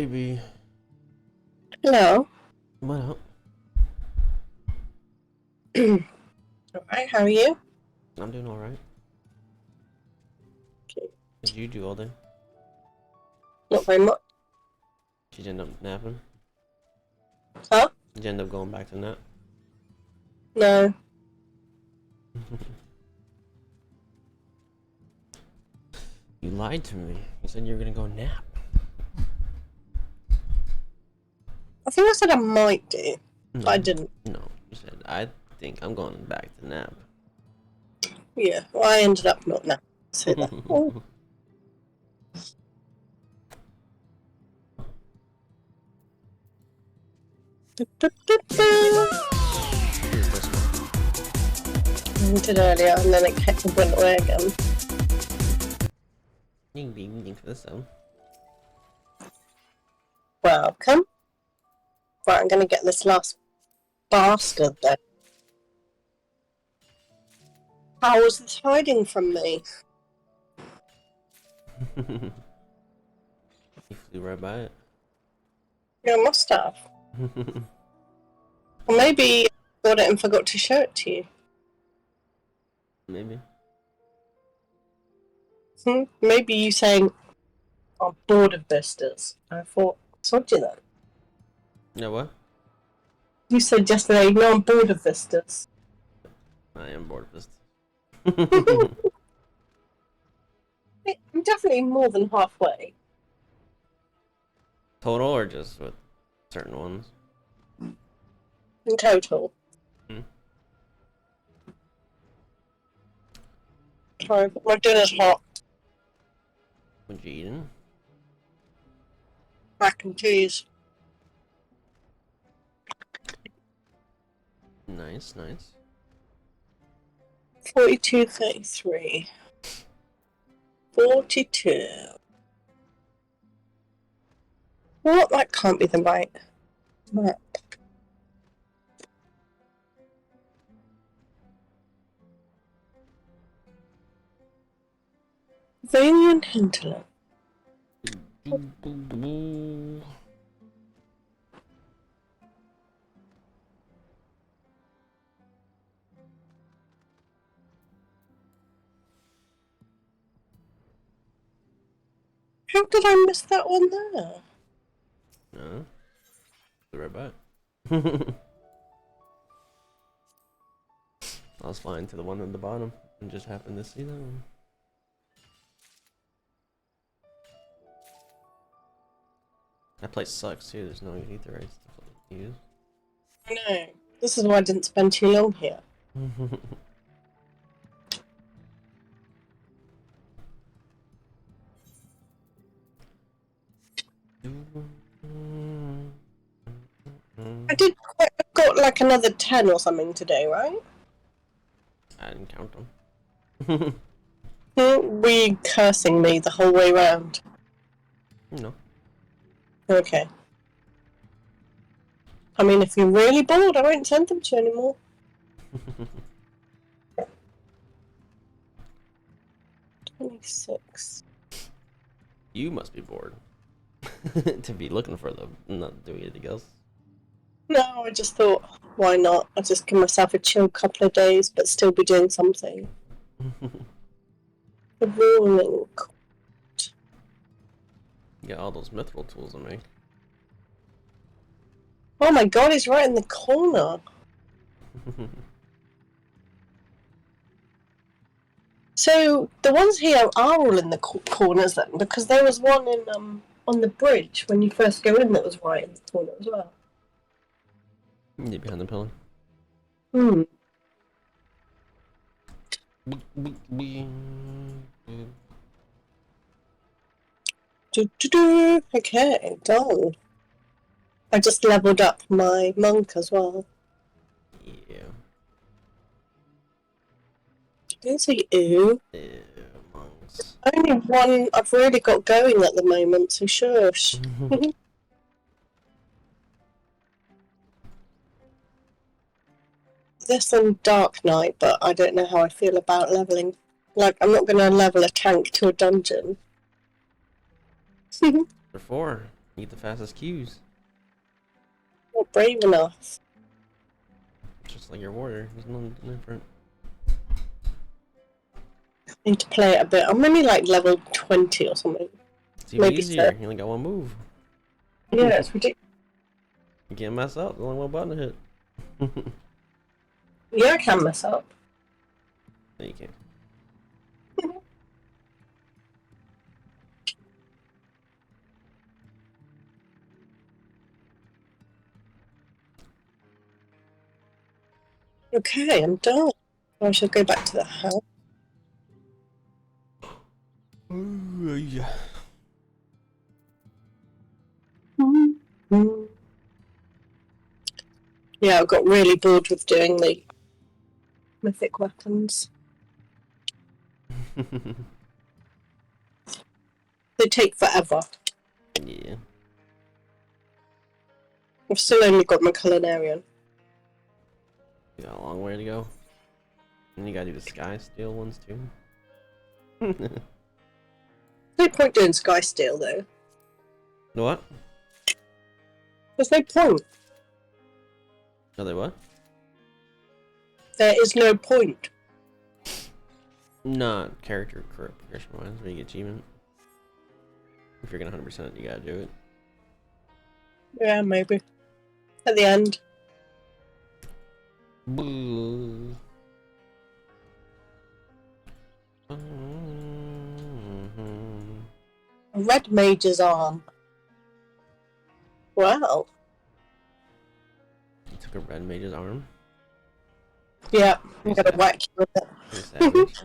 Baby. Hello. What up? Alright, how are you? I'm doing alright. Okay. What did you do all day? Not very much. Did you end up napping? Huh? Did you end up going back to nap? No. You lied to me. You said you were gonna go nap. I think I said I might do, No, but I didn't. no. You said, I think I'm going back to nap. Yeah, well, I ended up not now. Say that. Oh. Who's this one? I did earlier, and then it went away again. You can be reading for this though. Welcome. Right, I'm gonna get this last bastard then. How was this hiding from me? You flew right by it. Yeah, I must have. Or maybe I got it and forgot to show it to you. Maybe. Maybe you saying, I'm bored of vistas. I thought, told you that. You know what? You said yesterday, no, I'm bored of vistas. I am bored of this. I'm definitely more than halfway. Total or just with certain ones? In total. Sorry, but my dinner's hot. What you eating? Mac and cheese. Nice, nice. 42.33. 42. What? That can't be the right map. Valiant hinterland. How did I miss that one there? No. Flew right by it. I was flying to the one at the bottom and just happened to see that one. That place sucks too, there's no ether rights to use. I know. This is why I didn't spend too long here. I did got like another 10 or something today, right? I didn't count them. Were you cursing me the whole way round? No. Okay. I mean, if you're really bored, I won't send them to you anymore. 26. You must be bored. To be looking for them, not doing anything else. No, I just thought, why not? I'll just give myself a chill couple of days, but still be doing something. The ruling. You got all those mithril tools on me. Oh my god, he's right in the corner. So the ones here are all in the corners then, because there was one in on the bridge when you first go in that was right in the corner as well. Yeah, behind the pillar. Okay, done. I just leveled up my monk as well. Yeah. Don't say ooh. Ew, monks. Only one I've really got going at the moment, so shush. This and Dark Knight, but I don't know how I feel about leveling. Like, I'm not going to level a tank to a dungeon. For 4. You get the fastest Qs. Not brave enough. Just like your warrior. There's nothing different. I need to play it a bit. I'm only like level 20 or something. It's even Maybe easier. so. You only got one move. Yeah, it's ridiculous. You can't mess up. There's only one button to hit. Yeah, I can mess up. No, you can't. Okay, I'm done. I shall go back to the house. Yeah. Yeah, I got really bored with doing the mythic weapons. They take forever. Yeah. I've still only got my culinarian. You got a long way to go. And you gotta do the sky steel ones too. No point doing Sky Steel though. What? There's no point. Are they what? There is no point. Not character progression wise, when you get achievement. If you're gonna 100%, you gotta do it. Yeah, maybe. At the end. Boo. A red mage's arm. Well. You took a red mage's arm. Yeah, I'm gonna whack you with it. Pretty savage.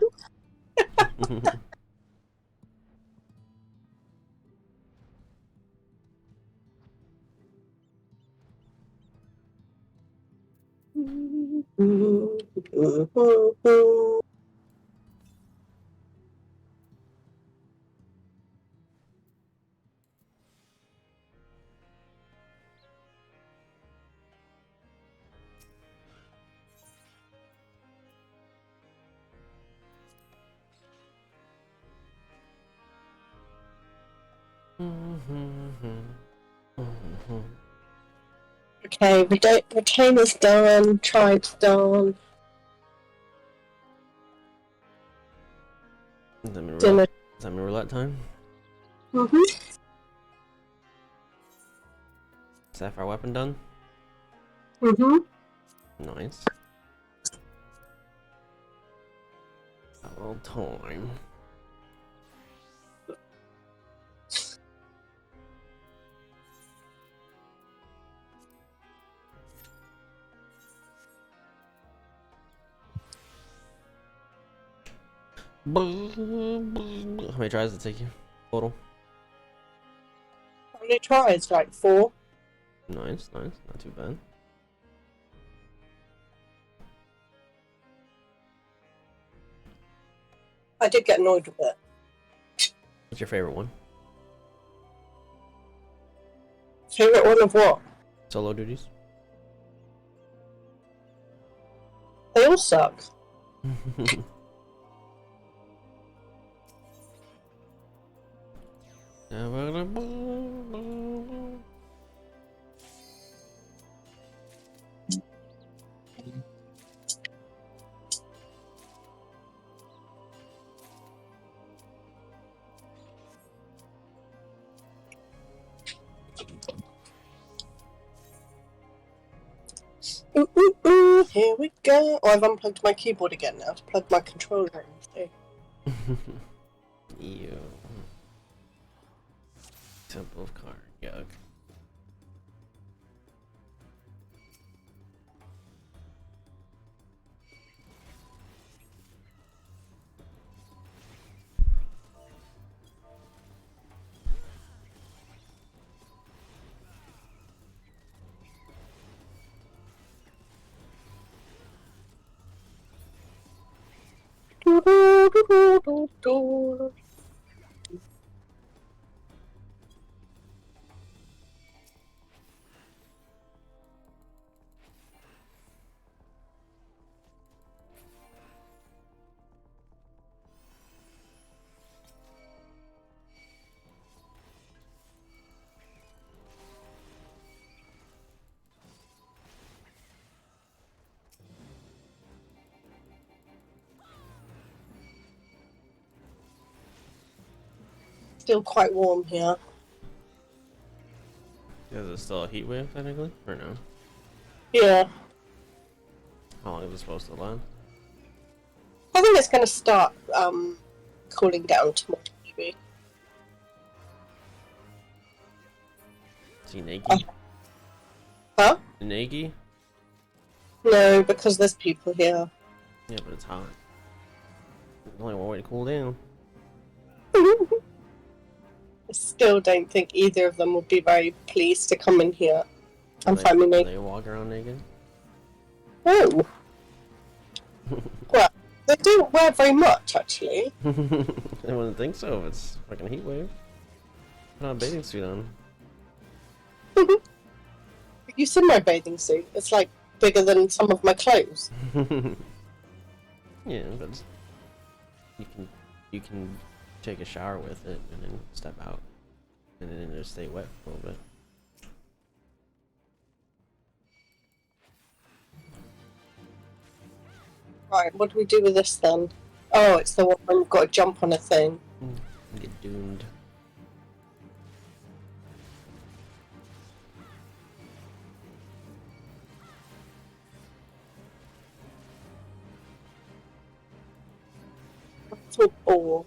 Okay, retainer's done, tribe's done. Is that mean Dinner. roulette time? Mm-hmm. Sapphire weapon done? Mm-hmm. Nice. All time. How many tries did it take you total? How many tries? Like 4? Nice, nice, not too bad. I did get annoyed with it. What's your favorite one? Favorite one of what? Solo duties? They all suck. Ooh, ooh, ooh, here we go. Oh, I've unplugged my keyboard again now to plug my controller in. So. Ew. Temple of Car. Yuck. still quite warm here. Is it still a heat wave technically, or no? Yeah. How long is it supposed to last? I think it's going to start cooling down tomorrow, maybe. Is he naked? Huh? Naked? No, because there's people here. Yeah, but it's hot. There's only one way to cool down. I still don't think either of them would be very pleased to come in here and find me naked. They walk around naked? Oh. Well, they don't wear very much, actually. I wouldn't think so if it's fucking heat wave. Put on a bathing suit on. You see my bathing suit? It's like bigger than some of my clothes. Yeah, but you can take a shower with it and then step out and then just stay wet for a little bit. Right, what do we do with this then? Oh, it's the one where you've got to jump on a thing. Get doomed. It's a ball.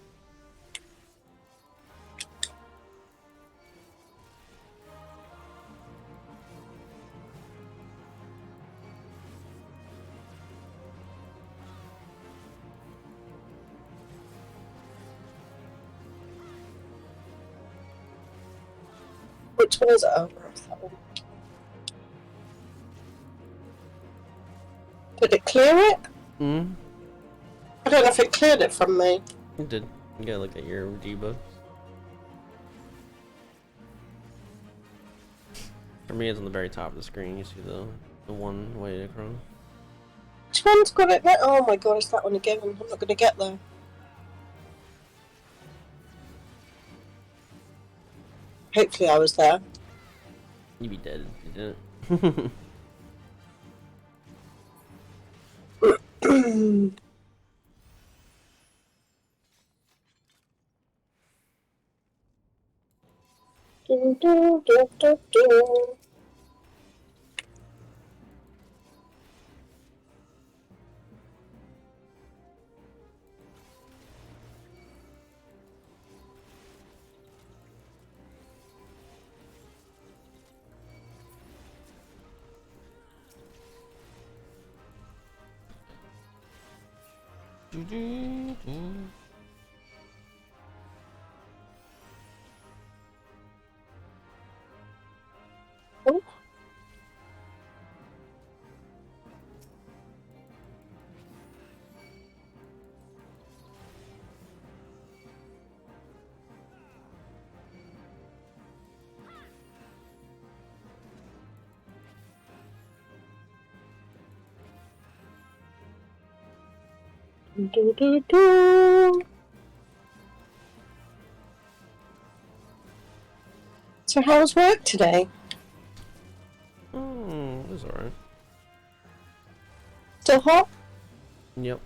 Which one is it? Oh, it's that one. Did it clear it? Hmm? I don't know if it cleared it from me. You did. You gotta look at your debuffs. For me, it's on the very top of the screen. You see the one way across. Which one's got it there? Oh my god, it's that one again. I'm not going to get there. Hopefully I was there. You'd be dead if you didn't. Do, do, do, do, do. Oh. Do, do, do. So how was work today? Oh, it was alright. Still hot? Yep.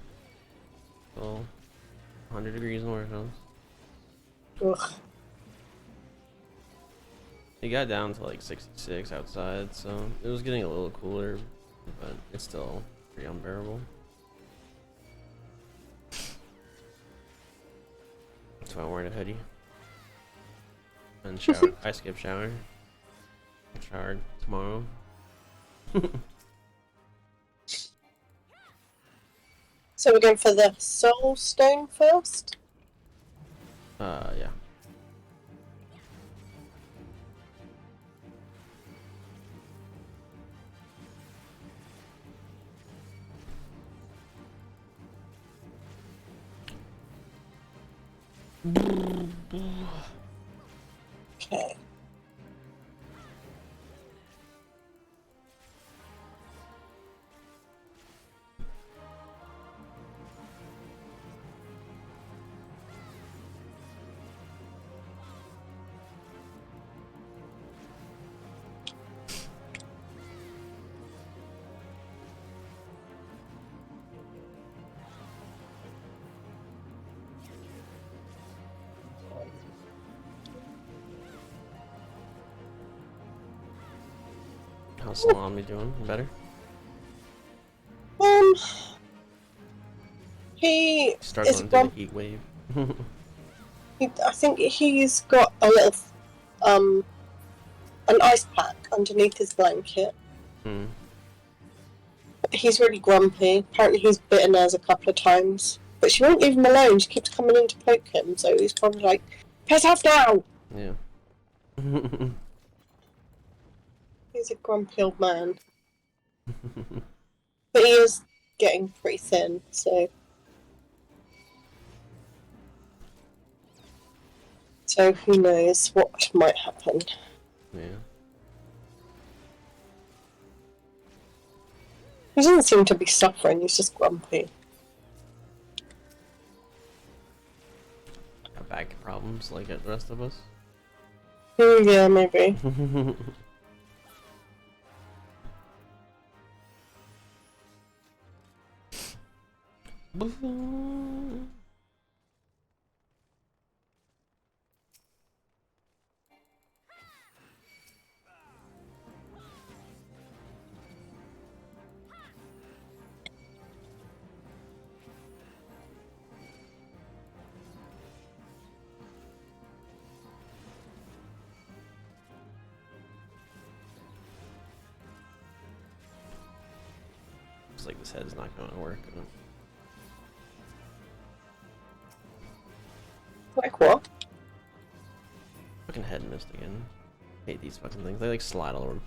Well, 100 degrees in the warehouse. Ugh. It got down to like 66 outside, so it was getting a little cooler, but it's still pretty unbearable. That's why I'm wearing a hoodie. And shower. I skip shower. I'll shower tomorrow. So we're going for the soul stone first? Yeah. Okay. How's Salami doing? Better? Um, he is Struggling through the heat wave. I think he's got a little an ice pack underneath his blanket. Hmm. He's really grumpy. Apparently he's bitten hers a couple of times. But she won't leave him alone. She keeps coming in to poke him, so he's probably like, piss off now! Yeah. He's a grumpy old man. But he is getting pretty thin, so... So who knows what might happen. Yeah. He doesn't seem to be suffering, he's just grumpy. Got back problems like the rest of us. Yeah, maybe. Looks like this head's not gonna work. Like what? Fucking head missed again. Hate these fucking things. They like slide all over.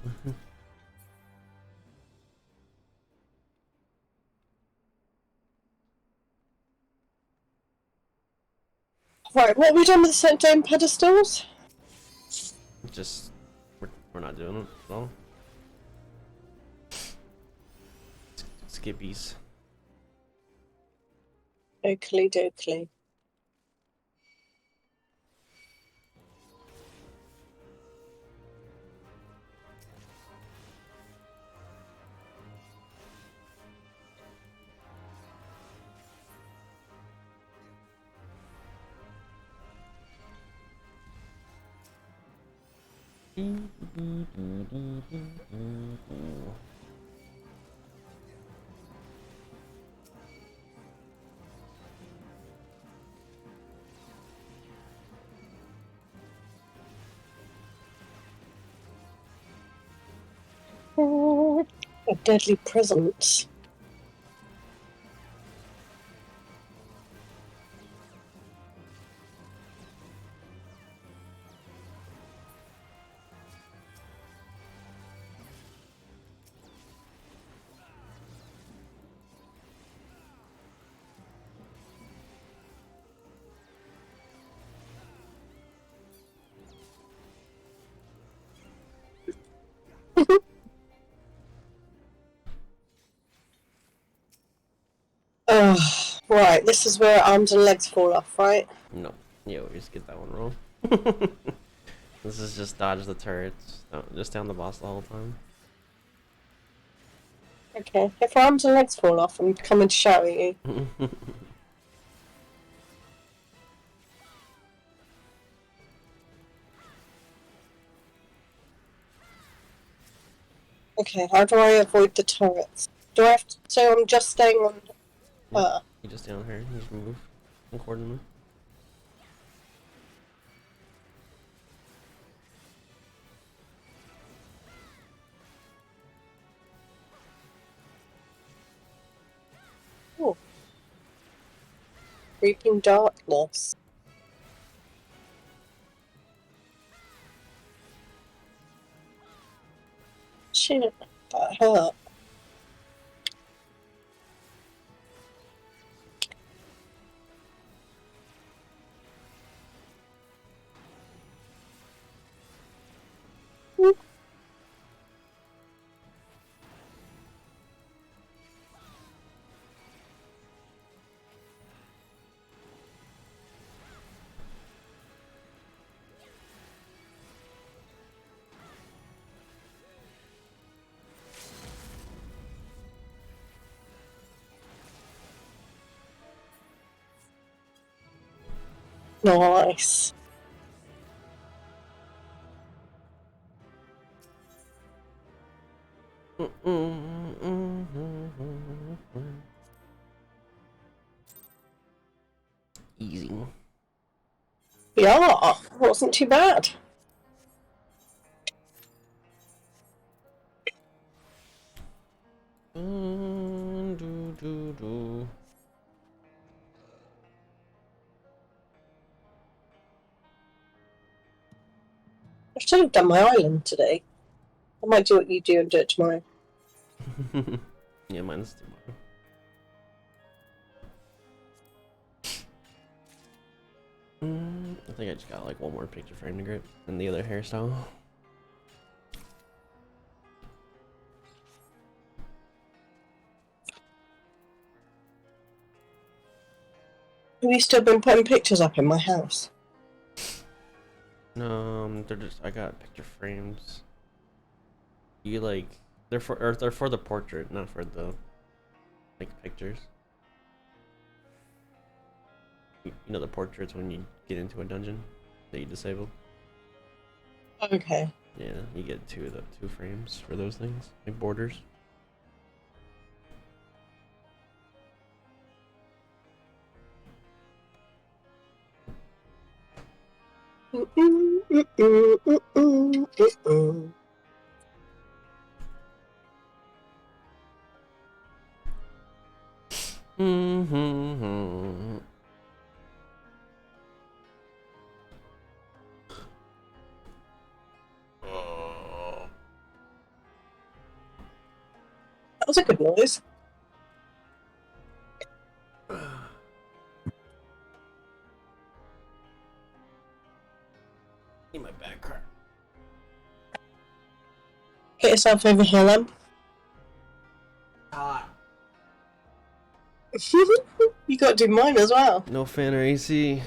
Right, what have we done with the St. Dome pedestals? Just we're not doing it at all. Skippies. Oakley dokley. A deadly presence. Right, this is where arms and legs fall off, right? No. Yeah, we just get that one wrong. This is just dodge the turrets. No, just down the boss the whole time. Okay, if arms and legs fall off, I'm coming to shout at you. Okay, how do I avoid the turrets? Do I have to... So I'm just staying on her? You just down here. You just move accordingly. Oh. Creeping darkness. Shit, that hurt. Nice. Easy. Yeah, wasn't too bad. Do. I should have done my island today. I might do what you do and do it tomorrow. Yeah, mine's tomorrow. I think I just got like one more picture frame to grip and the other hairstyle. Have you still been putting pictures up in my house? They're just I got picture frames. You like they're for the portrait, not for the like pictures. You know the portraits when you get into a dungeon that you disable. Okay. Yeah, you get two frames for those things, like borders. Mm-hmm. That was a good noise. Need my back crack. Get yourself over here, then. Hot. You got to do mine as well. No fan or AC.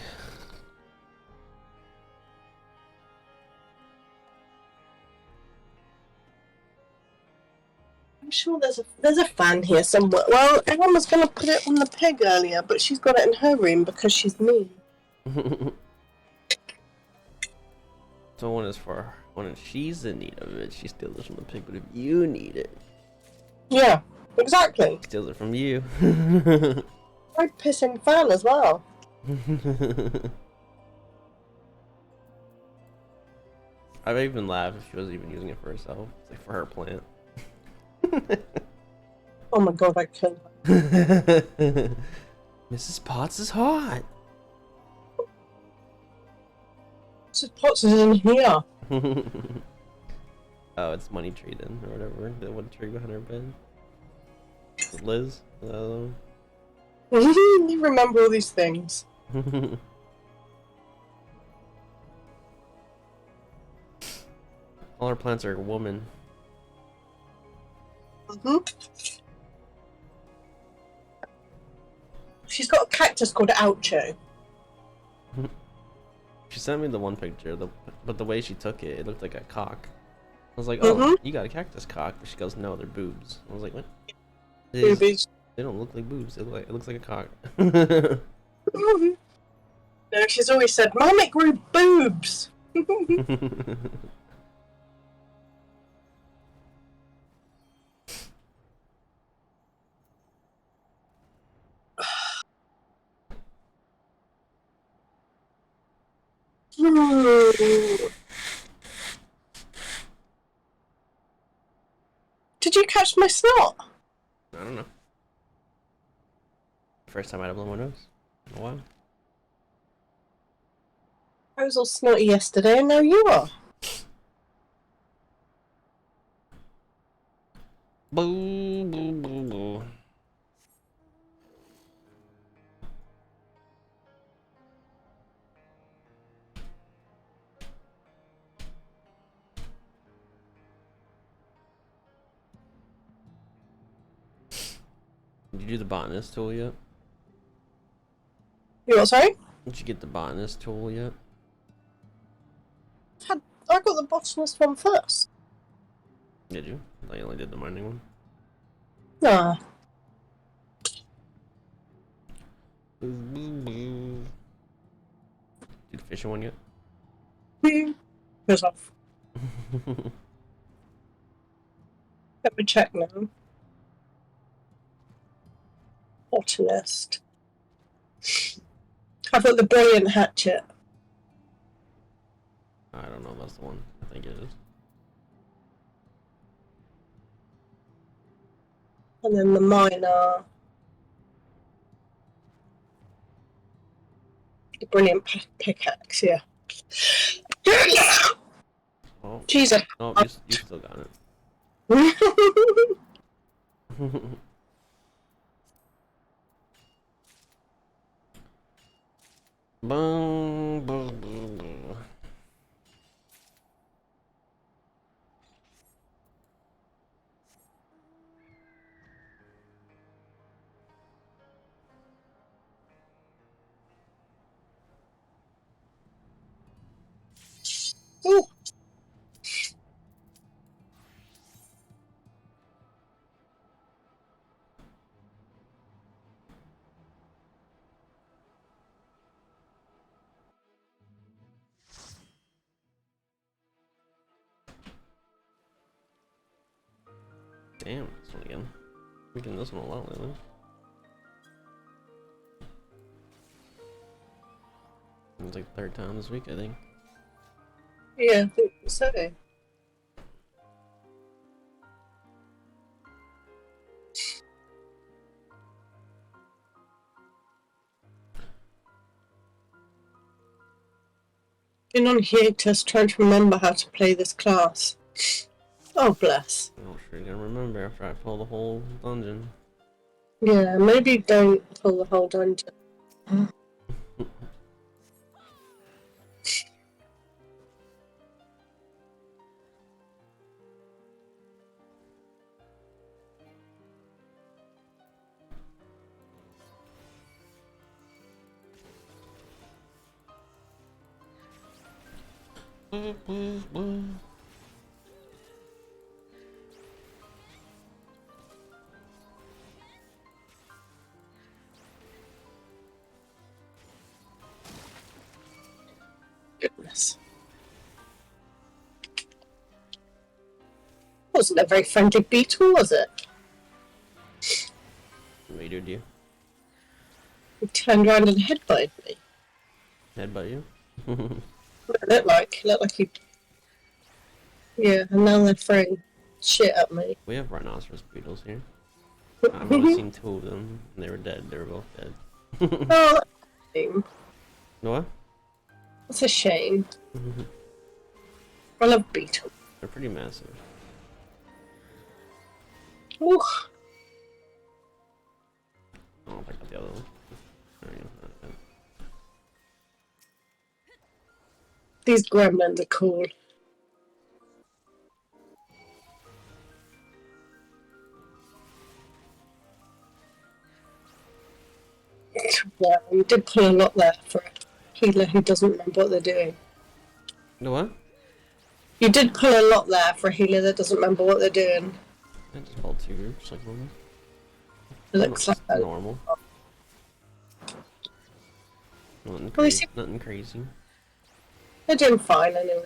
I'm sure there's a fan here somewhere. Well, everyone was going to put it on the peg earlier, but she's got it in her room because she's mean. So one is for her. When she's in need of it, she steals it from the pig. But if you need it, Yeah, exactly. she steals it from you. I'd piss in fan as well. I'd even laugh if she wasn't even using it for herself. It's like for her plant. Oh my god, I killed her. Mrs. Potts is hot. Mrs. Potts is in here. Oh, it's Money Tree then, or whatever. The one tree behind her bed. Liz? You remember all these things. All her plants are woman. She's got a cactus called Oucho. She sent me the one picture, but the way she took it, it looked like a cock. I was like, oh, you got a cactus cock. But she goes, no, they're boobs. I was like, what? Boobies. They don't look like boobs. It looks like a cock. No, she's always said, Mum, it grew boobs. Did you catch my snot? I don't know. First time I'd blown my nose in a while. I was all snotty yesterday, and now you are. Boo, boo, boo, boo. Did you do the botanist tool yet? You what, sorry? Did you get the botanist tool yet? I got the botanist one first. Did you? I thought you only did the mining one. Nah. Boo, boo, boo. Did the fishing one yet? Goes off. Let me check now. Botanist. I've got the brilliant hatchet. I don't know if that's the one. I think it is. And then the minor. The brilliant pickaxe, yeah. Oh, Jesus. no, you still got it. Boom, boom, boom, boom. Ooh. Damn, this one again. We're doing this one a lot lately. It's like the third time this week, I think. Yeah, I think so. Been on hiatus trying to remember how to play this class. Oh, bless. I'm not sure you're gonna remember after I pull the whole dungeon. Yeah, maybe don't pull the whole dungeon. Goodness. Wasn't a very friendly beetle, was it? Raided you. He turned around and headbutted me. Headbutt you? It looked like he. Yeah, and now they're throwing shit at me. We have rhinoceros beetles here. I've only seen 2 of them, and they were dead. They were both dead. Oh, that's a shame. What? That's a shame. I love beetles. They're pretty massive. Ooh. Oh, I'll pick up the other one. There you go. These gremlins are cool. Yeah, we did pull a lot there for a healer who doesn't remember what they're doing. No what? You did pull a lot there for a healer that doesn't remember what they're doing. I just pulled 2 groups like normal. It looks like that. Normal. Nothing crazy. Nothing crazy. They're doing fine anyway.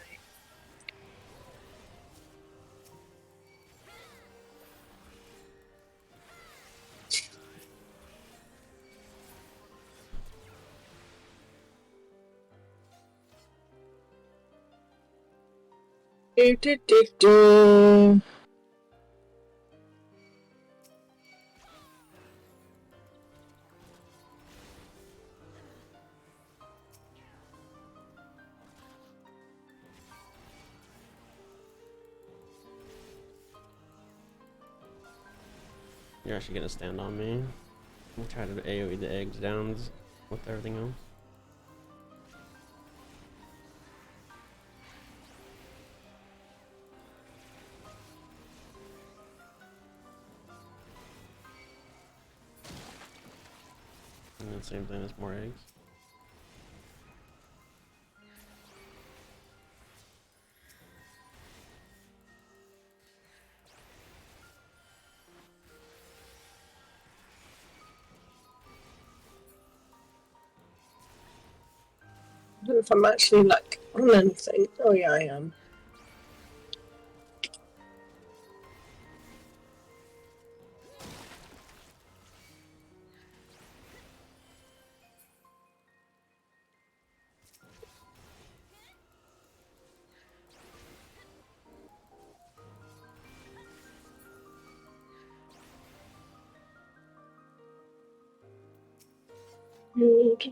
Do. You're actually gonna stand on me. We'll try to AoE the eggs down with everything else. And then same thing as more eggs. I don't know if I'm actually like on anything. Oh yeah, I am. That's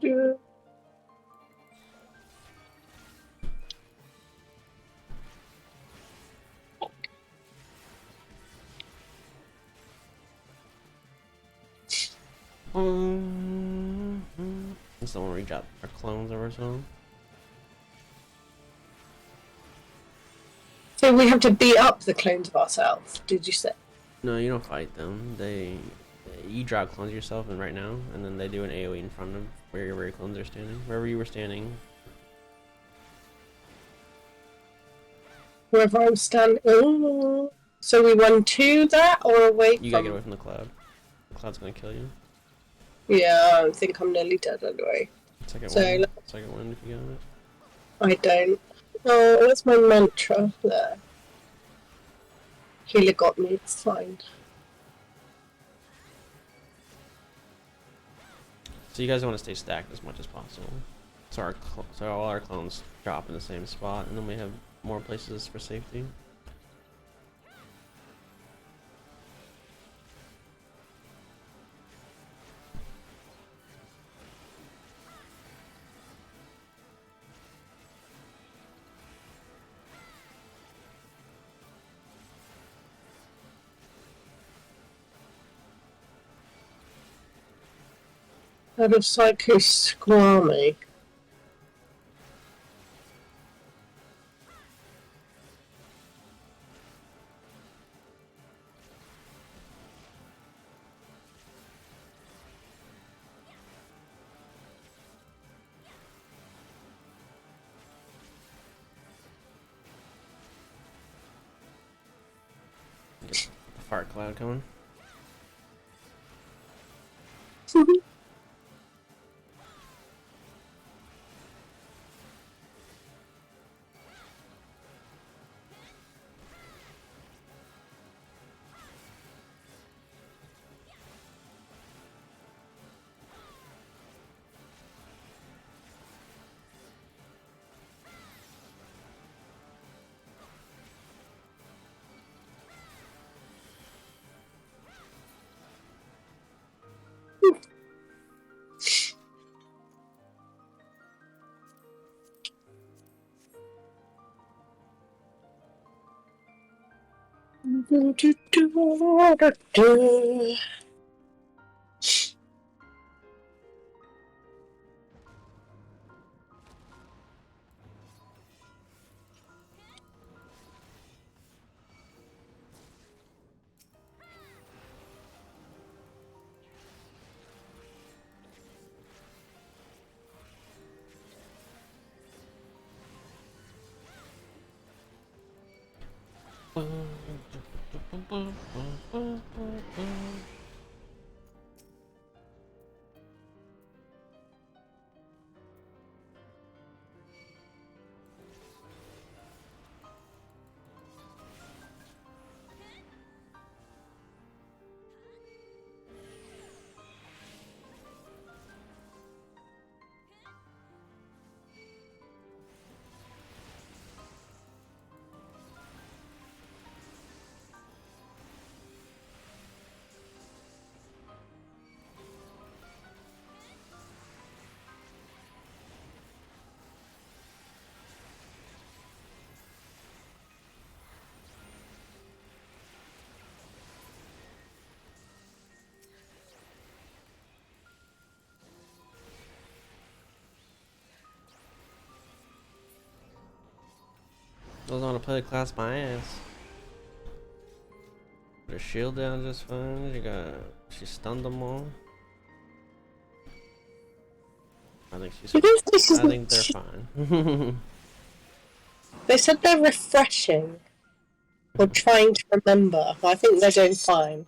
the one where we drop our clones over some. So we have to beat up the clones of ourselves, did you say? No, you don't fight them. You drop clones yourself, and right now, and then they do an AOE in front of where your clones are standing, wherever you were standing. Wherever I'm standing. Oh. So we run to that or away You from? gotta get away from the cloud. The cloud's gonna kill you. Yeah, I think I'm nearly dead anyway. Second one if you got it. I don't. Oh, where's my mantra? There. Healer got me, it's fine. So you guys want to stay stacked as much as possible. So all our clones drop in the same spot, and then we have more places for safety. Out of Psycho Squammy. Get the fart cloud coming. Doesn't want to play the class my ass. Put her shield down just fine. She stunned them all. I think they're fine. They said they're refreshing. Or trying to remember. I think they're doing fine.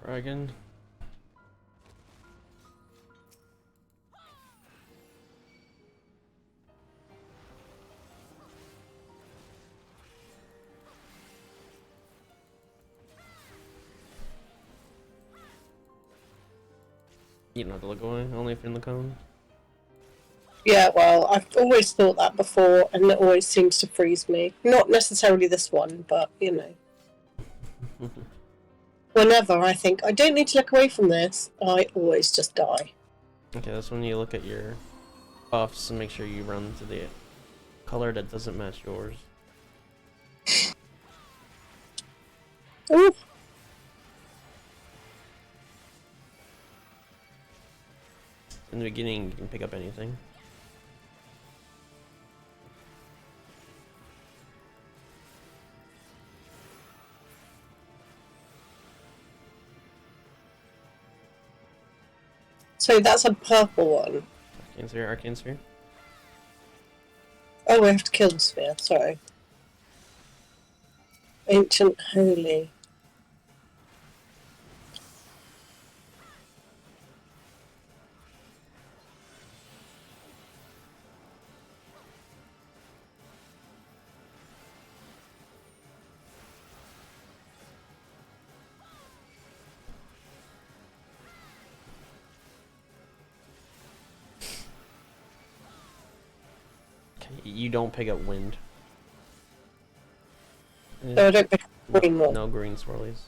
Dragon. You don't have to look away, only if you're in the cone. Yeah, well, I've always thought that before, and it always seems to freeze me. Not necessarily this one, but, you know. Whenever I think, I don't need to look away from this, I always just die. Okay, that's when you look at your buffs and make sure you run to the color that doesn't match yours. Ooh. In the beginning, you can pick up anything. So that's a purple one. Arcane sphere. Oh, we have to kill the sphere, sorry. Ancient Holy. Okay, you don't pick up wind. No, I don't pick up green one. No green swirlies.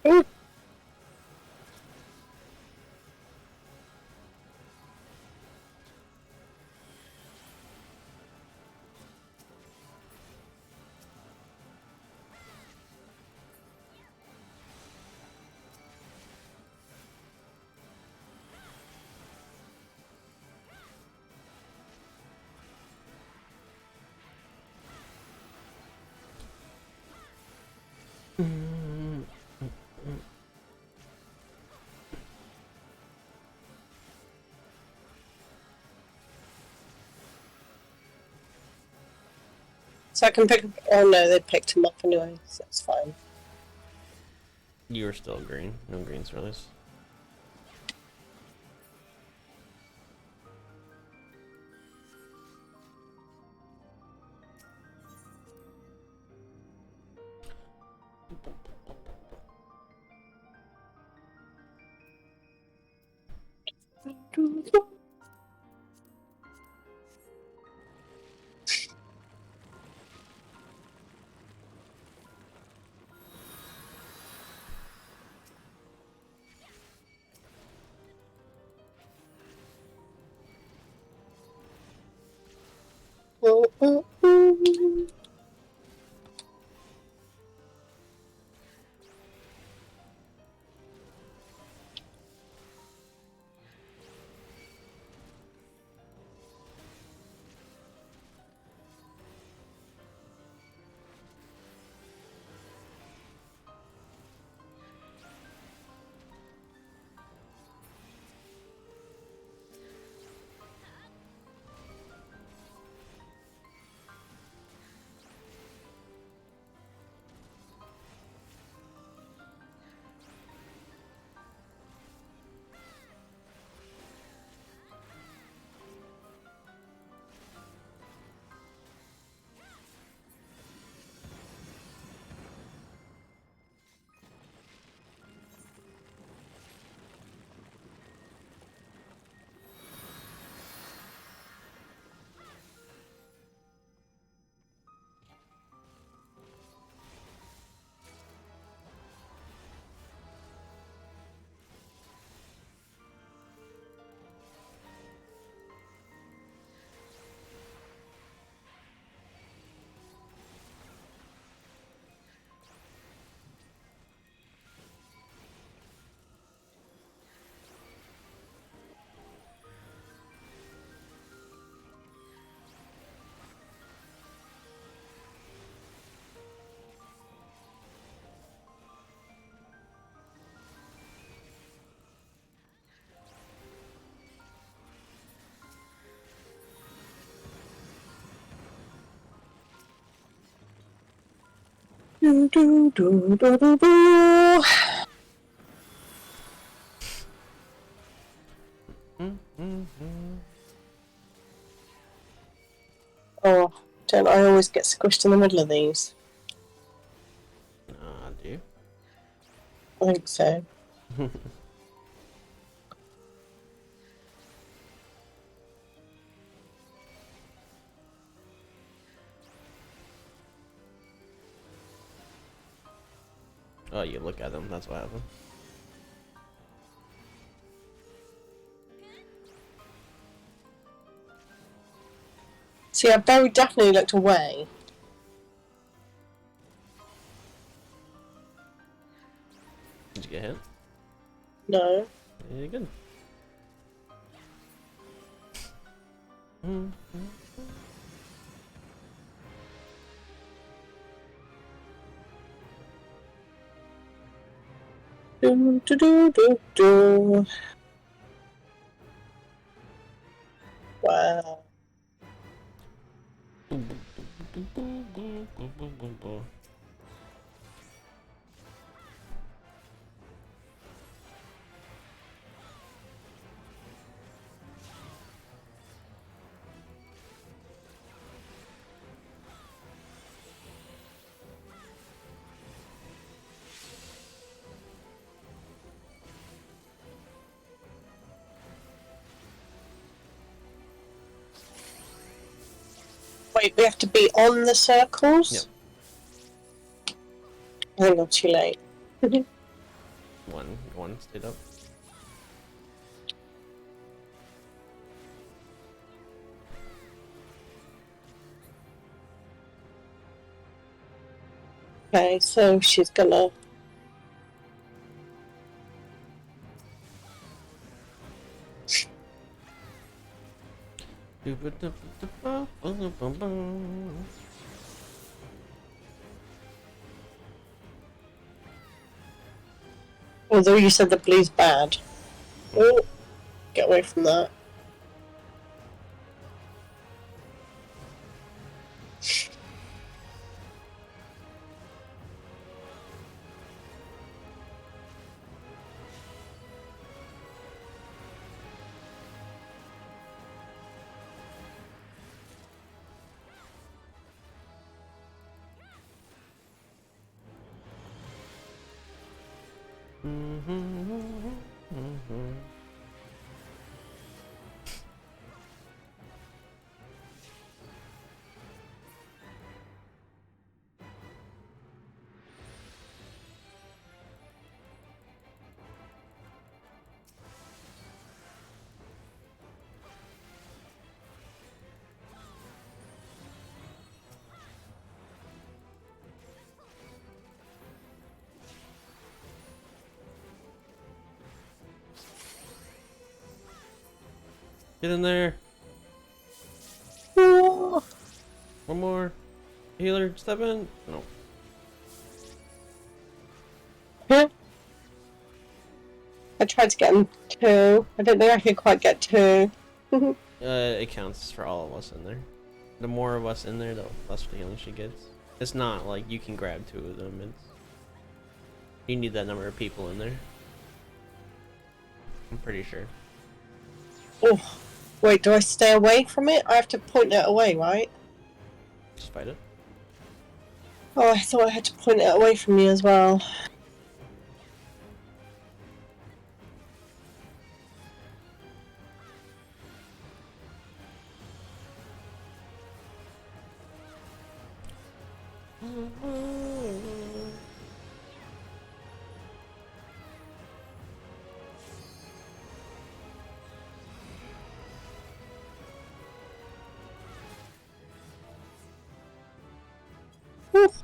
Ooh. So I can pick up. Oh no, they picked him up anyway, so that's fine. You are still green. No green swirlies. Ooh, ooh, ooh. Do, do, do, do, do, do. Don't I always get squished in the middle of these? Do you? I think so. Oh, you look at them, that's what happened. See, I very definitely looked away. Did you get hit? No. Yeah, good. Do, do, do, do, do. Wow. Wait, we have to be on the circles? Yep. I think I'm too late. One stayed up. Okay, so she's gonna... Although you said the blue's bad. Oh, get away from that. Get in there. Oh. One more. Healer, step in. No. Yeah. I tried to get him two. I don't think I could quite get two. It counts for all of us in there. The more of us in there, the less healing she gets. It's not like you can grab two of them. It's you need that number of people in there. I'm pretty sure. Oh, wait, do I stay away from it? I have to point it away, right? Just fight it. Oh, I thought I had to point it away from me as well. Oof.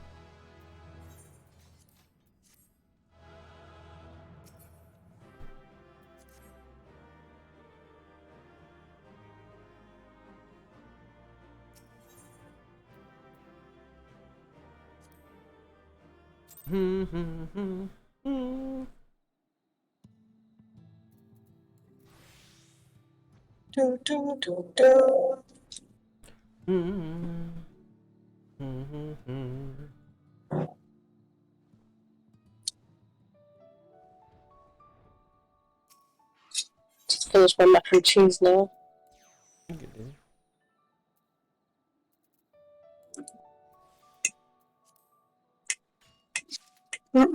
Do, do, do, do. Just finished my mac and cheese now. What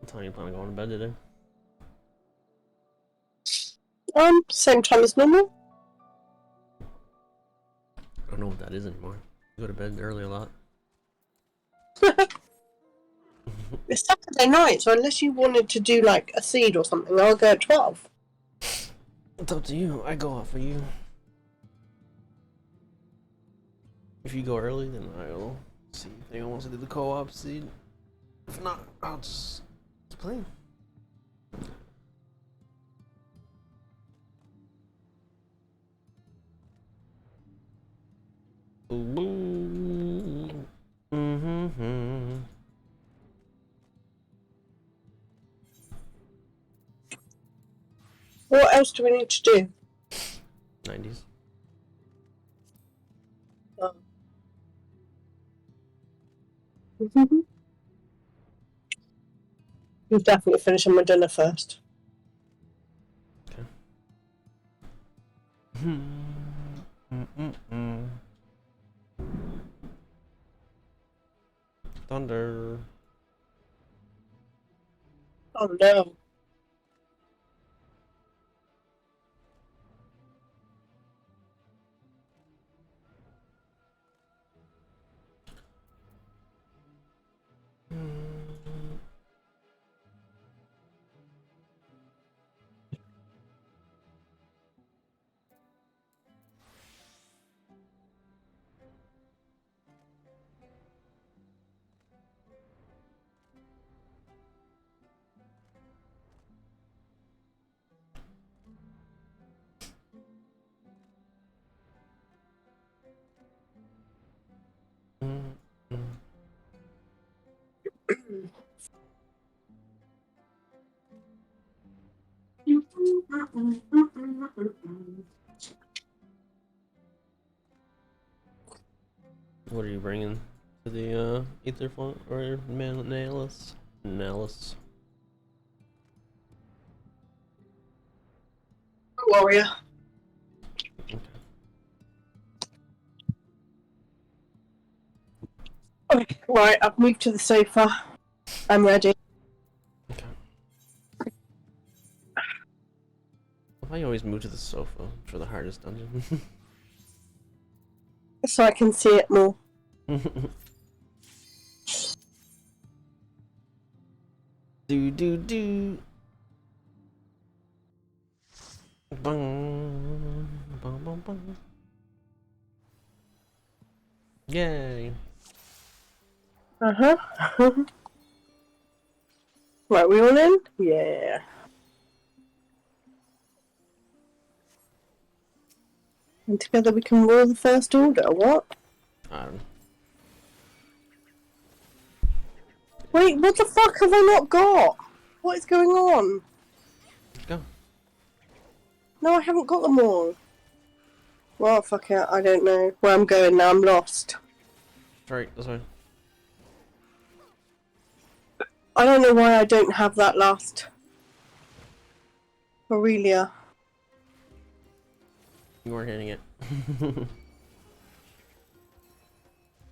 time you plan on going to bed today? Same time as normal. I don't know what that is anymore. You go to bed early a lot. It's Saturday night, so unless you wanted to do like a seed or something, I'll go at 12. It's up to you. I go out for you. If you go early, then I'll see if anyone wants to do the co-op seed. If not, I'll just play. What else do we need to do? 90s. Oh. You're definitely finishing my dinner first. Okay. Thunder. Oh no. What are you bringing to the ether font or Nalis? Nalis. Warrior. Okay. Okay, right, I've moved to the sofa. I'm ready. Okay. Why you always move to the sofa for the hardest dungeon? So I can see it more. do. Bum, bum, bum, bum. Yay. Uh-huh. Right, we all in? Yeah. And together we can rule the First Order, what? I don't know. Wait, what the fuck have I not got? What is going on? Go. No, I haven't got them all. Well, fuck it, I don't know where I'm going now, I'm lost. Right, this way. I don't know why I don't have that last Aurelia. You weren't hitting it.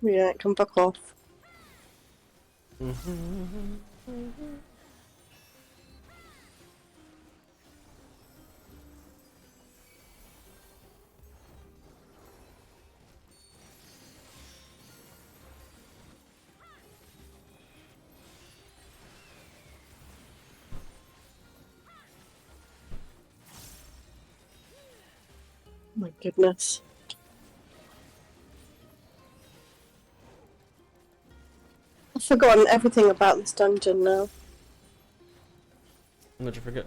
Yeah, it can fuck off. My goodness. I've forgotten everything about this dungeon now. What'd you forget?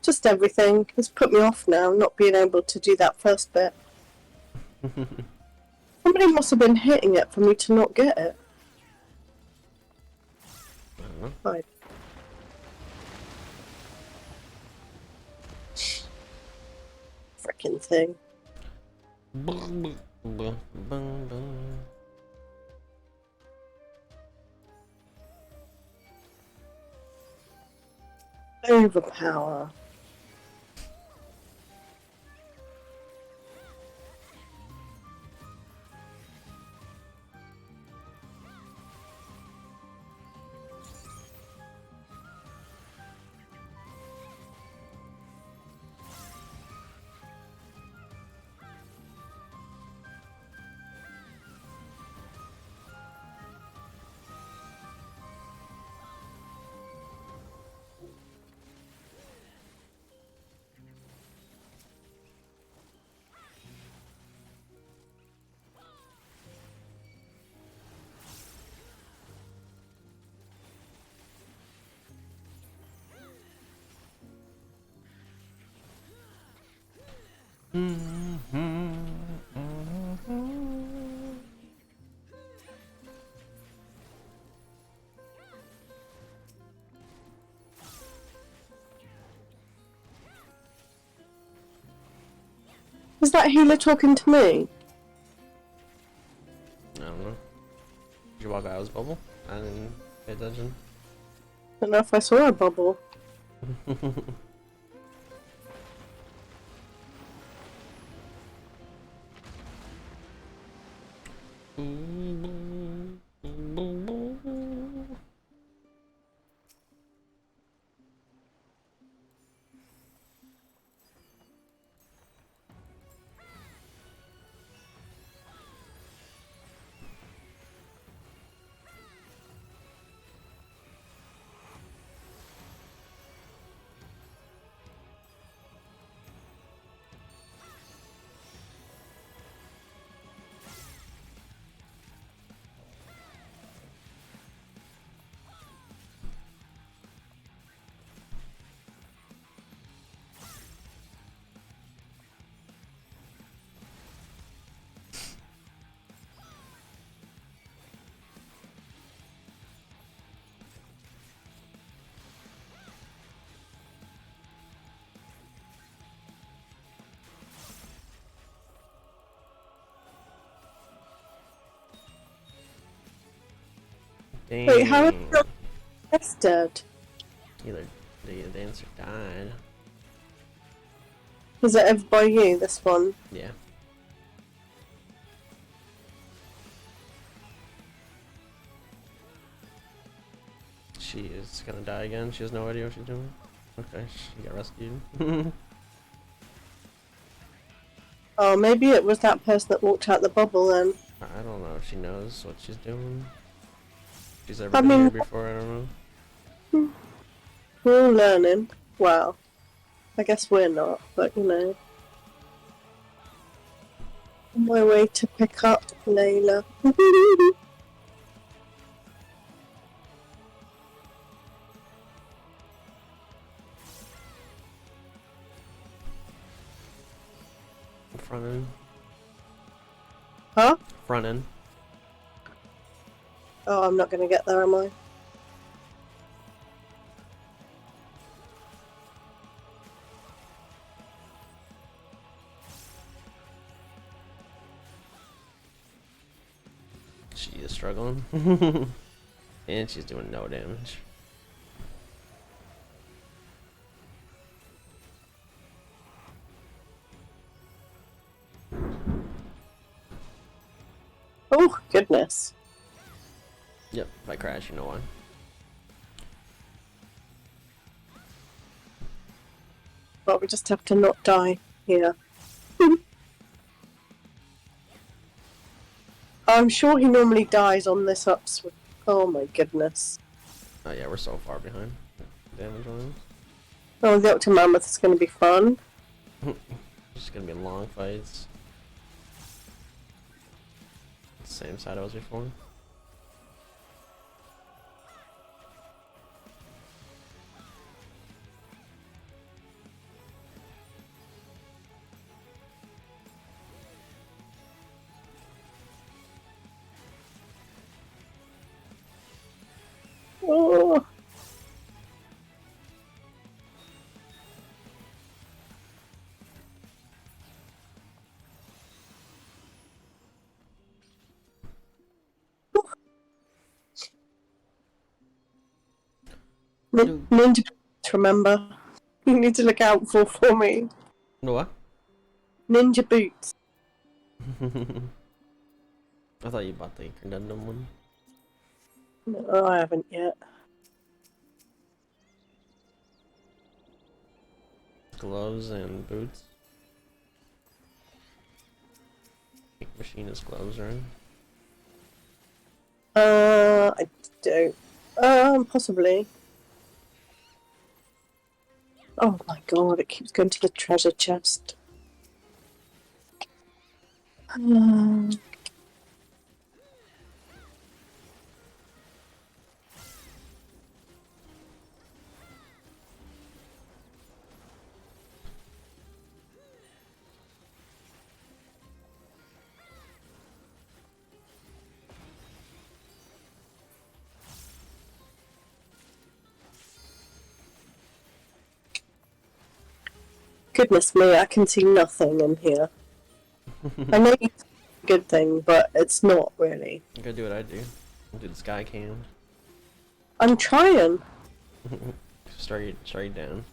Just everything. It's put me off now, not being able to do that first bit. Somebody must have been hitting it for me to not get it. I don't know. Right. Frickin' thing. Overpower. Is that healer talking to me? I don't know. Did you walk out of his bubble? I didn't pay attention. I don't know if I saw a bubble. Dang. Wait, how is your guest dead? Either the dancer died. Is it ever by you, this one? Yeah. She is gonna die again. She has no idea what she's doing. Okay, she got rescued. Oh, maybe it was that person that walked out the bubble then. I don't know if she knows what she's doing. She's ever I been mean, here before, I don't know. we're all learning. Well, I guess we're not, but you know. On my way to pick up Layla. Front end. Huh? Front end. Oh, I'm not gonna get there, am I? She is struggling. And she's doing no damage. Oh, goodness. Yep, if I crash, you know why. Well, we just have to not die here. I'm sure he normally dies on this upswing. Oh my goodness. Oh yeah, we're so far behind. Damage on Oh, the Octomammoth is going to be fun. him. It's gonna be long fights. Same side I was before. Oh. Ninja boots, remember? You need to look out for me. No what? Ninja boots. I thought you bought the Credendum one. No, I haven't yet. Gloves and boots. Ink machine is gloves, right? I don't. Possibly. Oh my god, it keeps going to the treasure chest. Goodness me, I can see nothing in here. I know it's a good thing, but it's not really. You gotta do what I do. Do the sky cam. I'm trying. Straight down.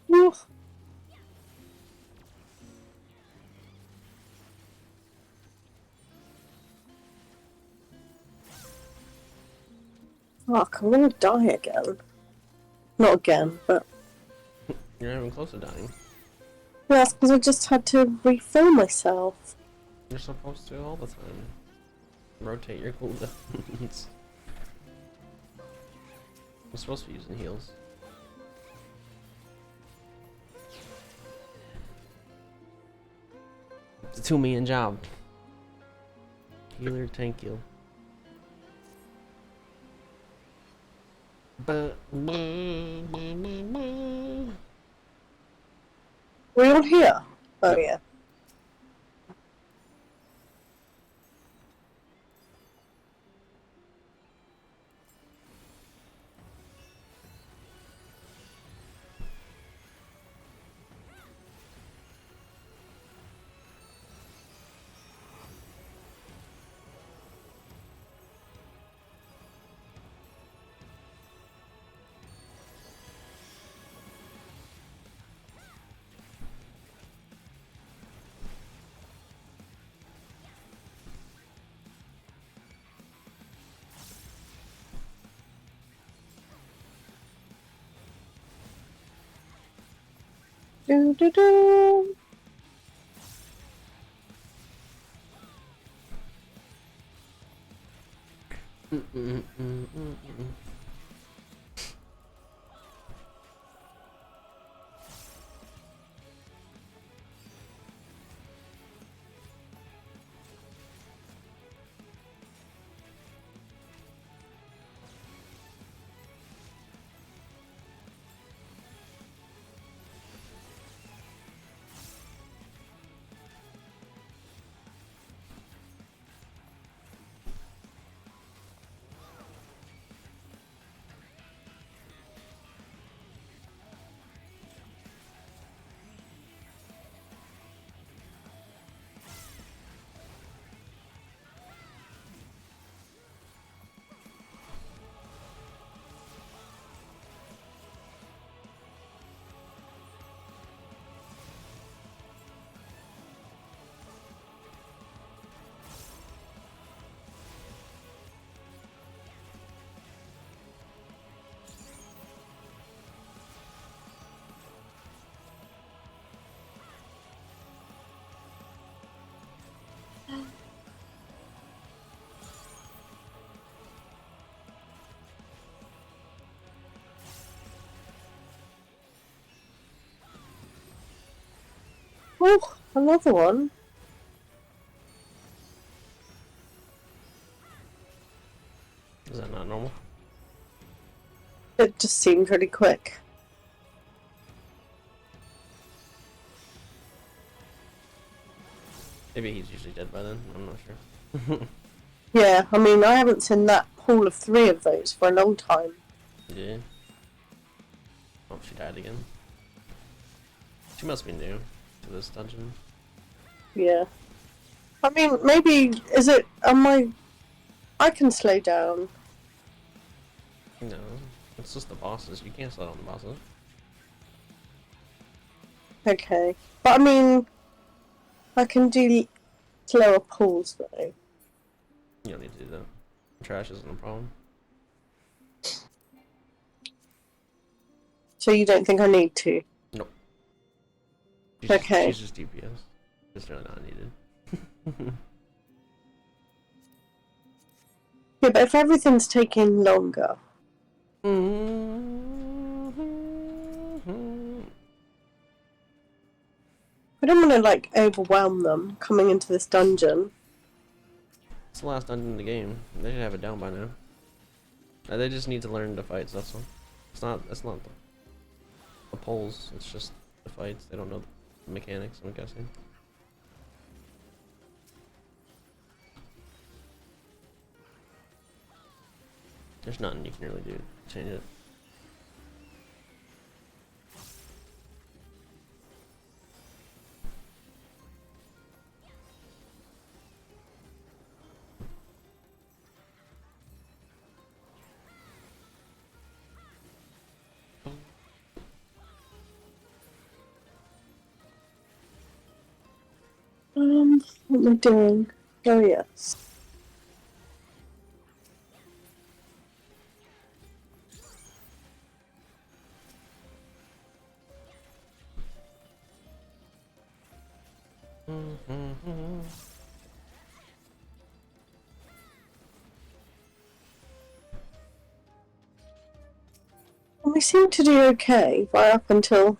Oof. Fuck, I'm gonna die again. Not again, but... You're not even close to dying. Yeah, that's because I just had to refill myself. You're supposed to all the time. Rotate your cooldowns. I'm supposed to be using heals. It's a 2-man job. Healer, tank heal. Were you all here? Oh, Yep. yeah. Do do do. Oh, another one. Is that not normal? It just seemed really quick. Maybe he's usually dead by then. I'm not sure. Yeah, I mean, I haven't seen that pool of 3 of those for a long time. Yeah. Oh, she died again. She must be new to this dungeon. Yeah. I mean, maybe is it? I can slow down. No, it's just the bosses. You can't slow down the bosses. Okay, but I mean, I can do slower pulls though. You don't need to do that. Trash isn't a problem. So you don't think I need to? Nope. Okay. She's just DPS. It's really not needed. Yeah, but if everything's taking longer, I don't want to like overwhelm them coming into this dungeon. It's the last dungeon in the game. They should have it down by now. They just need to learn the fights. That's all. It's not the polls. It's just the fights. They don't know the mechanics, I'm guessing. There's nothing you can really do to change it. What am I doing? Oh yes. We seem to do okay right up until.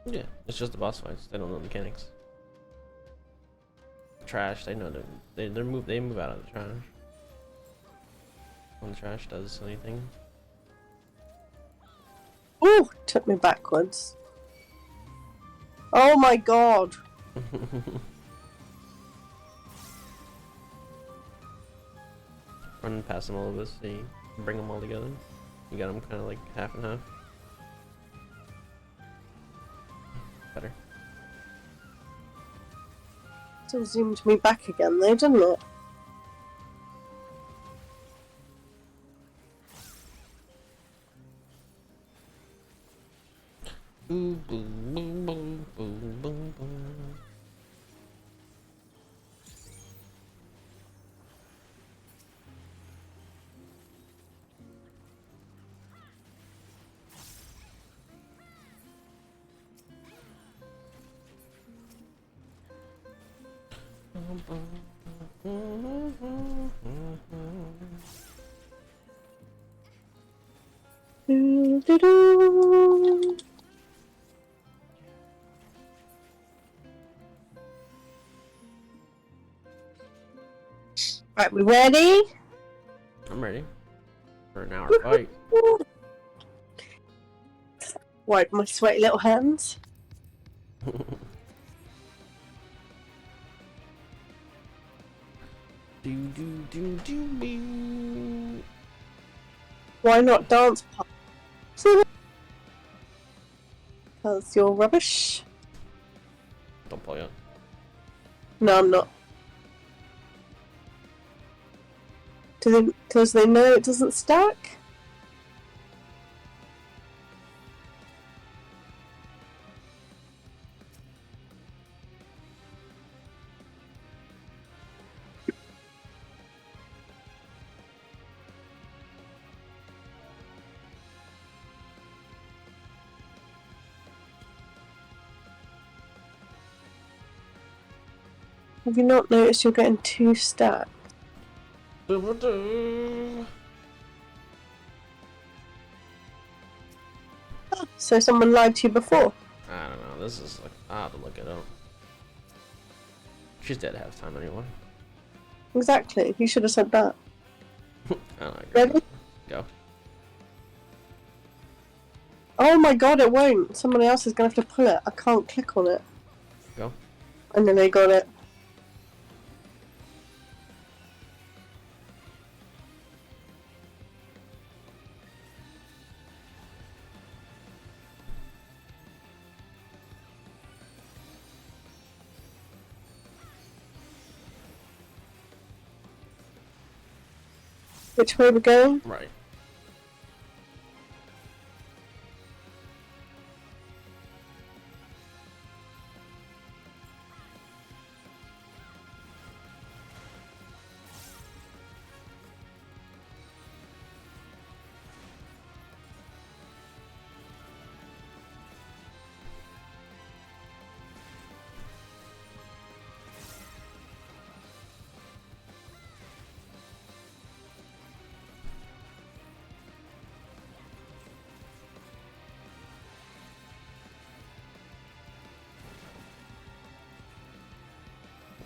Yeah, it's just the boss fights. They don't know the mechanics. Trash. They know they move out of the trash. When the trash does anything. Ooh, took me backwards. Oh my god. Run past them all of us, so you bring them all together. You got them kind of like half and half. Better. Still zoomed me back again though, didn't it? Boom, boom, boom, boom, boom, boom, boom. Doo-doo-doo. Right, we ready? I'm ready for an hour fight. Wipe my sweaty little hands. Why not dance pop? Because you're rubbish. Don't play it. No, I'm not. Because they know it doesn't stack? Have you not noticed you're getting 2 stacks? So someone lied to you before? I don't know. This is like I have to look it up. She's dead half time anyway. Exactly. You should have said that. I don't know. Ready? Go. Oh my god, it won't. Somebody else is going to have to pull it. I can't click on it. Go. And then they got it. Which way we're going? Right.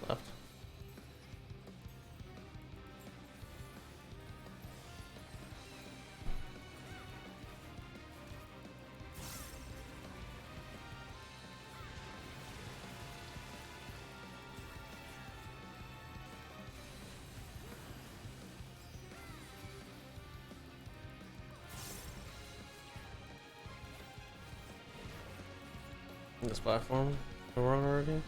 Left. This platform? We're wrong already?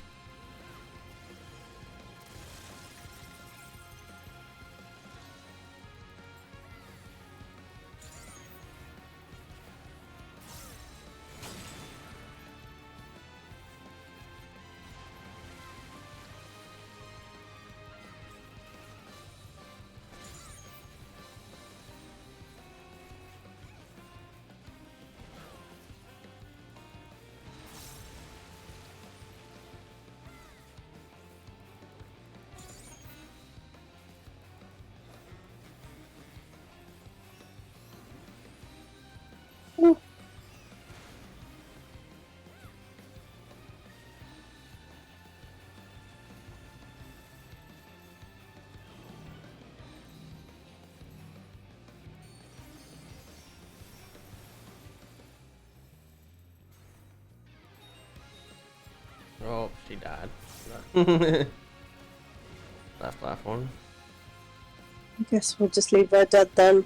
Ooh. Oh, she died. Left platform. I guess we'll just leave her dead then.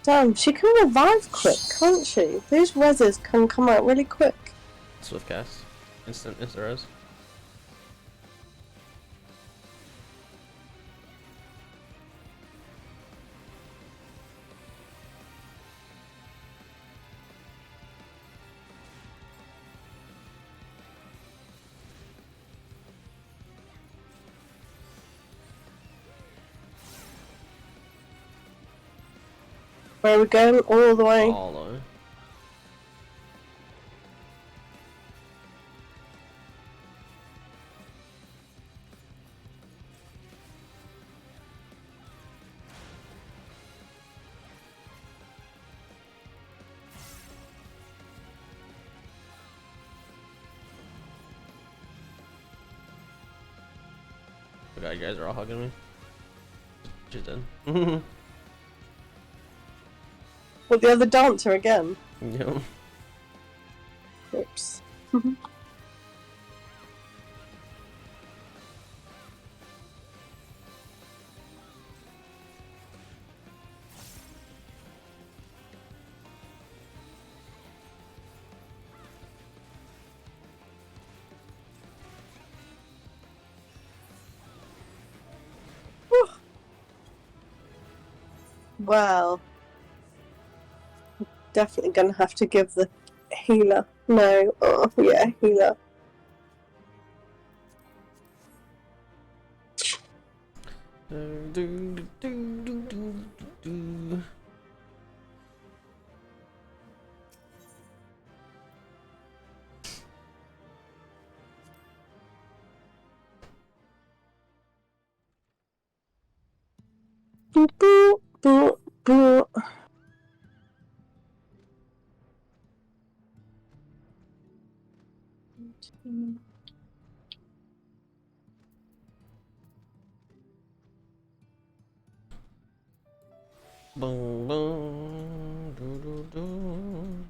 Damn, she can revive quick, can't she? These reses can come out really quick. Swift cast. Instant res. Where are we going? All the way. All the way. Oh god, you guys are all hugging me. She's dead. Well, the other dancer again. Yep. Oops. Well, definitely gonna have to give the healer. No, oh yeah, healer. Boop, boop, boop, boop. Boom, boom, do.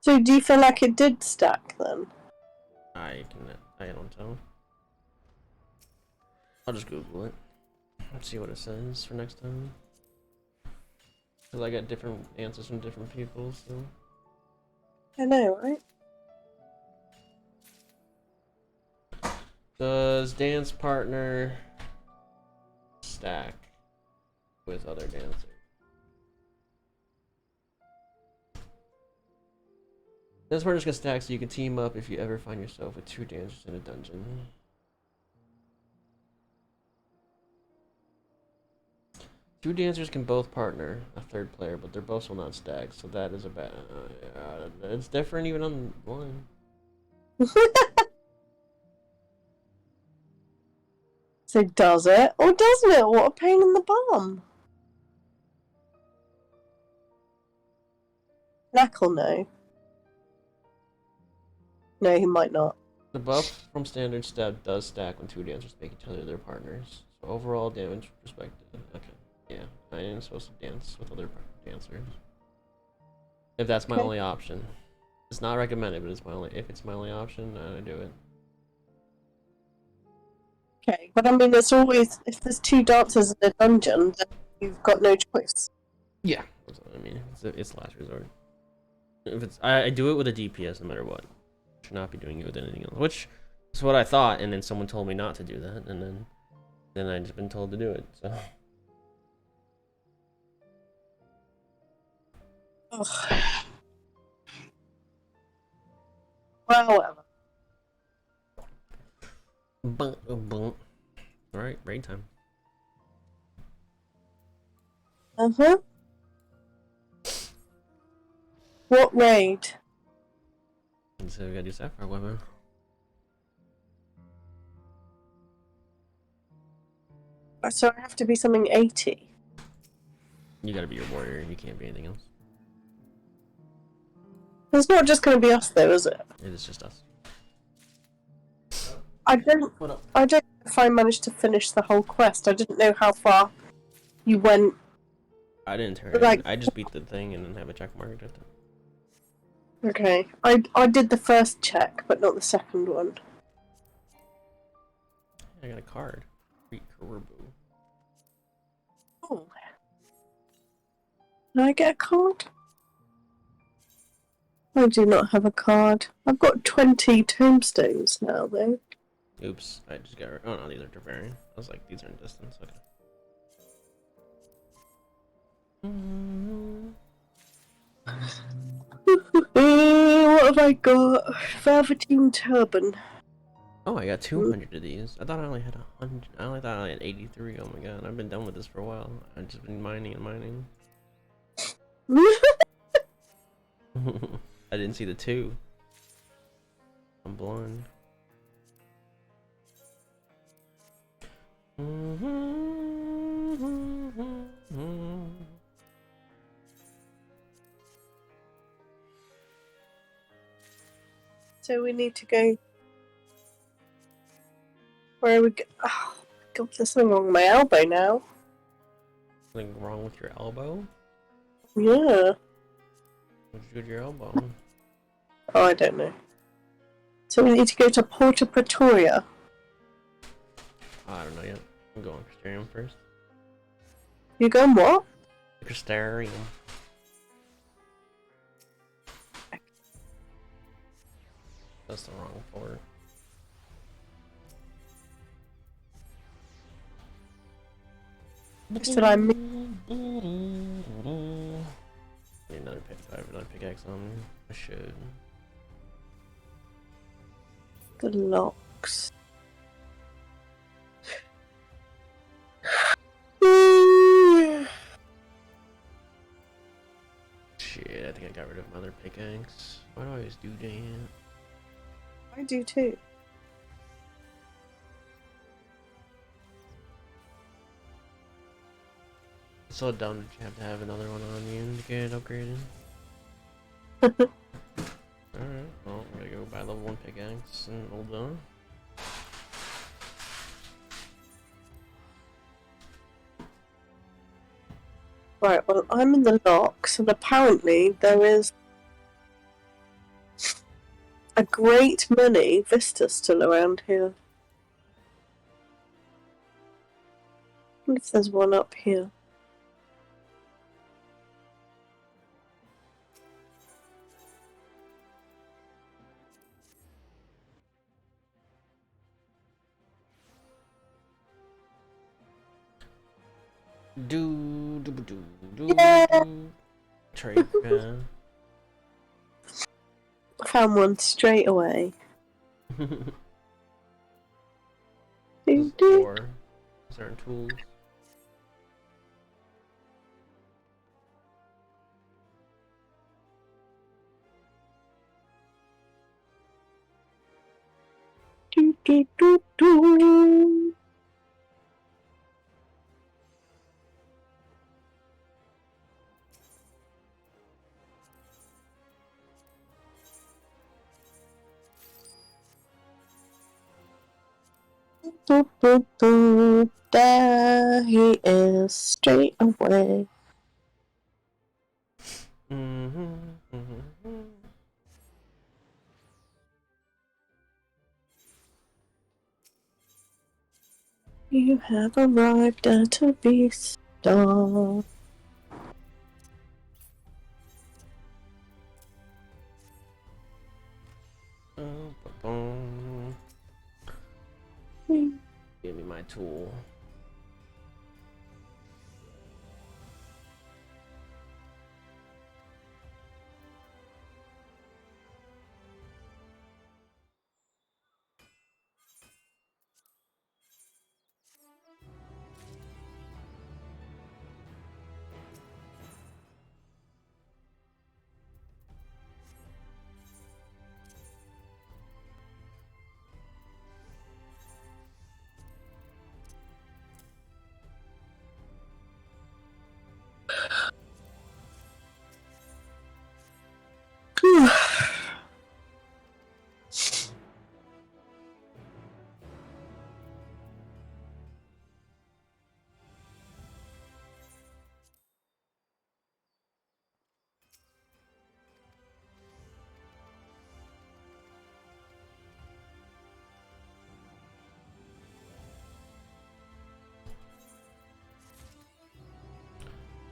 So do you feel like it did stack then? I don't tell. I'll just Google it and see what it says for next time. Cause I get different answers from different people, so. I know, right? Does dance partner stack with other dancers? Dance partners can stack so you can team up if you ever find yourself with 2 dancers in a dungeon. Two dancers can both partner a third player, but they're both still not stacked, so that is a bad. It's different even on one. So does it? Or doesn't it? What a pain in the bum. Knack'll know. No, he might not. The buff from standard step does stack when 2 dancers make each other their partners. So overall damage perspective, okay, yeah, I am supposed to dance with other dancers. If that's my only option, it's not recommended, but it's my only. If it's my only option, I do it. Okay, but I mean, it's always if there's 2 dancers in a dungeon, then you've got no choice. Yeah, that's what I mean. It's last resort. If it's, I do it with a DPS no matter what. Should not be doing it with anything else, which is what I thought, and then someone told me not to do that, and then I just been told to do it. So. Ugh. Well, whatever. All right, raid time. What raid? So we gotta do Sapphire weapon. So I have to be something 80. You gotta be your warrior. You can't be anything else. It's not just going to be us, though, is it? It is just us. I don't know if I managed to finish the whole quest. I didn't know how far you went. I didn't turn it. I just beat the thing and then have a check mark at it. Okay. I did the first check, but not the second one. I got a card. Great Caribou. Oh. Can I get a card? I do not have a card. I've got 20 tombstones now, though. Oops, I just got. Oh no, these are Tervarian. I was like, these are in distance. Okay. What have I got? Velveteen turban. Oh, I got 200 of these. I thought I only had 100. I only thought I had 83. Oh my god, I've been done with this for a while. I've just been mining and mining. I didn't see the 2. I'm blind. So we need to go. Where are we go? Oh, God, there's something wrong with my elbow now. Something wrong with your elbow? Yeah. What'd you do to your elbow? Oh, I don't know. So we need to go to Porta Pretoria. I don't know yet. I'm going Crystarium first. You going what? Crystarium. That's the wrong port. Just that I Need another pick. I have another pickaxe on me. I should. the locks. Shit, I think I got rid of my other pickaxe. Why do I always do that? I do too. It's so dumb that you have to have another one on you to get it upgraded. Alright, well, I'm gonna go buy level 1 pickaxe and hold on. Right, well, I'm in the locks, and apparently there is a great many vistas still around here. I wonder if there's one up here. Do do do do Yeah. do. Trade. Found one straight away. This Do, is do. ore. Certain tools. Do, do, do, do. Boop, boop, boop. There he is, straight away. You have arrived at a beast star. Give me my tool.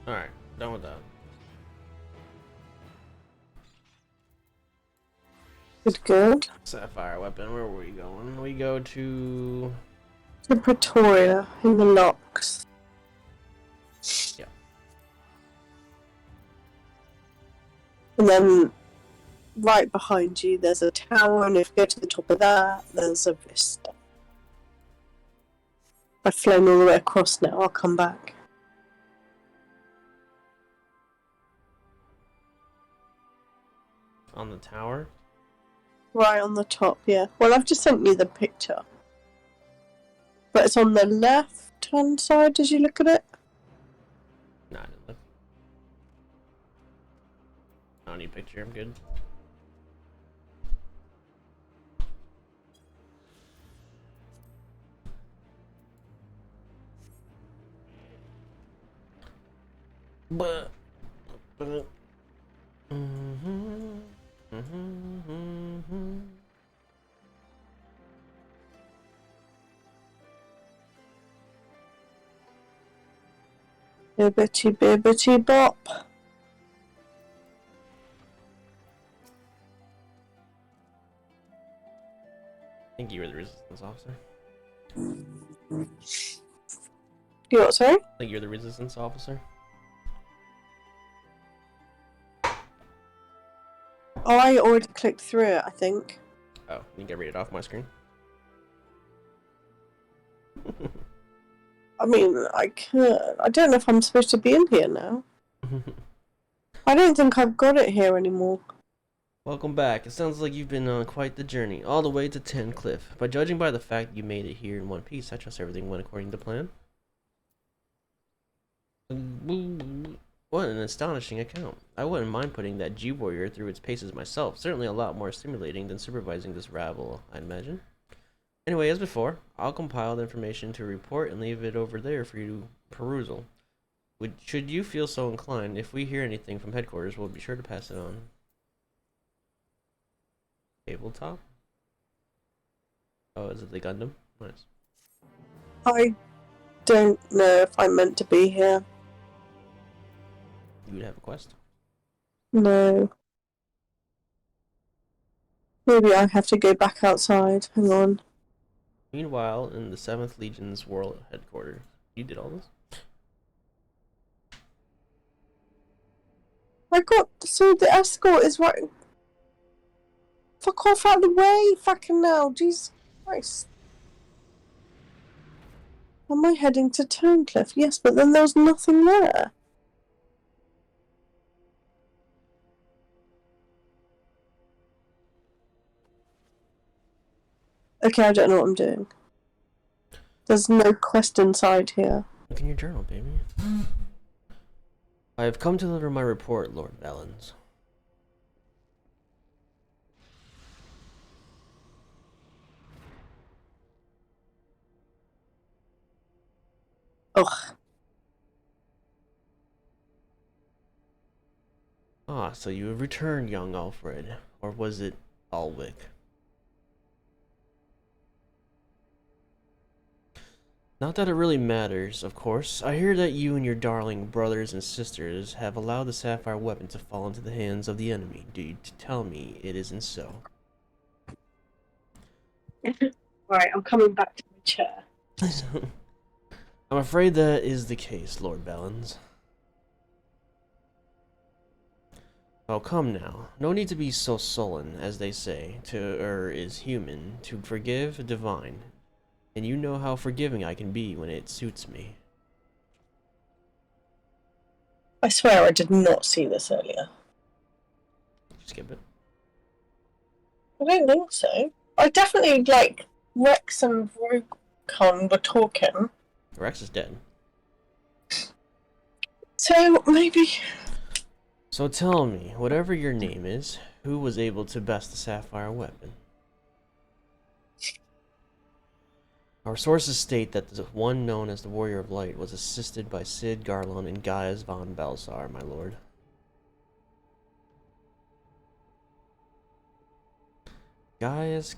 Alright, done with that. Good. Sapphire weapon, where were we going? We go to... To Pretoria in the locks. Yeah. And then right behind you there's a tower, and if you go to the top of that, there's a vista. I've flown all the way across now, I'll come back. On the tower? Right on the top, yeah. Well, I've just sent you the picture. But it's on the left-hand side, did you look at it? Nah, I didn't look. I don't need a picture, I'm good. But... Bibbity bibbity bop. I think you were the resistance officer. You what, sorry? I think you're the resistance officer. Oh, I already clicked through it, I think. Oh, you can read it off my screen. I mean, I could. I don't know if I'm supposed to be in here now. I don't think I've got it here anymore. Welcome back. It sounds like you've been on quite the journey, all the way to 10 Cliff. But judging by the fact you made it here in one piece, I trust everything went according to plan. What an astonishing account. I wouldn't mind putting that G-Warrior through its paces myself. Certainly a lot more stimulating than supervising this rabble, I'd imagine. Anyway, as before, I'll compile the information to a report and leave it over there for you to perusal. Should you feel so inclined, if we hear anything from headquarters, we'll be sure to pass it on. Tabletop? Oh, is it the Gundam? Nice. I don't know if I'm meant to be here. You would have a quest? No. Maybe I have to go back outside. Hang on. Meanwhile, in the 7th Legion's World Headquarters. You did all this? So the escort is right. Fuck off out of the way, fucking now, Jesus Christ. Am I heading to Turncliffe? Yes, but then there's nothing there. Okay, I don't know what I'm doing. There's no quest inside here. Look in your journal, baby. I have come to deliver my report, Lord Valens. Ugh. Ah, so you have returned, young Alfred. Or was it Alwick? Not that it really matters, of course. I hear that you and your darling brothers and sisters have allowed the sapphire weapon to fall into the hands of the enemy. Do you tell me it isn't so? Right, I'm coming back to my chair. I'm afraid that is the case, Lord Valens. Oh, come now. No need to be so sullen, as they say. To err is human, to forgive divine. And you know how forgiving I can be when it suits me. I swear I did not see this earlier. Skip it. I don't think so. I definitely, Rex and Rokon were talking. Rex is dead. So, maybe... So tell me, whatever your name is, who was able to best the sapphire weapon? Our sources state that the one known as the Warrior of Light was assisted by Cid Garlon and Gaius von Balsar, my lord. Gaius.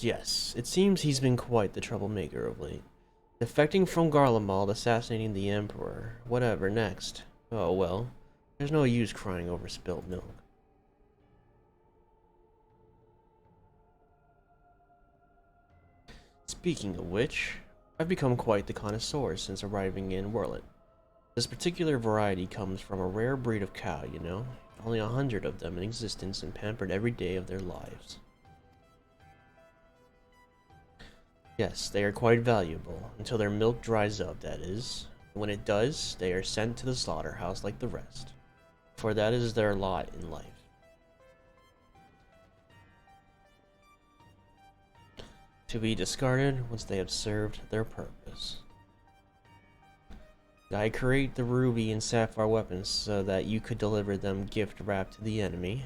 Yes, it seems he's been quite the troublemaker of late. Defecting from Garlemald, assassinating the Emperor. Whatever, next. Oh well, there's no use crying over spilled milk. Speaking of which, I've become quite the connoisseur since arriving in Werlet. This particular variety comes from a rare breed of cow, you know? Only 100 of them in existence and pampered every day of their lives. Yes, they are quite valuable, until their milk dries up, that is. When it does, they are sent to the slaughterhouse like the rest, for that is their lot in life. To be discarded once they have served their purpose. I create the ruby and sapphire weapons so that you could deliver them gift wrapped to the enemy.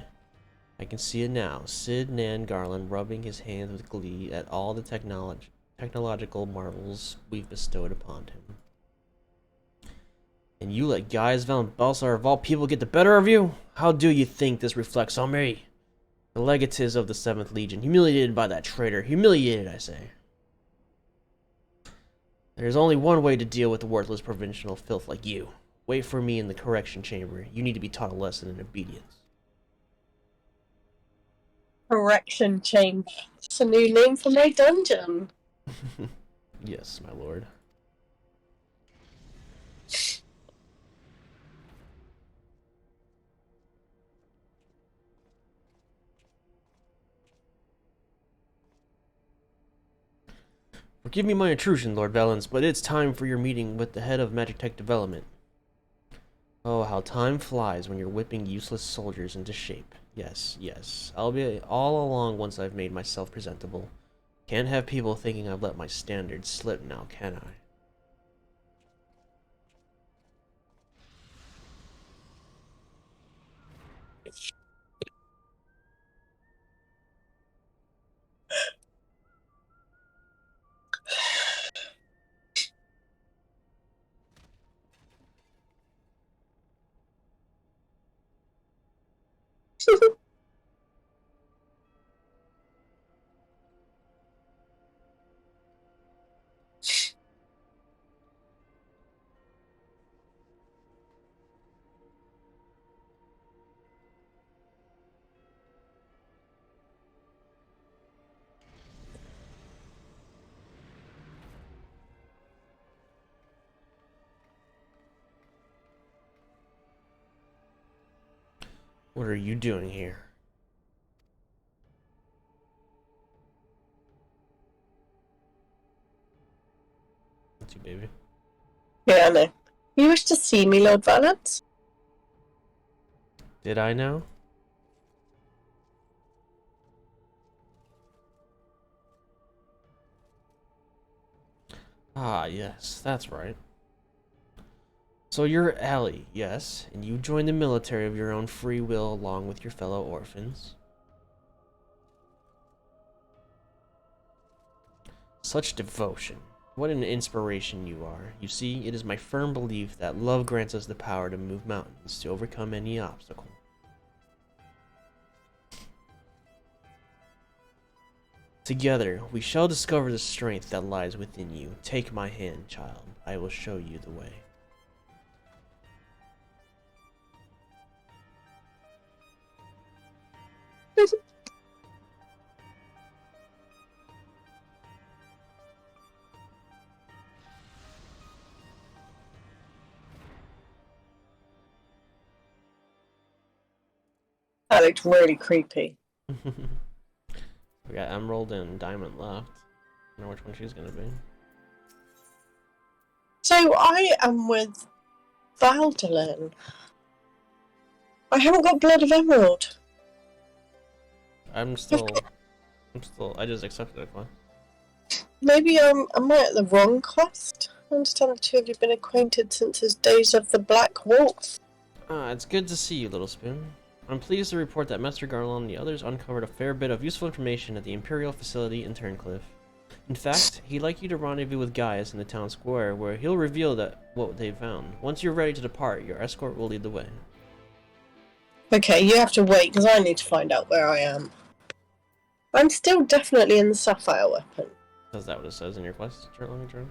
I can see it now, Cid Nan Garland rubbing his hands with glee at all the technological marvels we've bestowed upon him. And you let Gaius von Balsar of all people get the better of you? How do you think this reflects on me? The legates of the 7th Legion, humiliated by that traitor. Humiliated, I say. There's only one way to deal with a worthless provincial filth like you. Wait for me in the correction chamber. You need to be taught a lesson in obedience. Correction chamber. It's a new name for my dungeon. Yes, my lord. Forgive me my intrusion, Lord Valens, but it's time for your meeting with the head of Magic Tech Development. Oh, how time flies when you're whipping useless soldiers into shape. Yes. I'll be all along once I've made myself presentable. Can't have people thinking I've let my standards slip now, can I? What are you doing here? That's you, baby. Yeah, I know. You wish to see me, Lord Valance? Did I know? Ah, yes, that's right. So you're Ellie, yes, and you joined the military of your own free will along with your fellow orphans. Such devotion. What an inspiration you are. You see, it is my firm belief that love grants us the power to move mountains, to overcome any obstacle. Together, we shall discover the strength that lies within you. Take my hand, child. I will show you the way. That looked really creepy. We got Emerald and Diamond left. I don't know which one she's gonna be. So I am with Valdolin. I haven't got Blood of Emerald. I just accepted it. Maybe am I at the wrong quest? I understand the two of you have been acquainted since his days of the Black Wolf. It's good to see you, Little Spoon. I'm pleased to report that Master Garland and the others uncovered a fair bit of useful information at the Imperial facility in Turncliffe. In fact, he'd like you to rendezvous with Gaius in the town square, where he'll reveal what they found. Once you're ready to depart, your escort will lead the way. Okay, you have to wait, because I need to find out where I am. I'm still definitely in the Sapphire weapon. Is that what it says in your quest? Let me try.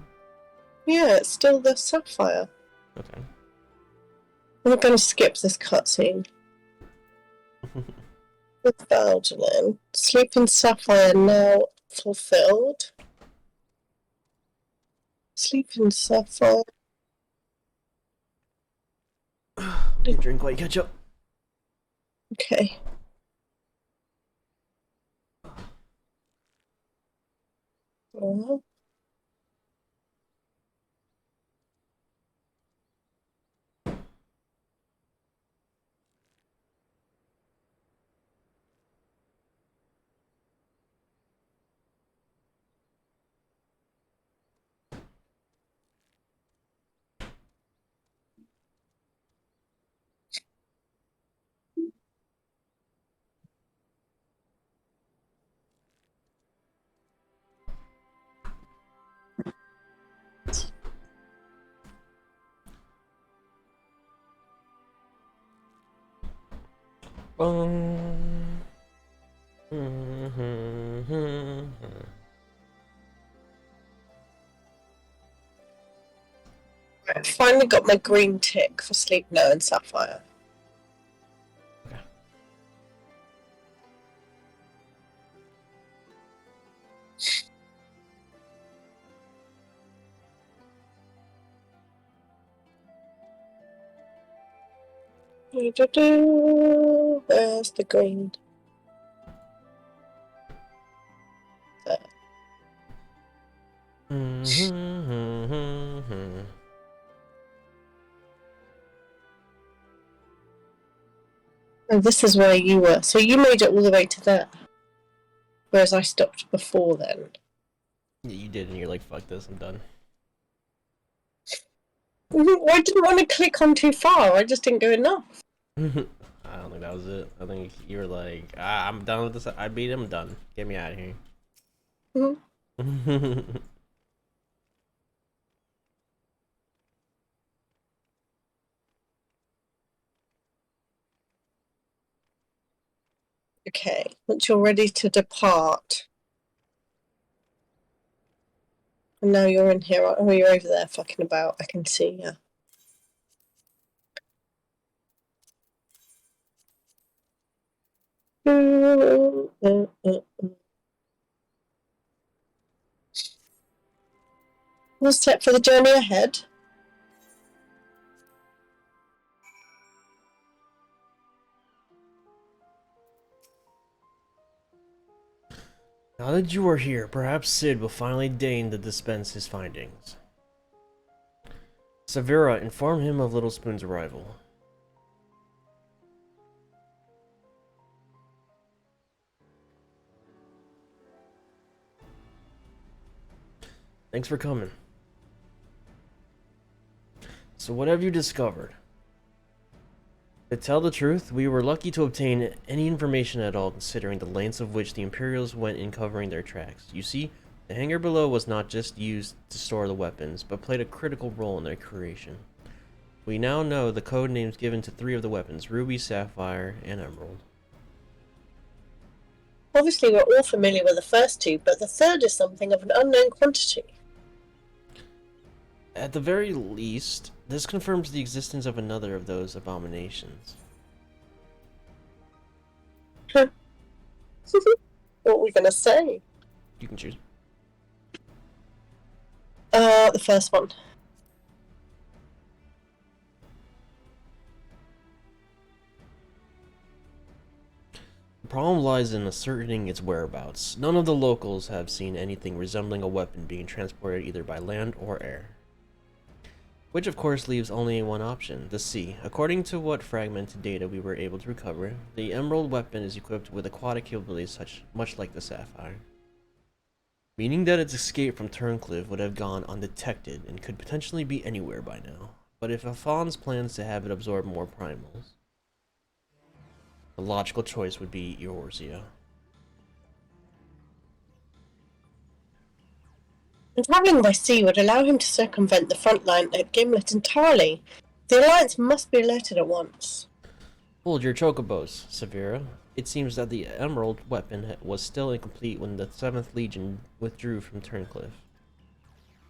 Yeah, it's still the Sapphire. Okay. I'm going to skip this cutscene. With Valdolin. Sleep in Sapphire now fulfilled. Sleep in Sapphire. You drink while you catch up. Okay. Oh. I finally got my green tick for Sleep now in Sapphire. Where's the green? There. And this is where you were. So you made it all the way to there. Whereas I stopped before then. Yeah, you did, and you're like, fuck this, I'm done. I didn't want to click on too far. I just didn't go enough. I don't think that was it. I think you were like, I'm done with this. I beat him, I'm done. Get me out of here. Okay, once you're ready to depart. And now you're in here. Oh, you're over there fucking about. I can see you. All set for the journey ahead. Now that you are here, perhaps Sid will finally deign to dispense his findings. Severa, inform him of Little Spoon's arrival. Thanks for coming. So what have you discovered? To tell the truth, we were lucky to obtain any information at all, considering the lengths of which the Imperials went in covering their tracks. You see, the hangar below was not just used to store the weapons, but played a critical role in their creation. We now know the code names given to 3 of the weapons: Ruby, Sapphire, and Emerald. Obviously, we're all familiar with the first 2, but the third is something of an unknown quantity. At the very least, this confirms the existence of another of those abominations. What are we gonna say? You can choose. The first one. The problem lies in ascertaining its whereabouts. None of the locals have seen anything resembling a weapon being transported either by land or air. Which of course leaves only one option, the sea. According to what fragmented data we were able to recover, the Emerald weapon is equipped with aquatic capabilities much like the Sapphire. Meaning that its escape from Turncliffe would have gone undetected and could potentially be anywhere by now. But if Afon's plans to have it absorb more primals, the logical choice would be Eorzea. And travelling by sea would allow him to circumvent the front line at Gimlet entirely. The Alliance must be alerted at once. Hold your chocobos, Severa. It seems that the Emerald weapon was still incomplete when the 7th Legion withdrew from Turncliffe.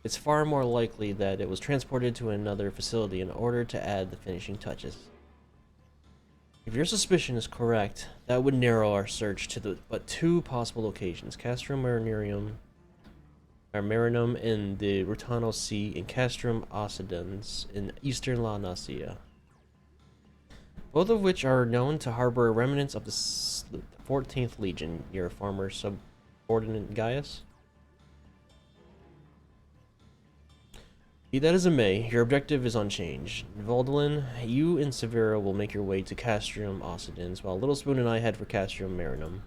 It's far more likely that it was transported to another facility in order to add the finishing touches. If your suspicion is correct, that would narrow our search to but 2 possible locations: Castrum Marinum in the Rutano Sea and Castrum Occidens in eastern La Nasia, both of which are known to harbor remnants of the 14th Legion, your former subordinate Gaius. Be that as it may, your objective is unchanged. Valdolin, you and Severa will make your way to Castrum Occidens, while Little Spoon and I head for Castrum Marinum.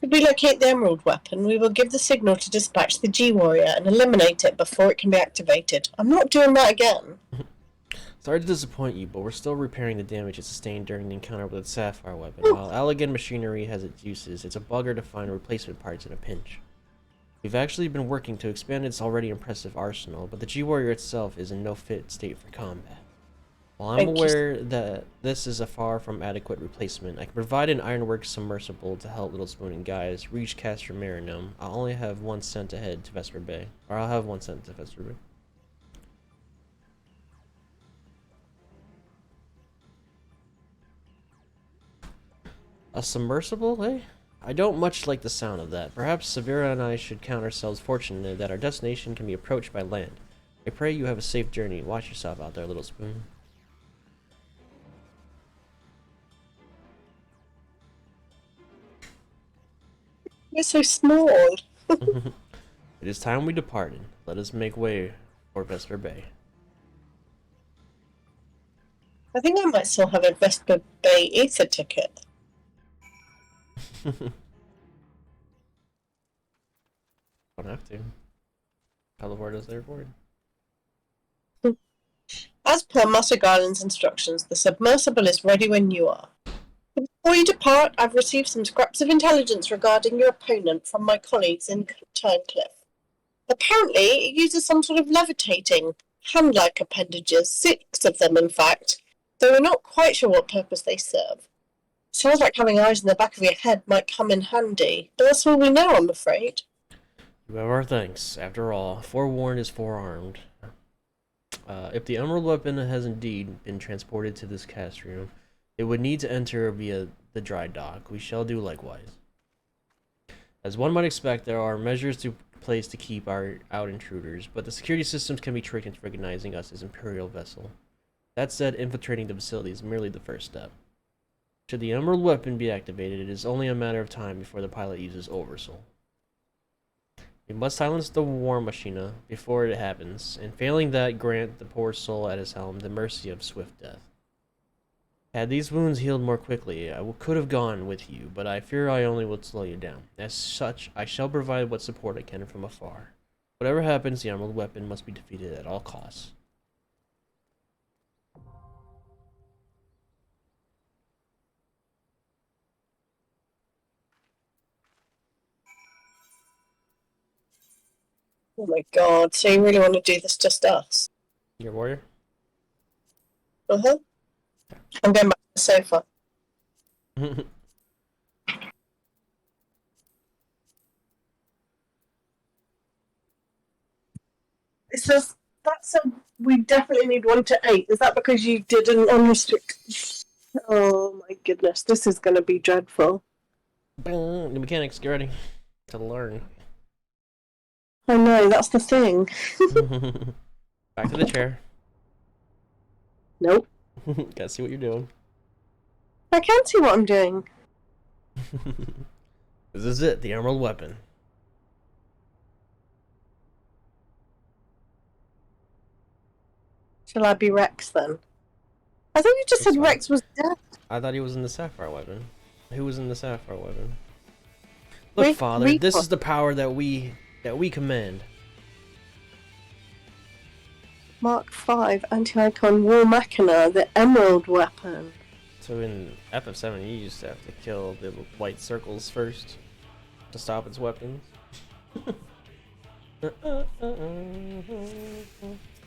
If we locate the Emerald weapon, we will give the signal to dispatch the G-Warrior and eliminate it before it can be activated. I'm not doing that again. Sorry to disappoint you, but we're still repairing the damage it sustained during the encounter with its Sapphire weapon. While elegant machinery has its uses, it's a bugger to find replacement parts in a pinch. We've actually been working to expand its already impressive arsenal, but the G-Warrior itself is in no fit state for combat. While I'm aware that this is a far from adequate replacement, I can provide an ironworks submersible to help Little Spoon and Guys reach Castrum Marinum. I'll only have 1 cent ahead to Vesper Bay. Or I'll have 1 cent to Vesper Bay. A submersible, eh? I don't much like the sound of that. Perhaps Severa and I should count ourselves fortunate that our destination can be approached by land. I pray you have a safe journey. Watch yourself out there, Little Spoon. You're so small. It is time we departed. Let us make way for Vesper Bay. I think I might still have a Vesper Bay Ether ticket. Don't have to. Teleport us there for it. As per Master Garland's instructions, the submersible is ready when you are. Before you depart, I've received some scraps of intelligence regarding your opponent from my colleagues in Turncliffe. Apparently, it uses some sort of levitating, hand-like appendages, 6 of them in fact, though we're not quite sure what purpose they serve. Sounds like having eyes in the back of your head might come in handy, but that's all we know, I'm afraid. You have our thanks. After all, forewarned is forearmed. If the Emerald weapon has indeed been transported to this cast room, it would need to enter via the dry dock. We shall do likewise. As one might expect, there are measures to place to keep out intruders, but the security systems can be tricked into recognizing us as Imperial vessel. That said, infiltrating the facility is merely the first step. Should the emerald weapon be activated, it is only a matter of time before the pilot uses oversoul. We must silence the war machina before it happens, and failing that, grant the poor soul at his helm the mercy of swift death. Had these wounds healed more quickly, I could have gone with you, but I fear I only would slow you down. As such, I shall provide what support I can from afar. Whatever happens, the emerald weapon must be defeated at all costs. Oh my god, so you really want to do this just us? Your warrior? Uh-huh. I'm going back to the sofa. It says that's a we definitely need 1 to 8. Is that because you didn't unrestrict? Oh my goodness, this is going to be dreadful. The mechanics, get ready to learn. I know, that's the thing. Back to the chair. Nope. Gotta see what you're doing. I can see what I'm doing. This is it, the emerald weapon. Shall I be Rex then? I thought you just said Rex was dead. I thought he was in the sapphire weapon. Who was in the sapphire weapon? Look, Father, this is the power that we command. Mark 5 anti-icon war machina, the emerald weapon. So in FF7, you used to have to kill the white circles first to stop its weapons.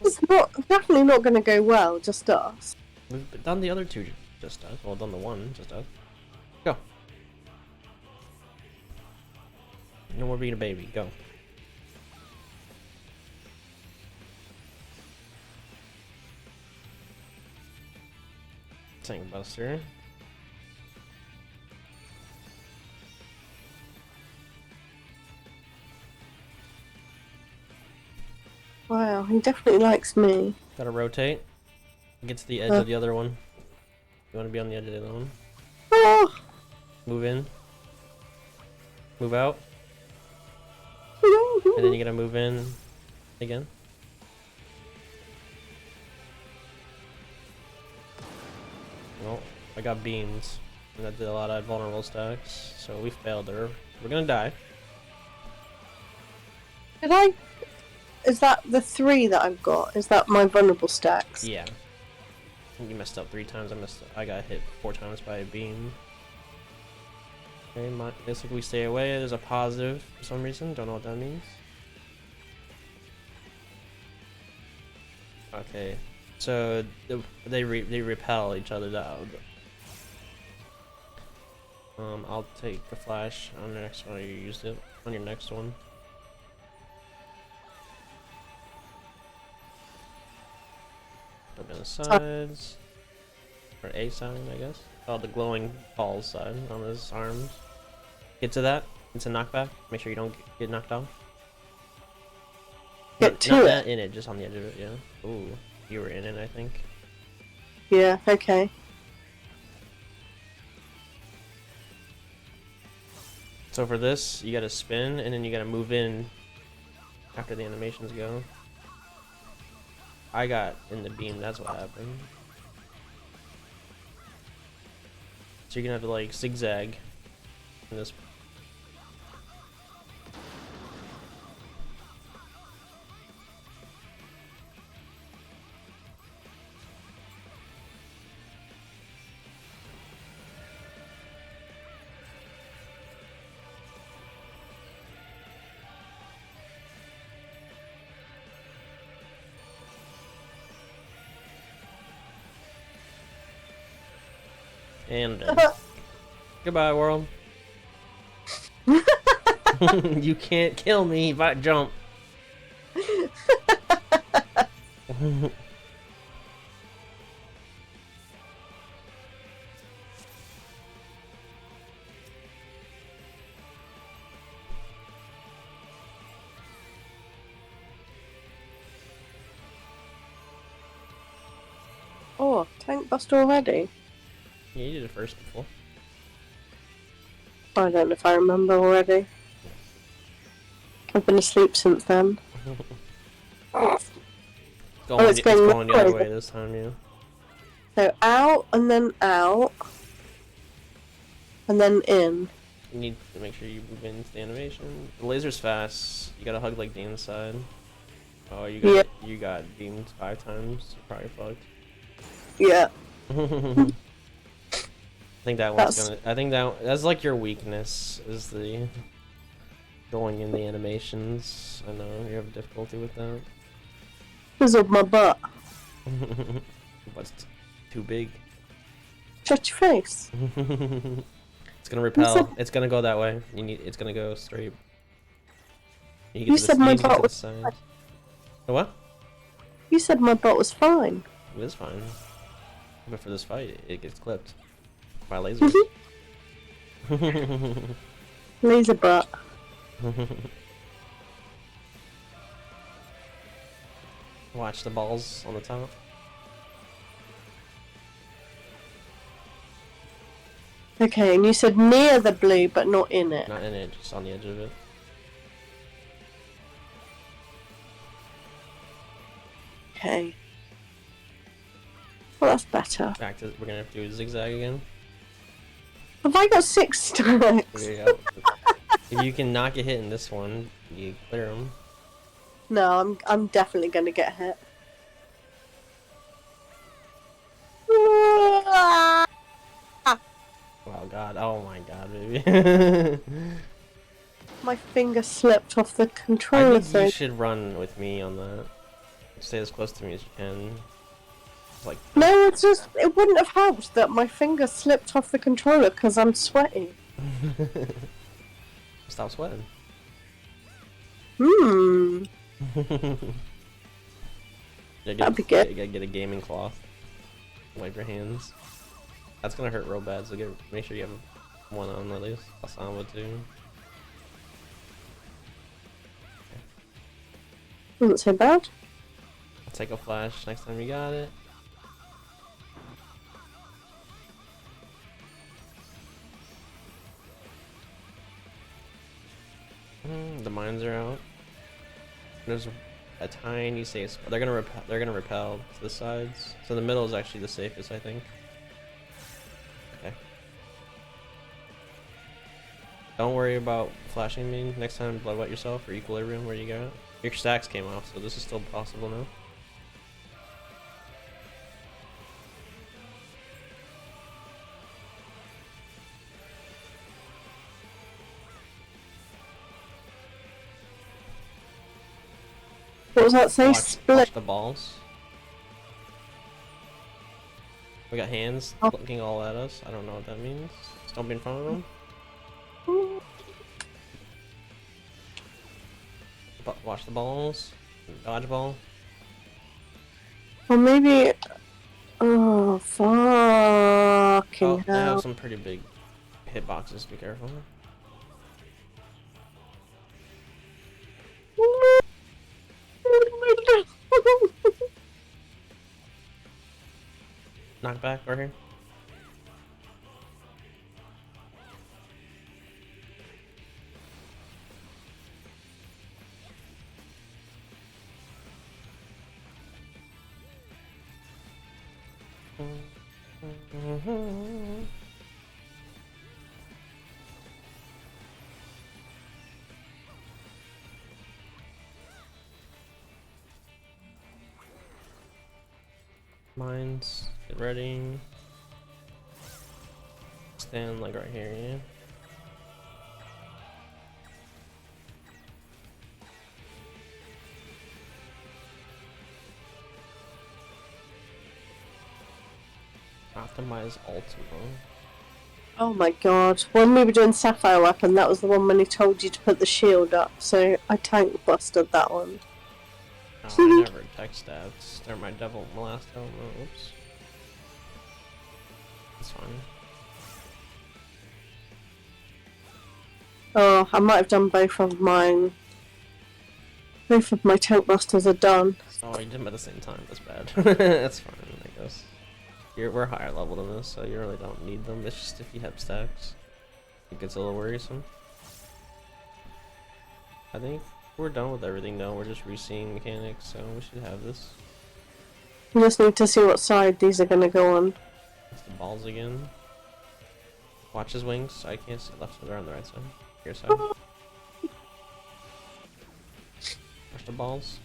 It's definitely not going to go well, just us. We've done the other two just us. Well, done the one just us. Go. No more being a baby. Go. Tank Buster. Wow, he definitely likes me. Gotta rotate. Get to the edge of the other one. You want to be on the edge of the other one. Oh. Move in. Move out. And then you gotta move in again. Well, I got beams. And that did a lot of vulnerable stacks. So we failed her. We're gonna die. Did I? Is that the 3 that I've got? Is that my vulnerable stacks? Yeah. You messed up 3 times. I got hit 4 times by a beam. Okay, looks like we stay away. There's a positive for some reason. Don't know what that means. Okay, so they repel each other down. I'll take a flash on the next one. You used it on your next one. Up in the sides, or A side, I guess. Oh, the glowing balls side on his arms. Get to that. It's a knockback. Make sure you don't get knocked off. Get to it. In it, just on the edge of it. Yeah. Ooh, you were in it, I think. Yeah. Okay. So for this, you gotta spin, and then you gotta move in after the animations go. I got in the beam, that's what happened. So you're gonna have to like zigzag in this. And goodbye, world. You can't kill me if I jump. Oh, tank bust already. Yeah, you did it first before. I don't know if I remember already. I've been asleep since then. It's It's going the other right. way this time, yeah. So out, and then out. And then in. You need to make sure you move into the animation. The laser's fast. You gotta hug like the inside. Oh, you got beamed 5 times. You're probably fucked. Yeah. I think that one's gonna. I think that's like your weakness is the going in the animations. I know you have difficulty with that. Because of my butt. But it's too big. Shut your face. It's gonna repel. It's gonna go that way. It's gonna go straight. You said my butt was fine. What? You said my butt was fine. It is fine. But for this fight, it gets clipped by laser. Laser butt. Watch the balls on the top. Okay, and you said near the blue, but not in it. Not in it, just on the edge of it. Okay. Well, that's better. Back to we're gonna have to do a zigzag again. Have I got 6 stacks? There you go. If you can not get hit in this one, you clear them. No, I'm definitely gonna get hit. Oh god, oh my god, baby. My finger slipped off the I controller. think you should run with me on that. Stay as close to me as you can. Like no, it wouldn't have helped that my finger slipped off the controller because I'm sweaty. Stop sweating. Hmm. That'd be good. You gotta get a gaming cloth. Wipe your hands. That's gonna hurt real bad, so make sure you have one on at least. Asama too. Wasn't so bad. I'll take a flash next time you got it. The mines are out. There's a tiny safe spot. They're gonna repel to the sides. So the middle is actually the safest, I think. Okay. Don't worry about flashing me next time. Blood wet yourself or equilibrium where you got. Your stacks came off, so this is still possible now. What was that say? Split. Watch the balls. We got hands looking all at us. I don't know what that means. Just don't be in front of them. Watch the balls. Dodgeball. Or maybe. Oh, fucking They have hell. some pretty big hitboxes. Be careful. Knock back right here. Mines, get ready. Stand like right here, yeah. Optimize Ultima. Oh my god. When we were doing Sapphire Weapon, that was the one when he told you to put the shield up, so I tank busted that one. Oh, I never tech stats. They're my last devil. Oh, oops. That's fine. Oh, I might have done both of mine. Both of my tank busters are done. Oh, you did them at the same time. That's bad. That's fine, I guess. we're higher level than this, so you really don't need them. It's just if you have stacks, it gets a little worrisome. I think we're done with everything now. We're just re-seeing mechanics, so we should have this. We just need to see what side these are gonna go on. It's the balls again. Watch his wings. I can't see left side or on the right side. Your side. Watch the balls.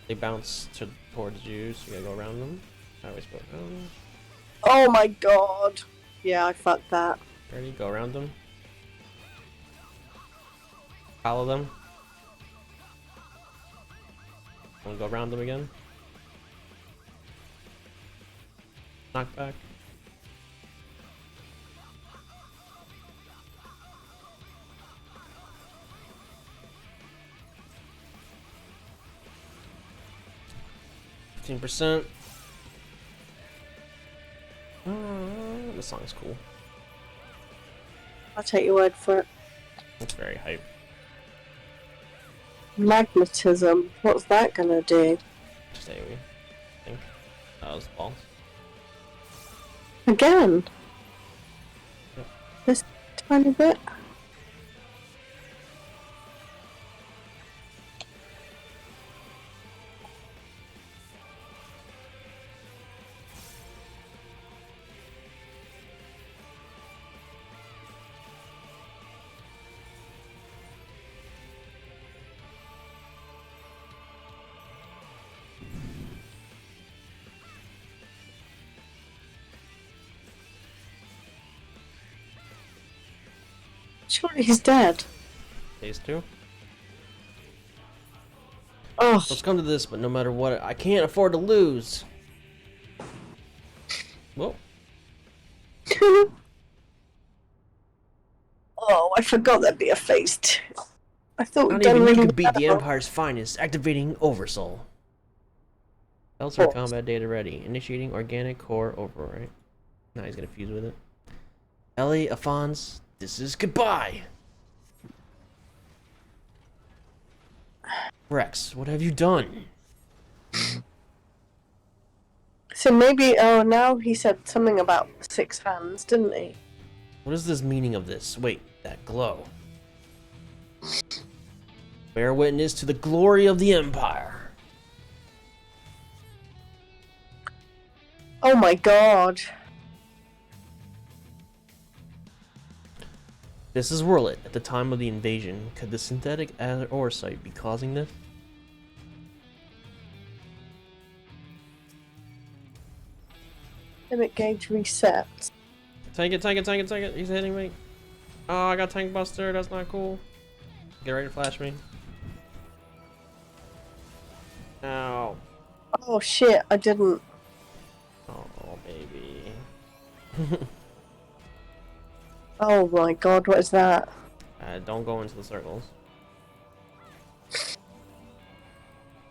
They bounce towards you, so you gotta go around them. I always go around them. Oh my god. Yeah, I fucked that. Ready? Go around them. Follow them. And go around them again. Knock back. %. This song's cool. I'll take your word for it. It's very hype. Magnetism. What's that gonna do? Just AoE, I think. That was balls. Again? Yep. This tiny bit? Surely he's dead. Phase 2. Oh, Let's come to this, but no matter what, I can't afford to lose. Whoa. oh! I forgot there'd be a phase 2. I thought we'd Not done even you really could beat the well. Empire's finest, activating Oversoul. Elsewhere combat data ready. Initiating organic core override. Now he's gonna fuse with it. Ellie, Afons, this is goodbye! Rex, what have you done? So maybe, oh, now he said something about 6 hands, didn't he? What is this meaning of this? Wait, that glow. Bear witness to the glory of the Empire. Oh my god. This is Whirlit. At the time of the invasion, could the synthetic ore site be causing this? Limit gauge reset. Tank it, tank it, tank it, tank it. He's hitting me. Oh, I got tank buster. That's not cool. Get ready to flash me. Ow. Oh shit, I didn't. Oh, baby. Oh my god, what is that? Don't go into the circles.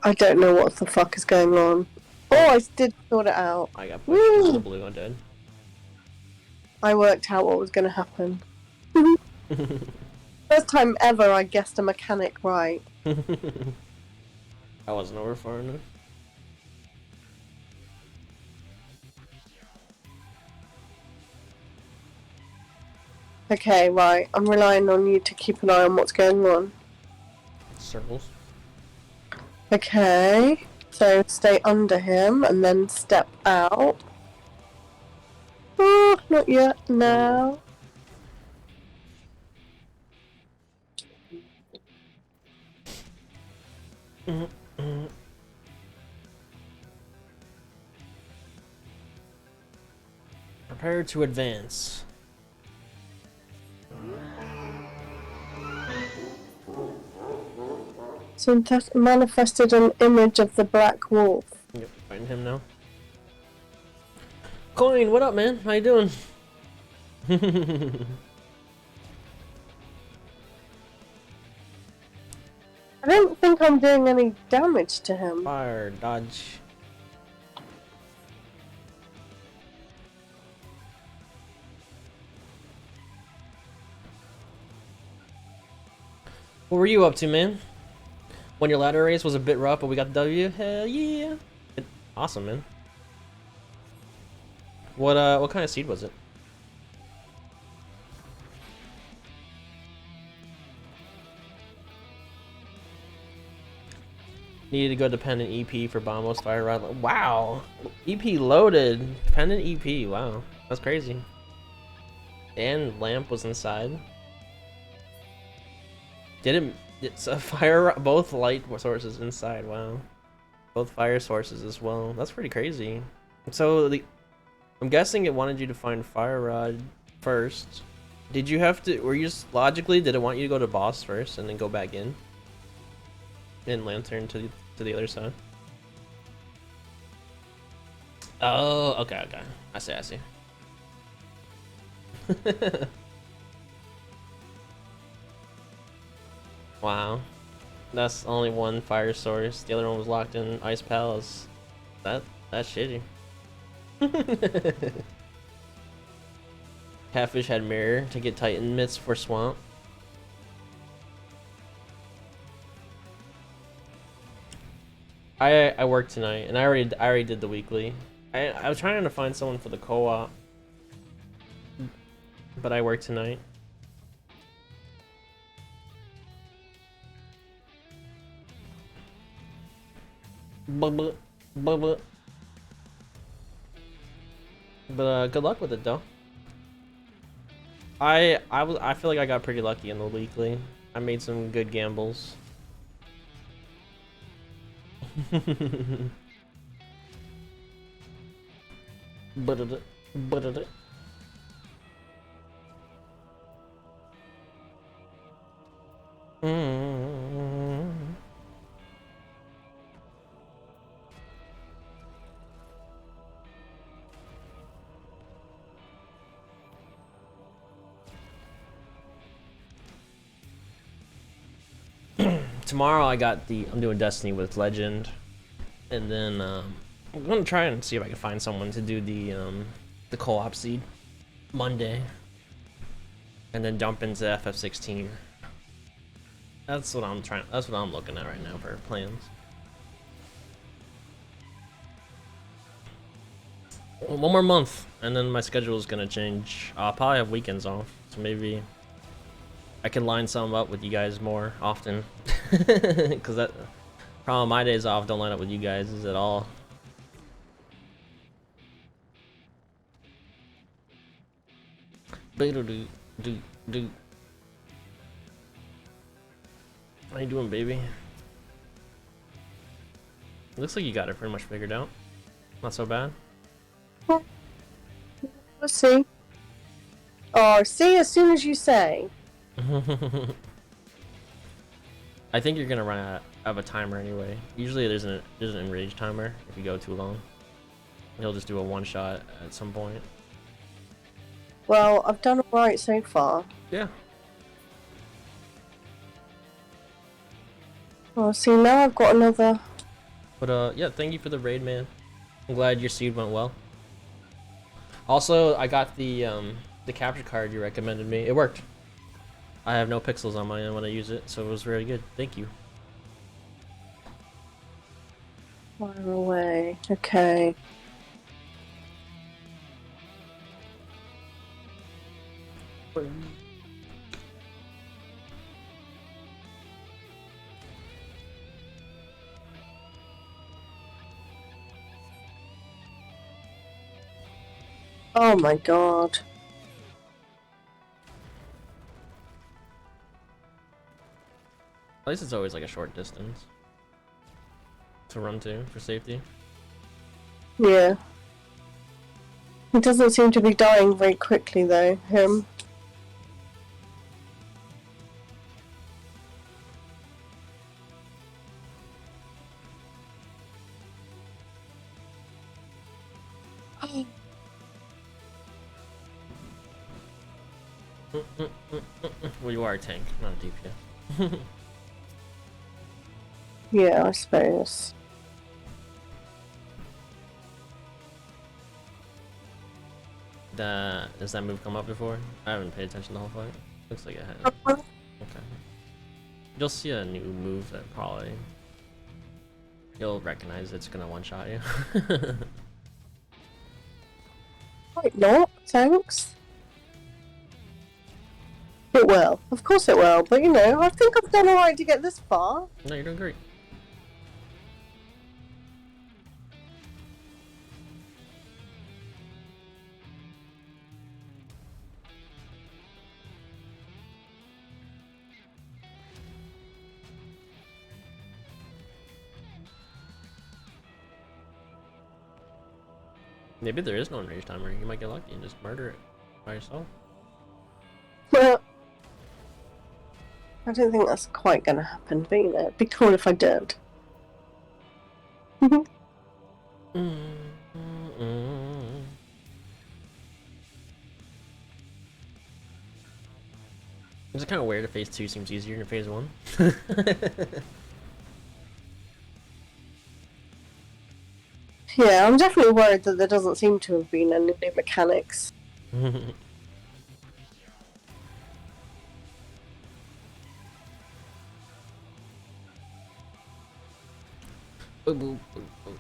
I don't know what the fuck is going on. Oh, I did sort it out. I got pushed into the blue. I'm dead. I worked out what was going to happen. First time ever I guessed a mechanic right. I wasn't over far enough. Okay, right. I'm relying on you to keep an eye on what's going on. Circles. Okay. So stay under him and then step out. Oh, not yet. Now. Prepare to advance. Synthetic manifested an image of the Black Wolf. Yep, fighting him now. Coin, what up, man? How you doing? I don't think I'm doing any damage to him. Fire, dodge. What were you up to, man? When your ladder race was a bit rough, but we got the W? Hell yeah! Awesome, man. What kind of seed was it? Needed to go dependent EP for Bombos Fire Rod. Wow, EP loaded. Dependent EP. Wow, that's crazy. And lamp was inside. Didn't it's a fire? Both light sources inside. Wow, both fire sources as well. That's pretty crazy. So I'm guessing it wanted you to find Fire Rod first. Did you have to? Were you just logically? Did it want you to go to boss first and then go back in? And lantern to the other side. Oh, okay. I see. Wow, that's only one fire source. The other one was locked in Ice Palace. That's shitty. Catfish had mirror to get Titan mitts for swamp. I worked tonight, and I already did the weekly. I was trying to find someone for the co-op, but I worked tonight. But good luck with it though. I feel like I got pretty lucky in the weekly. I made some good gambles. Tomorrow I'm doing Destiny with Legend, and then I'm gonna try and see if I can find someone to do the co-op seed Monday, and then jump into FF16. That's what I'm looking at right now for plans. One more month, and then my schedule is gonna change. I'll probably have weekends off, so maybe I can line some up with you guys more often. Because that problem, my days off don't line up with you guys at all. How you doing, baby? Looks like you got it pretty much figured out. Not so bad. Let's see. Oh, see, as soon as you say. I think you're gonna run out of a timer anyway. Usually there's an enrage timer if you go too long. He'll just do a one shot at some point. Well, I've done alright so far. Yeah. Oh, see, now I've got another. But yeah, thank you for the raid, man. I'm glad your seed went well. Also, I got the capture card you recommended me. It worked. I have no pixels on my end when I use it, so it was very good. Thank you. Far away. Okay. Oh my god. At least it's always like a short distance to run to for safety. Yeah. He doesn't seem to be dying very quickly though, him. Well, you are a tank, not a DPS. Yeah, I suppose. Does that move come up before? I haven't paid attention the whole fight. Looks like it has. Okay. You'll see a new move that probably you'll recognize it's gonna one-shot you. Might not, thanks. It will. Of course it will, but you know, I think I've done alright to get this far. No, you're doing great. Maybe there is no enrage timer. You might get lucky and just murder it by yourself. Well, I don't think that's quite gonna happen, but you know, it'd be cool if I did. It's kind of weird if phase 2 seems easier than phase 1. Yeah, I'm definitely worried that there doesn't seem to have been any new mechanics. Boop, boop, boop, boop, boop.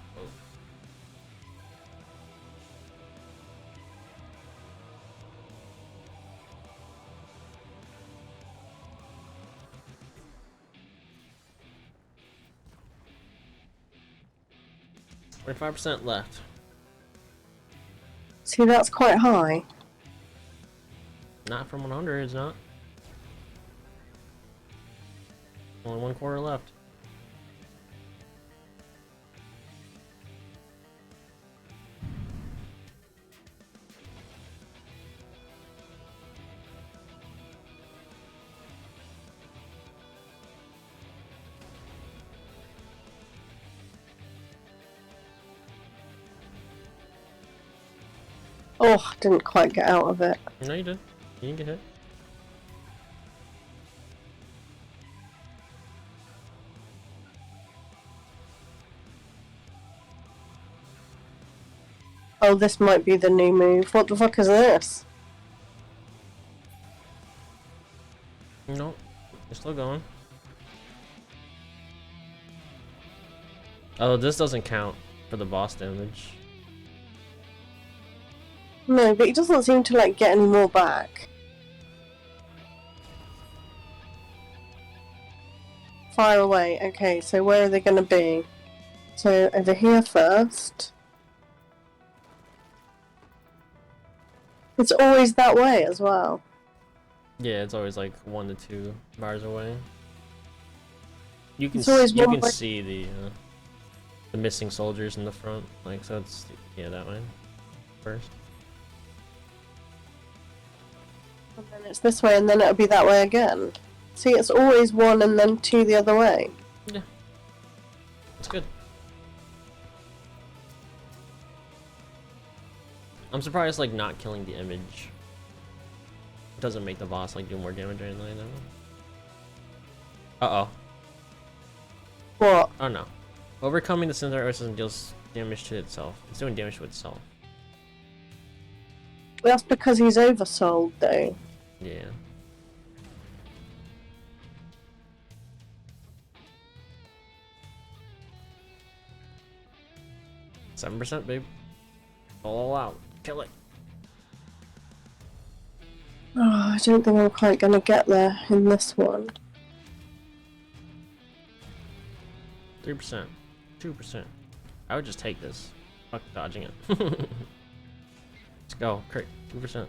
$25% left. See, that's quite high. Not from 100, it's not. Only 1/4 left. Oh, didn't quite get out of it. No, you did. You didn't get hit. Oh, this might be the new move. What the fuck is this? No, you're still going. Oh, this doesn't count for the boss damage. No, but he doesn't seem to like get any more back. Fire away. Okay, so where are they going to be? So over here first. It's always that way as well. Yeah, it's always like 1 to 2 bars away. You can It's always you one can way. see the missing soldiers in the front, like so it's yeah that way first. And then it's this way, and then it'll be that way again. See, it's always 1 and then 2 the other way. Yeah, it's good. I'm surprised like not killing the image doesn't make the boss like do more damage or anything like that. Uh oh. What? Oh no. Overcoming the Cinder System deals damage to itself. It's doing damage to itself. That's because he's oversold, though. Yeah. %, babe. All out. Kill it. Oh, I don't think I'm quite gonna get there in this one. 3%. 2%. I would just take this. Fuck dodging it. Let's go. Crit. 2%.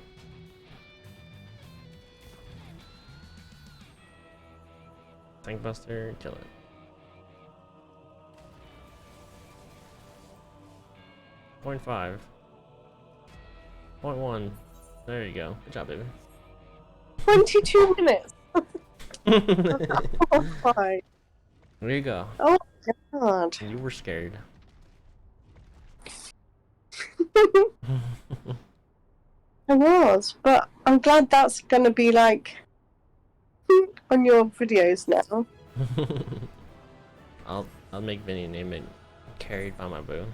Tank Buster. Kill it. 0.5. 0.1. There you go. Good job, baby. 22 minutes! Oh, my. There you go. Oh, God. You were scared. I was, but I'm glad that's gonna be like on your videos now. I'll make Vinny name it Carried by My Boo.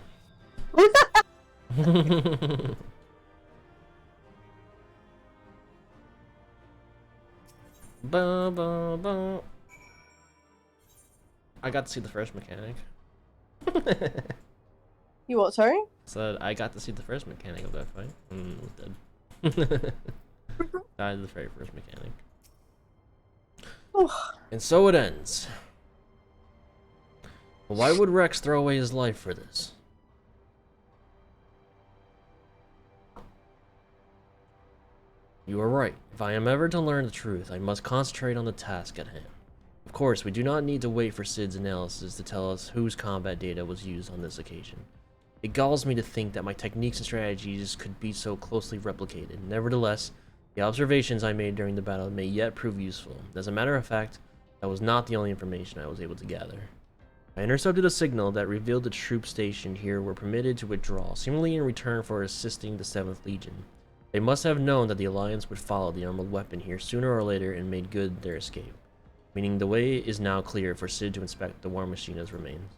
Ba, ba, ba. I got to see the first mechanic. You what, sorry? So I got to see the first mechanic of that fight. Dead. Died the very first mechanic. And so it ends. But why would Rex throw away his life for this? You are right. If I am ever to learn the truth, I must concentrate on the task at hand. Of course, we do not need to wait for Sid's analysis to tell us whose combat data was used on this occasion. It galls me to think that my techniques and strategies could be so closely replicated. Nevertheless, the observations I made during the battle may yet prove useful. As a matter of fact, that was not the only information I was able to gather. I intercepted a signal that revealed the troops stationed here were permitted to withdraw, seemingly in return for assisting the 7th Legion. They must have known that the Alliance would follow the Emerald Weapon here sooner or later and made good their escape. Meaning the way is now clear for Sid to inspect the War Machina's remains.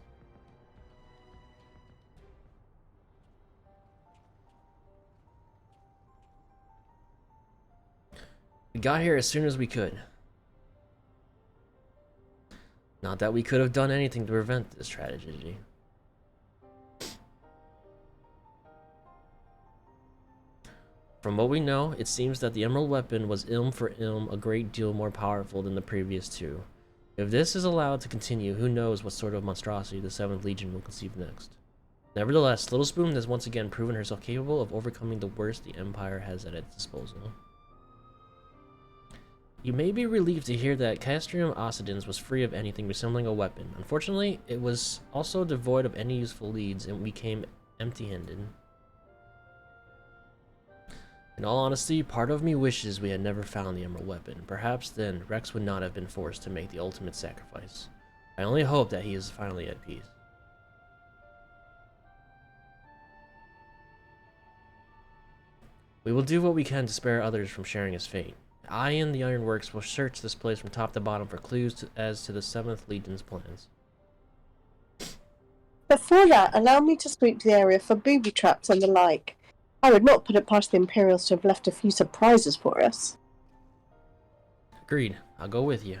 We got here as soon as we could. Not that we could have done anything to prevent this tragedy. From what we know, it seems that the Emerald Weapon was ilm for ilm a great deal more powerful than the previous two. If this is allowed to continue, who knows what sort of monstrosity the 7th Legion will conceive next. Nevertheless, Little Spoon has once again proven herself capable of overcoming the worst the Empire has at its disposal. You may be relieved to hear that Castrium Occidens was free of anything resembling a weapon. Unfortunately, it was also devoid of any useful leads and became empty-handed. In all honesty, part of me wishes we had never found the Emerald Weapon. Perhaps then, Rex would not have been forced to make the ultimate sacrifice. I only hope that he is finally at peace. We will do what we can to spare others from sharing his fate. I and the Ironworks will search this place from top to bottom for clues as to the 7th Legion's plans. Before that, allow me to sweep the area for booby traps and the like. I would not put it past the Imperials to have left a few surprises for us. Agreed. I'll go with you.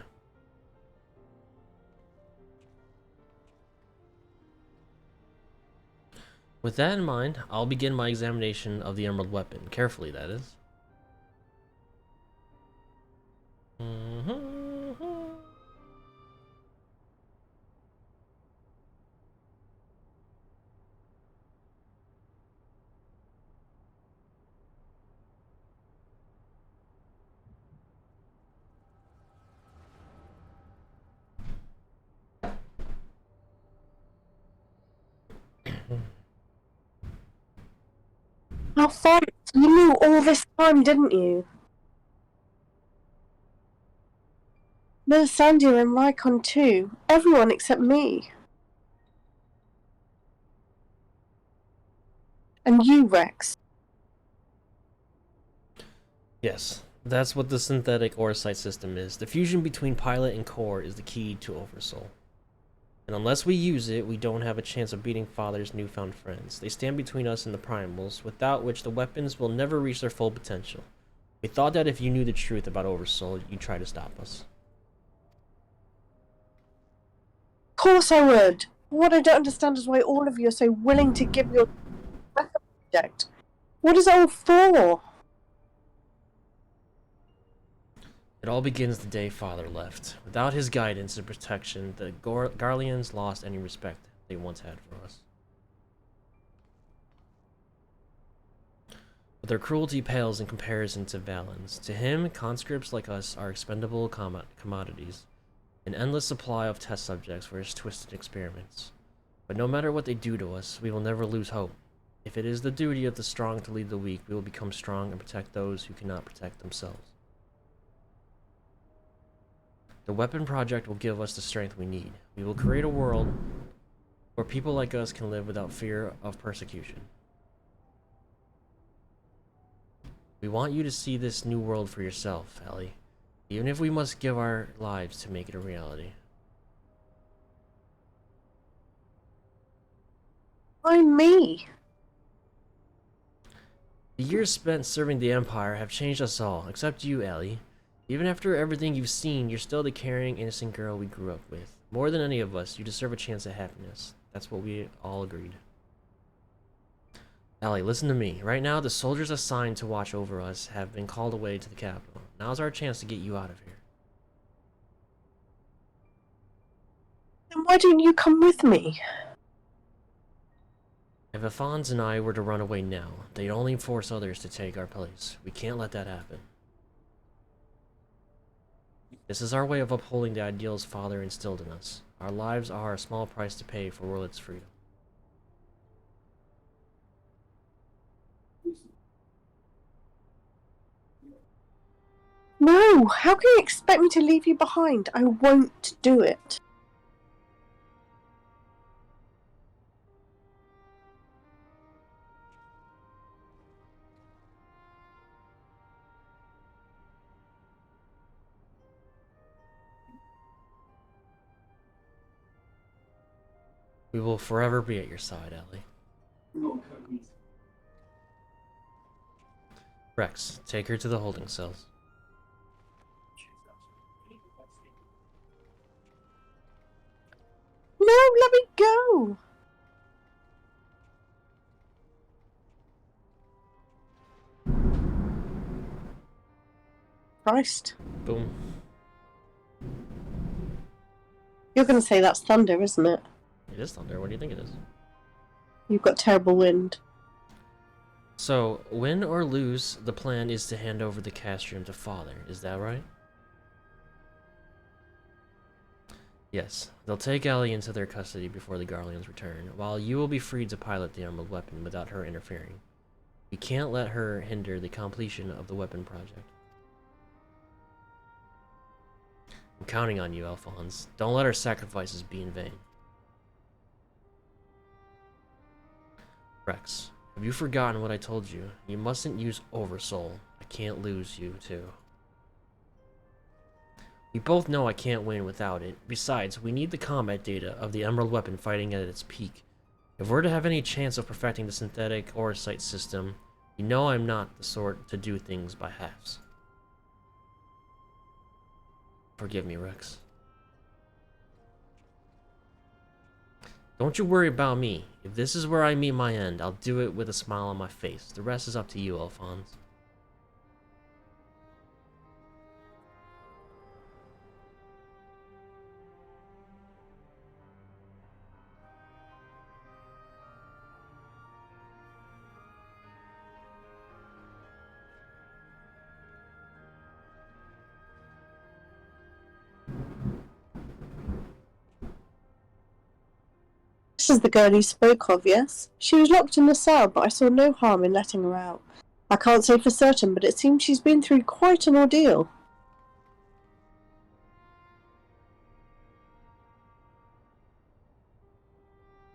With that in mind, I'll begin my examination of the Emerald Weapon. Carefully, that is. How fun! You knew all this time, didn't you? Melisandre and Rykon too. Everyone except me. And you, Rex. Yes, that's what the synthetic Orsight system is. The fusion between pilot and core is the key to Oversoul. And unless we use it, we don't have a chance of beating Father's newfound friends. They stand between us and the primals, without which the weapons will never reach their full potential. We thought that if you knew the truth about Oversoul, you'd try to stop us. Of course I would. What I don't understand is why all of you are so willing to give your backup project. What is it all for? It all begins the day Father left. Without his guidance and protection, the Garleans lost any respect they once had for us. But their cruelty pales in comparison to Valen's. To him, conscripts like us are expendable commodities, an endless supply of test subjects for his twisted experiments. But no matter what they do to us, we will never lose hope. If it is the duty of the strong to lead the weak, we will become strong and protect those who cannot protect themselves. The weapon project will give us the strength we need. We will create a world where people like us can live without fear of persecution. We want you to see this new world for yourself, Ellie, even if we must give our lives to make it a reality. Why me? The years spent serving the Empire have changed us all, except you, Ellie. Even after everything you've seen, you're still the caring, innocent girl we grew up with. More than any of us, you deserve a chance at happiness. That's what we all agreed. Ellie, listen to me. Right now, the soldiers assigned to watch over us have been called away to the capital. Now's our chance to get you out of here. Then why didn't you come with me? If Afons and I were to run away now, they'd only force others to take our place. We can't let that happen. This is our way of upholding the ideals Father instilled in us. Our lives are a small price to pay for world's freedom. No, how can you expect me to leave you behind? I won't do it. We will forever be at your side, Ellie. Rex, take her to the holding cells. No, let me go! Christ. Boom. You're going to say that's thunder, isn't it? It is thunder. What do you think it is? You've got terrible wind. So, win or lose, the plan is to hand over the Castrium to Father. Is that right? Yes. They'll take Ellie into their custody before the Garleans return, while you will be free to pilot the emerald weapon without her interfering. We can't let her hinder the completion of the weapon project. I'm counting on you, Alphonse. Don't let our sacrifices be in vain. Rex, have you forgotten what I told you? You mustn't use Oversoul. I can't lose you, too. We both know I can't win without it. Besides, we need the combat data of the emerald weapon fighting at its peak. If we're to have any chance of perfecting the synthetic orosight system, you know I'm not the sort to do things by halves. Forgive me, Rex. Don't you worry about me. If this is where I meet my end, I'll do it with a smile on my face. The rest is up to you, Alphonse. This is the girl you spoke of, yes? She was locked in the cell, but I saw no harm in letting her out. I can't say for certain, but it seems she's been through quite an ordeal.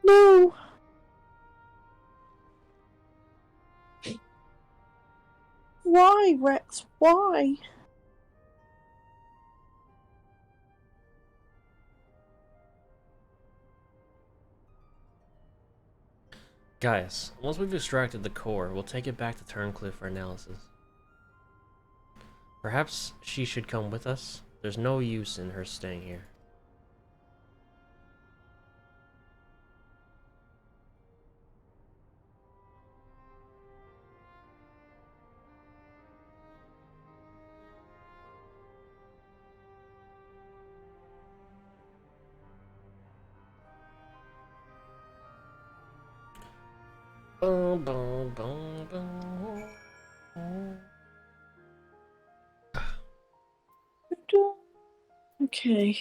No! Why, Rex? Why? Gaius, once we've extracted the core, we'll take it back to Turncliffe for analysis. Perhaps she should come with us? There's no use in her staying here. Boom, boom, boom, boom. Okay.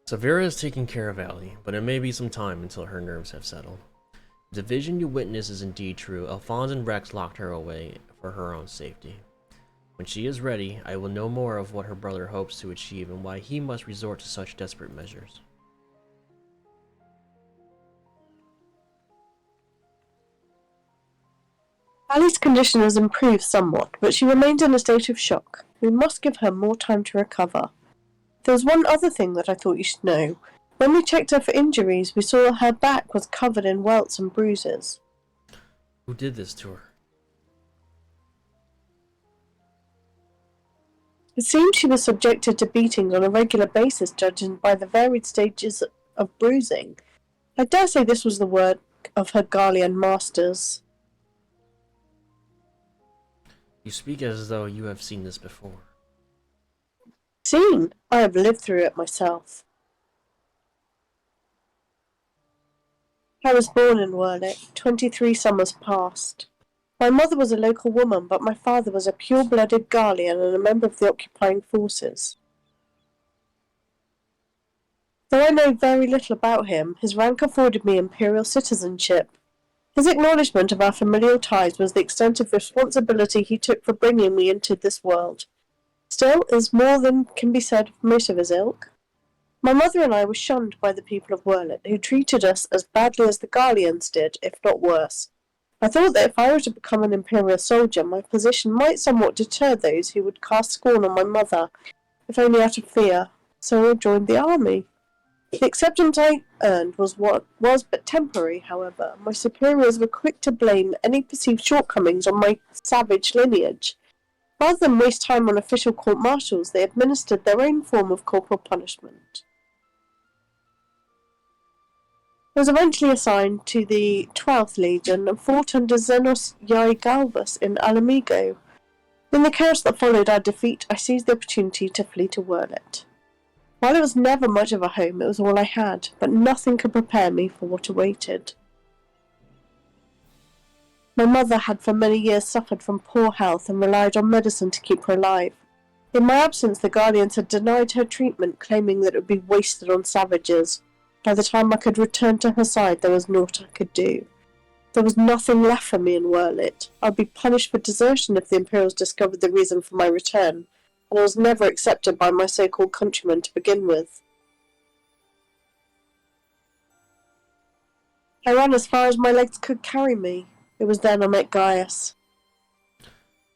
Severa is taking care of Allie, but it may be some time until her nerves have settled. If the vision you witness is indeed true, Alphonse and Rex locked her away for her own safety. When she is ready, I will know more of what her brother hopes to achieve and why he must resort to such desperate measures. Allie's condition has improved somewhat, but she remains in a state of shock. We must give her more time to recover. There was one other thing that I thought you should know. When we checked her for injuries, we saw her back was covered in welts and bruises. Who did this to her? It seemed she was subjected to beatings on a regular basis, judging by the varied stages of bruising. I dare say this was the word of her Garlean masters. You speak as though you have seen this before. Seen? I have lived through it myself. I was born in Werlich, 23 summers past. My mother was a local woman, but my father was a pure-blooded Garlean and a member of the occupying forces. Though I know very little about him, his rank afforded me imperial citizenship. His acknowledgement of our familial ties was the extent of responsibility he took for bringing me into this world. Still, it is more than can be said of most of his ilk. My mother and I were shunned by the people of Werlich, who treated us as badly as the Garleans did, if not worse. I thought that if I were to become an imperial soldier, my position might somewhat deter those who would cast scorn on my mother, if only out of fear, so I joined the army. The acceptance I earned was but temporary, however. My superiors were quick to blame any perceived shortcomings on my savage lineage. Rather than waste time on official court-martials, they administered their own form of corporal punishment. I was eventually assigned to the 12th Legion and fought under Xenos Galvus in Alamigo. In the chaos that followed our defeat, I seized the opportunity to flee to Werlich. While it was never much of a home, it was all I had, but nothing could prepare me for what awaited. My mother had for many years suffered from poor health and relied on medicine to keep her alive. In my absence, the Guardians had denied her treatment, claiming that it would be wasted on savages. By the time I could return to her side, there was naught I could do. There was nothing left for me in Werlich. I would be punished for desertion if the Imperials discovered the reason for my return, and I was never accepted by my so-called countrymen to begin with. I ran as far as my legs could carry me. It was then I met Gaius.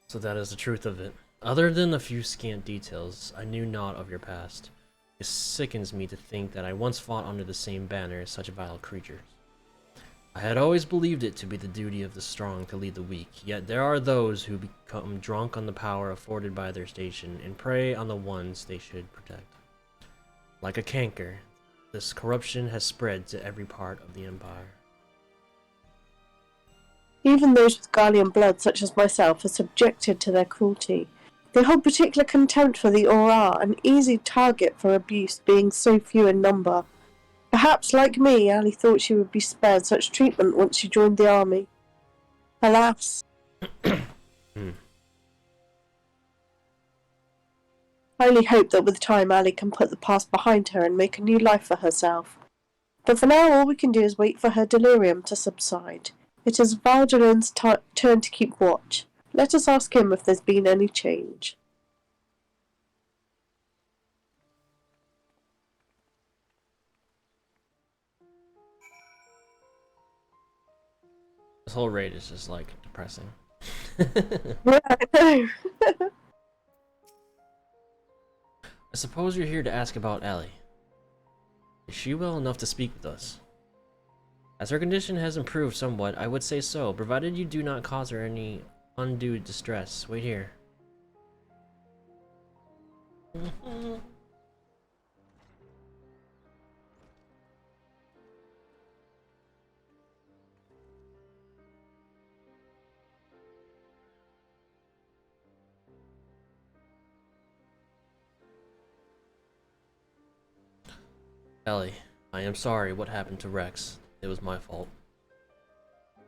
So that is the truth of it. Other than a few scant details, I knew naught of your past. It sickens me to think that I once fought under the same banner as such vile creatures. I had always believed it to be the duty of the strong to lead the weak, yet there are those who become drunk on the power afforded by their station and prey on the ones they should protect. Like a canker, this corruption has spread to every part of the Empire. Even those with Garlean blood, such as myself, are subjected to their cruelty. They hold particular contempt for the Aurora, an easy target for abuse, being so few in number. Perhaps, like me, Ali thought she would be spared such treatment once she joined the army. Alas. I only hope that with time Ali can put the past behind her and make a new life for herself. But for now, all we can do is wait for her delirium to subside. It is Valdelin's turn to keep watch. Let us ask him if there's been any change. This whole raid is just like depressing. Yeah, I know. I suppose you're here to ask about Ellie. Is she well enough to speak with us? As her condition has improved somewhat, I would say so, provided you do not cause her any undue distress. Wait here. Ellie, I am sorry what happened to Rex. It was my fault.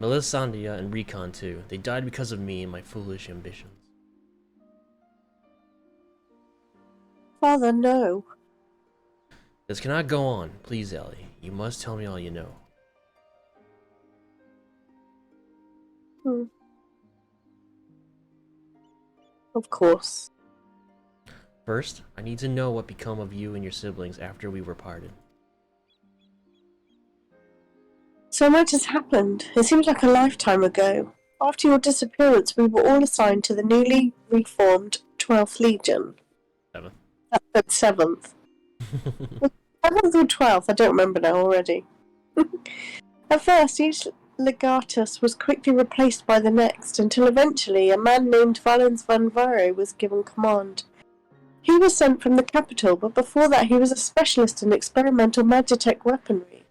Melisandria and Recon too. They died because of me and my foolish ambitions. Father, no. This cannot go on. Please, Ellie. You must tell me all you know. Of course. First, I need to know what become of you and your siblings after we were parted. So much has happened. It seems like a lifetime ago. After your disappearance, we were all assigned to the newly reformed 12th Legion. 7th. That's 7th. 7th or 12th, I don't remember now already. At first, each legatus was quickly replaced by the next, until eventually a man named Valens van Vare was given command. He was sent from the capital, but before that he was a specialist in experimental magitech weaponry.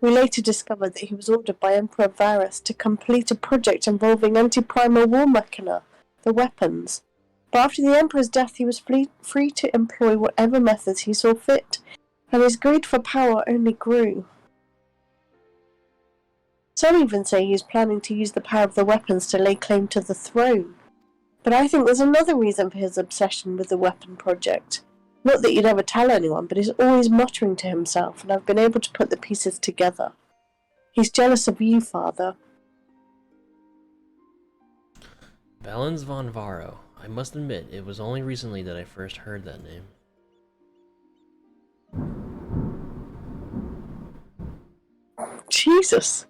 We later discovered that he was ordered by Emperor Varus to complete a project involving anti-primal war machina, the weapons. But after the Emperor's death, he was free to employ whatever methods he saw fit, and his greed for power only grew. Some even say he was planning to use the power of the weapons to lay claim to the throne. But I think there's another reason for his obsession with the weapon project. Not that he'd ever tell anyone, but he's always muttering to himself, and I've been able to put the pieces together. He's jealous of you, Father. Valens von Varro. I must admit, it was only recently that I first heard that name. Jesus!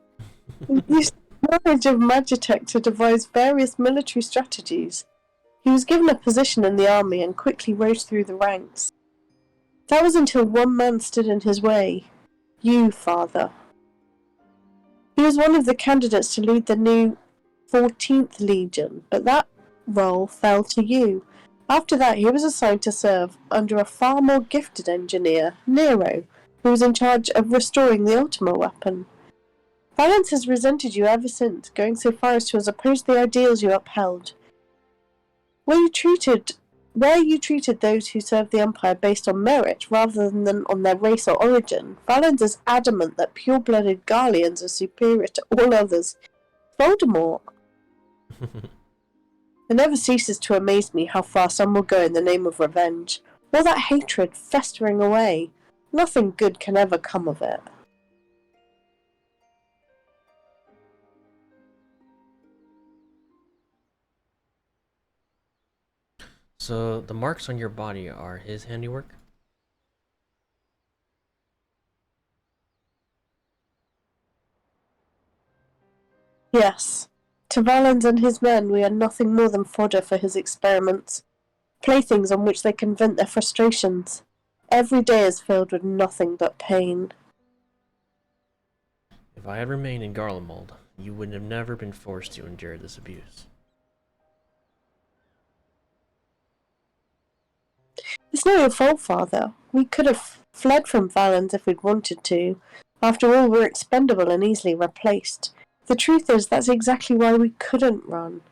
He used knowledge of Magitech to devise various military strategies. He was given a position in the army and quickly rose through the ranks. That was until one man stood in his way. You, Father. He was one of the candidates to lead the new 14th Legion, but that role fell to you. After that, he was assigned to serve under a far more gifted engineer, Nero, who was in charge of restoring the Ultima weapon. Valens has resented you ever since, going so far as to oppose the ideals you upheld. Where you treated those who served the Empire based on merit rather than on their race or origin, Valens is adamant that pure-blooded Garleans are superior to all others. Voldemort. It never ceases to amaze me how far some will go in the name of revenge. All that hatred festering away. Nothing good can ever come of it. So, the marks on your body are his handiwork? Yes. To Valens and his men, we are nothing more than fodder for his experiments. Playthings on which they can vent their frustrations. Every day is filled with nothing but pain. If I had remained in Garlemald, you would have never been forced to endure this abuse. It's not your fault, Father. We could have fled from Valens if we'd wanted to. After all, we're expendable and easily replaced. The truth is, that's exactly why we couldn't run.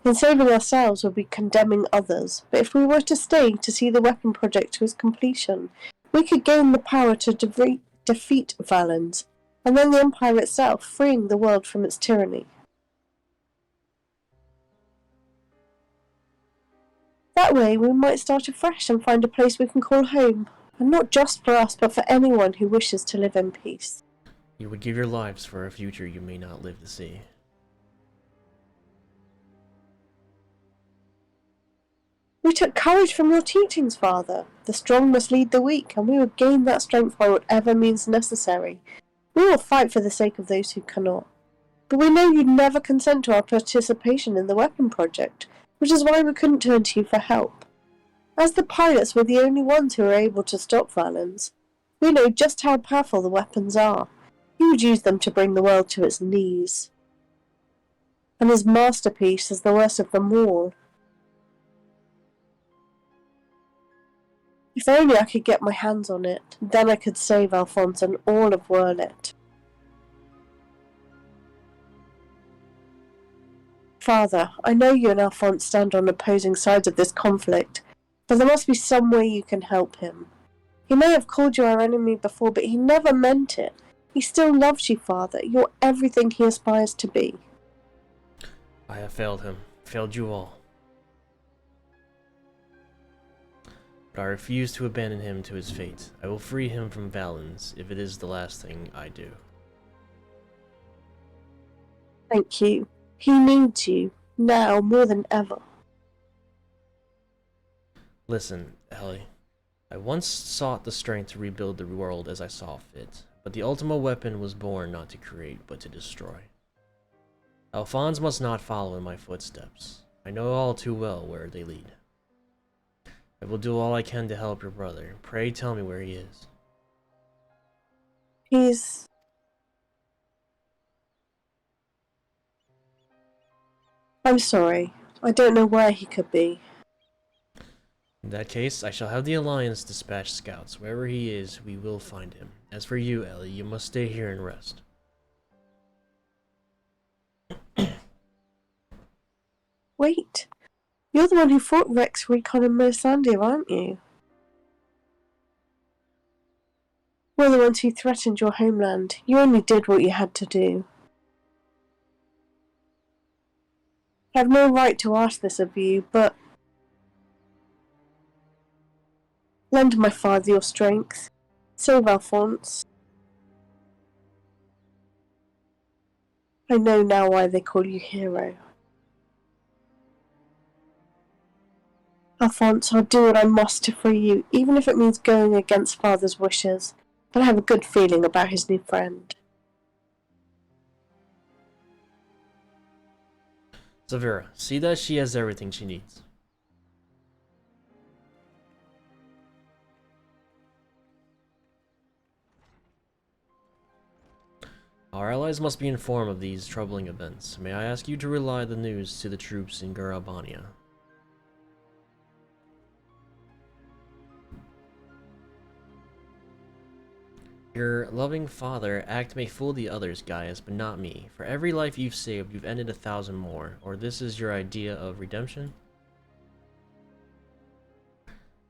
In saving ourselves, we'll be condemning others, but if we were to stay to see the weapon project to its completion, we could gain the power to defeat Valens, and then the Empire itself, freeing the world from its tyranny. That way, we might start afresh and find a place we can call home, and not just for us, but for anyone who wishes to live in peace. You would give your lives for a future you may not live to see. We took courage from your teachings, Father. The strong must lead the weak, and we will gain that strength by whatever means necessary. We will fight for the sake of those who cannot. But we know you'd never consent to our participation in the weapon project, which is why we couldn't turn to you for help. As the pilots were the only ones who were able to stop Valens, we know just how powerful the weapons are. He would use them to bring the world to its knees. And his masterpiece is the worst of them all. If only I could get my hands on it, then I could save Alphonse and all of Wurlet. Father, I know you and Alphonse stand on opposing sides of this conflict, but there must be some way you can help him. He may have called you our enemy before, but he never meant it. He still loves you, Father. You're everything he aspires to be. I have failed him, failed you all. But I refuse to abandon him to his fate. I will free him from Valens, if it is the last thing I do. Thank you. He needs you, now more than ever. Listen, Ellie. I once sought the strength to rebuild the world as I saw fit, but the Ultima weapon was born not to create, but to destroy. Alphonse must not follow in my footsteps. I know all too well where they lead. I will do all I can to help your brother. Pray tell me where he is. I'm sorry. I don't know where he could be. In that case, I shall have the Alliance dispatch scouts. Wherever he is, we will find him. As for you, Ellie, you must stay here and rest. Wait, you're the one who fought Rex, Recon, and Mersandia, aren't you? We're the ones who threatened your homeland. You only did what you had to do. I have no right to ask this of you, but lend my father your strength. Save Alphonse. I know now why they call you hero. Alphonse, I'll do what I must to free you, even if it means going against father's wishes. But I have a good feeling about his new friend. Zavira, see that she has everything she needs. Our allies must be informed of these troubling events. May I ask you to relay the news to the troops in Garabania? Your loving father act may fool the others, Gaius, but not me. For every life you've saved, you've ended 1,000 more. Or this is your idea of redemption?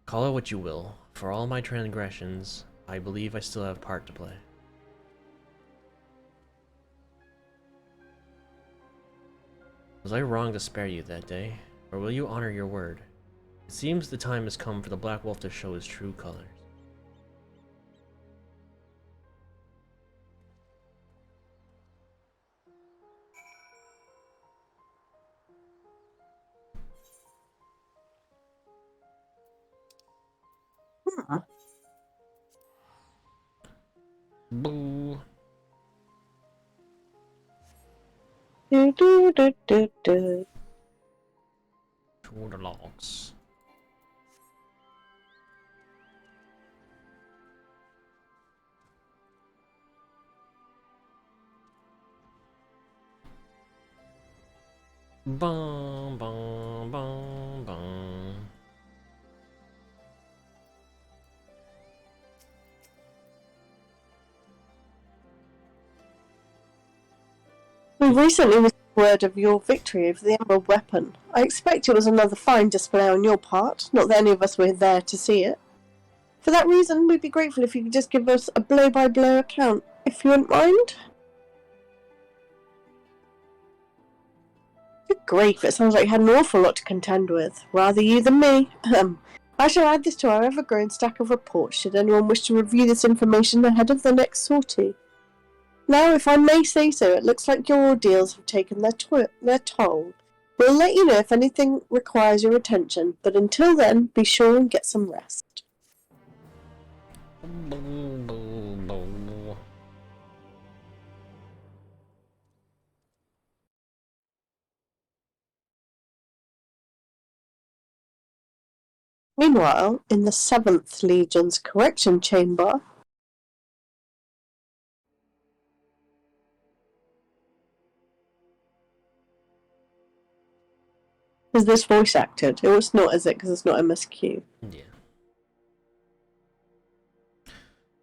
Call it what you will. For all my transgressions, I believe I still have part to play. Was I wrong to spare you that day? Or will you honor your word? It seems the time has come for the Black Wolf to show his true colors. Boo! Do, do, do, do, do. To the logs. Bum, bum, bum, bum. We recently received word of your victory over the Emerald Weapon. I expect it was another fine display on your part, not that any of us were there to see it. For that reason, we'd be grateful if you could just give us a blow-by-blow account, if you wouldn't mind. Good grief, it sounds like you had an awful lot to contend with. Rather you than me. I shall add this to our ever-growing stack of reports should anyone wish to review this information ahead of the next sortie. Now, if I may say so, it looks like your ordeals have taken their toll. We'll let you know if anything requires your attention, but until then, be sure and get some rest. Boo, boo, boo. Meanwhile, in the 7th Legion's correction chamber, is this voice acted? Oh, it's not, is it? Because it's not MSQ. Yeah.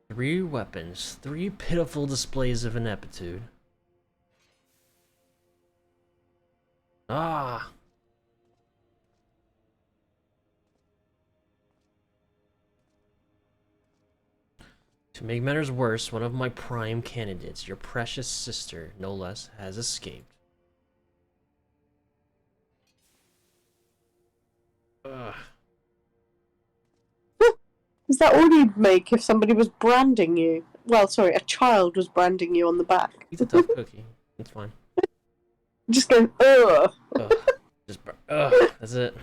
3 weapons, 3 pitiful displays of ineptitude. Ah! To make matters worse, one of my prime candidates, your precious sister, no less, has escaped. Ugh. Is that all you'd make if somebody was branding you? Well, sorry, a child was branding you on the back. He's a tough cookie. It's fine. Just go, ugh. Ugh. Ugh. That's it.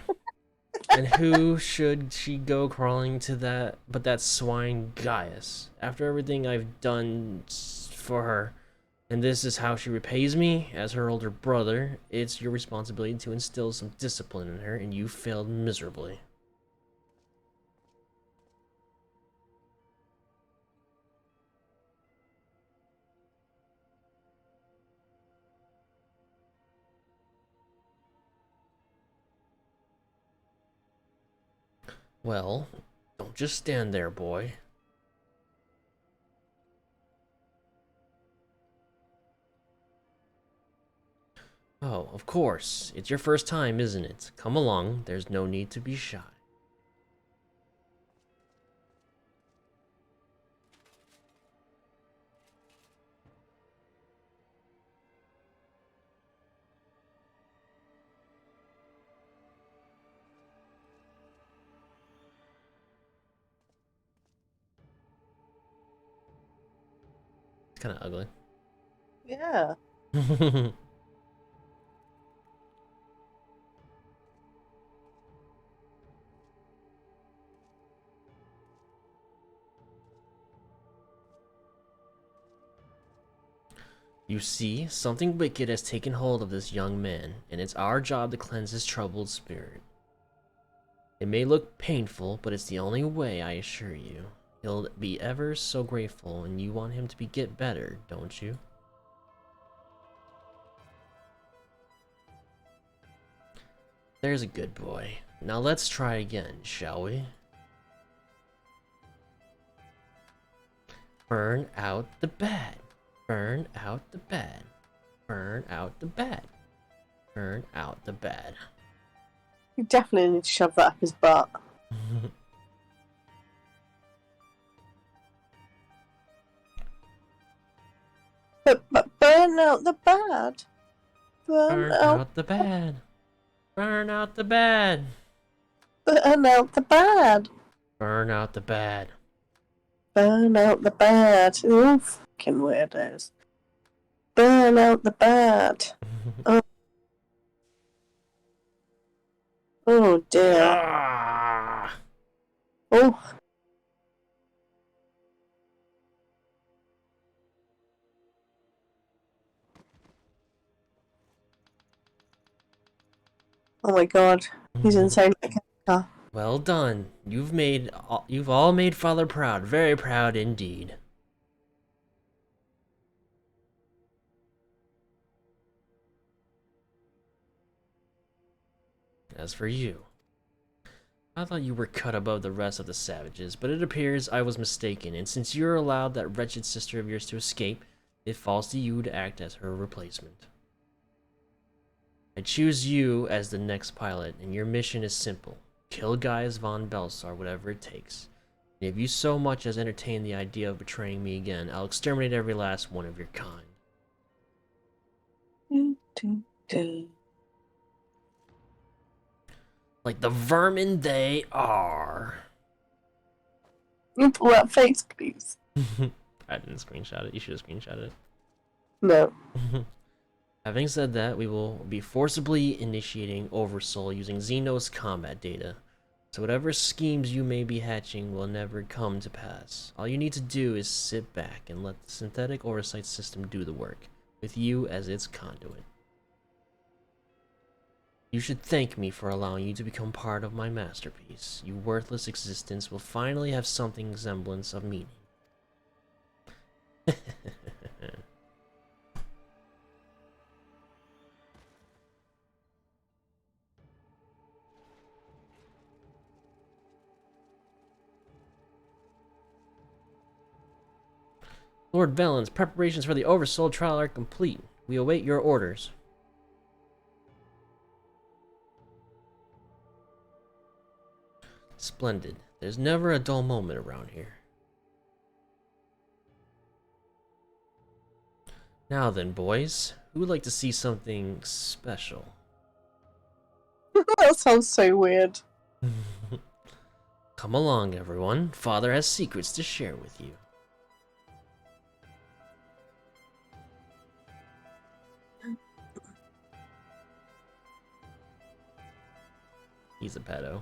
And who should she go crawling to that but that swine Gaius? After everything I've done for her, and this is how she repays me? As her older brother, it's your responsibility to instill some discipline in her, and you failed miserably. Well, don't just stand there, boy. Oh, of course. It's your first time, isn't it? Come along. There's no need to be shy. It's kind of ugly. Yeah. You see, something wicked has taken hold of this young man, and it's our job to cleanse his troubled spirit. It may look painful, but it's the only way, I assure you. He'll be ever so grateful, and you want him to get better, don't you? There's a good boy. Now let's try again, shall we? Burn out the bad. Burn out the bad. Burn out the bad. Burn out the bad. You definitely need to shove that up his butt. But burn out the bad. Burn out the bad. Burn out the bad. Burn out the bad. Burn out the bad. Burn out the bad. Oh, fucking weirdos. Burn out the bad. Oh dear. Ah! Oh. Oh my god. He's insane like a Well done. You've all made Father proud. Very proud indeed. As for you, I thought you were cut above the rest of the savages, but it appears I was mistaken, and since you're allowed that wretched sister of yours to escape, it falls to you to act as her replacement. I choose you as the next pilot, and your mission is simple. Kill Gaius von Belsar, whatever it takes. And if you so much as entertain the idea of betraying me again, I'll exterminate every last one of your kind. Like the vermin they are. You pull that face, please. I didn't screenshot it. You should have screenshot it. No. Having said that, we will be forcibly initiating Oversoul using Xenos combat data. So whatever schemes you may be hatching will never come to pass. All you need to do is sit back and let the synthetic oversight system do the work, with you as its conduit. You should thank me for allowing you to become part of my masterpiece. Your worthless existence will finally have something semblance of meaning. Lord Valens, preparations for the Oversoul trial are complete. We await your orders. Splendid. There's never a dull moment around here. Now then, boys, who would like to see something special? That sounds so weird. Come along, everyone. Father has secrets to share with you. He's a pedo.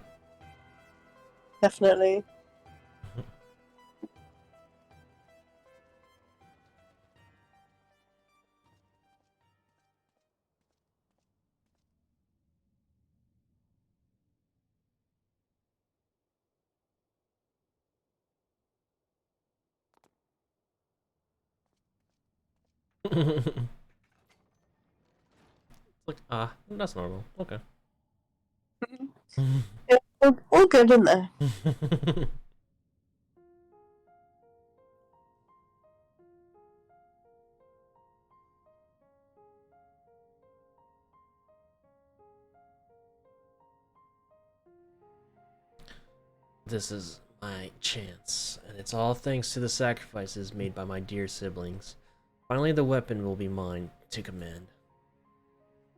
Definitely. Like, that's normal. Okay. Yeah, all good in there. This is my chance, and it's all thanks to the sacrifices made by my dear siblings. Finally, the weapon will be mine to command.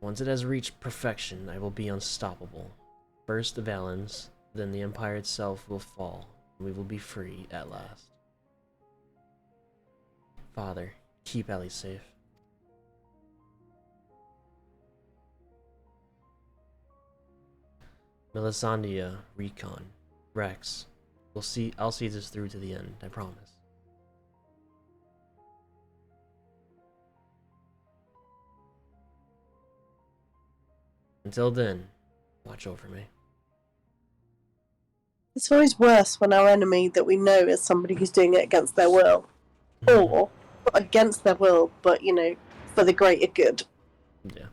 Once it has reached perfection, I will be unstoppable. First the Valens, then the Empire itself will fall, and we will be free at last. Father, keep Ellie safe. Melisandria, Recon, Rex. I'll see this through to the end, I promise. Until then, watch over me. It's always worse when our enemy that we know is somebody who's doing it against their will. Or, not against their will, but, for the greater good. Yeah.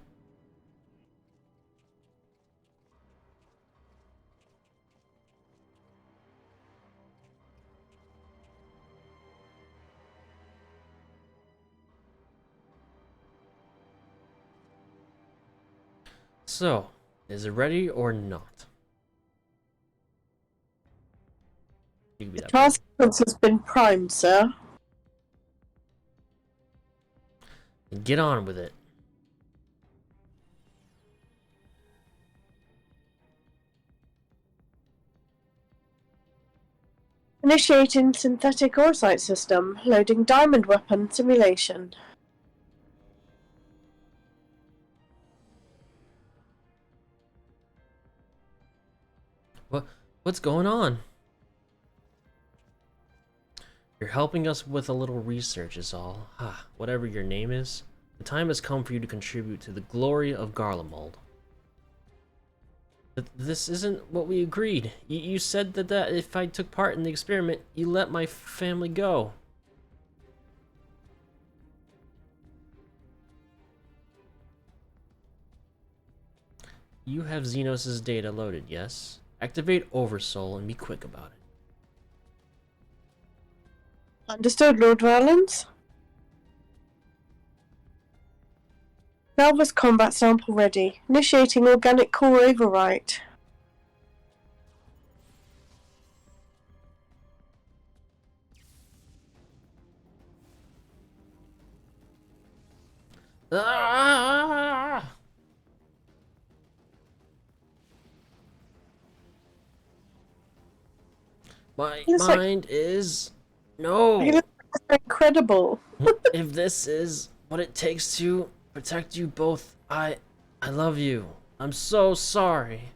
So, is it ready or not? You can be The that task force has been primed, sir. person. Get on with it. Initiating synthetic oresight system. Loading diamond weapon simulation. What's going on? You're helping us with a little research is all. Whatever your name is, the time has come for you to contribute to the glory of Garlemald. But this isn't what we agreed. You said that if I took part in the experiment, you let my family go. You have Xenos' data loaded, yes? Activate Oversoul and be quick about it. Understood, Lord Valens. Valvus combat sample ready. Initiating organic core overwrite. Ah! My mind is... No! He looks incredible. If this is what it takes to protect you both, I love you. I'm so sorry.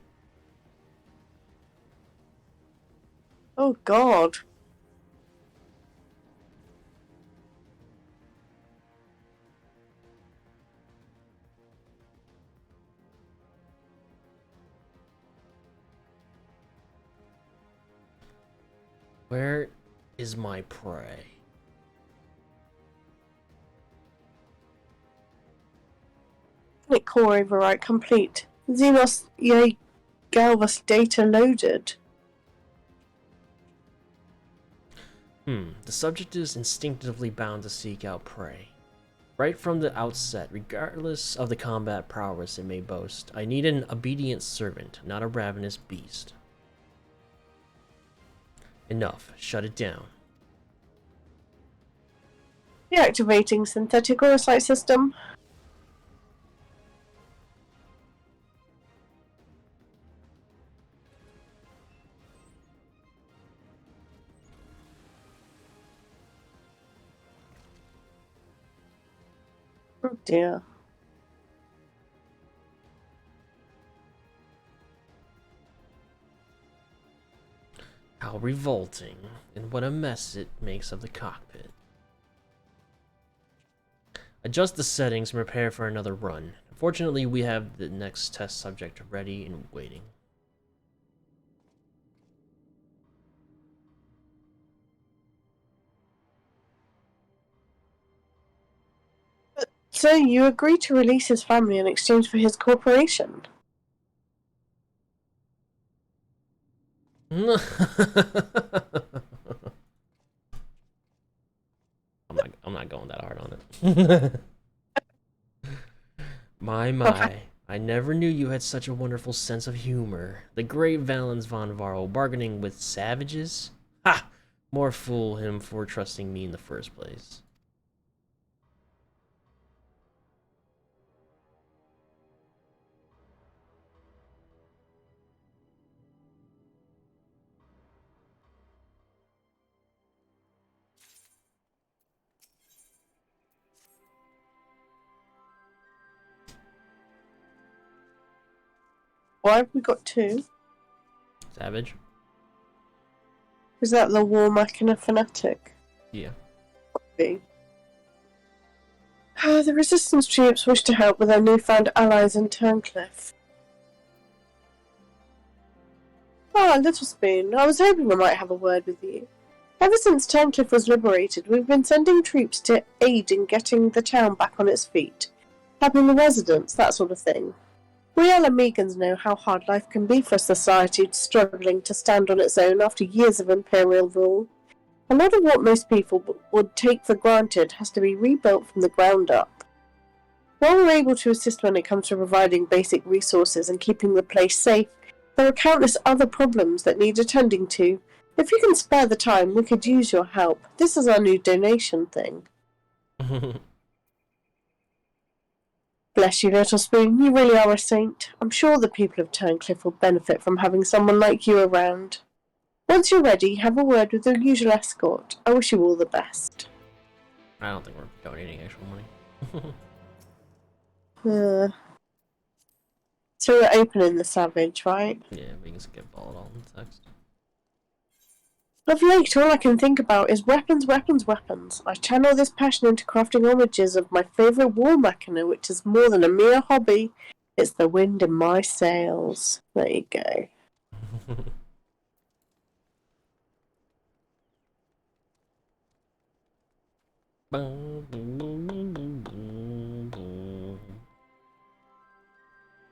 Oh, God. Where is my prey? Organic core overwrite complete. Xenos Galvus data loaded. The subject is instinctively bound to seek out prey. Right from the outset, regardless of the combat prowess it may boast, I need an obedient servant, not a ravenous beast. Enough. Shut it down. Deactivating synthetic oresight system. Oh dear. How revolting, and what a mess it makes of the cockpit. Adjust the settings and prepare for another run. Fortunately, we have the next test subject ready and waiting. So you agreed to release his family in exchange for his corporation? I'm not going that hard on it. My. I never knew you had such a wonderful sense of humor. The great Valens von Varl bargaining with savages? Ha! More fool him for trusting me in the first place. Why have we got two? Savage? Is that the War Machina fanatic? Yeah. The resistance troops wish to help with their newfound allies in Turncliffe. Ah, Little Spoon, I was hoping I might have a word with you. Ever since Turncliffe was liberated, we've been sending troops to aid in getting the town back on its feet, helping the residents, that sort of thing. We Alamegans know how hard life can be for a society struggling to stand on its own after years of imperial rule. A lot of what most people would take for granted has to be rebuilt from the ground up. While we're able to assist when it comes to providing basic resources and keeping the place safe, there are countless other problems that need attending to. If you can spare the time, we could use your help. This is our new donation thing. Bless you, Little Spoon. You really are a saint. I'm sure the people of Turncliffe will benefit from having someone like you around. Once you're ready, have a word with the usual escort. I wish you all the best. I don't think we're donating actual money. So we're opening the Savage, right? Yeah, we can skip all in text. Of late, all I can think about is weapons, weapons, weapons. I channel this passion into crafting images of my favourite war machina, which is more than a mere hobby. It's the wind in my sails. There you go.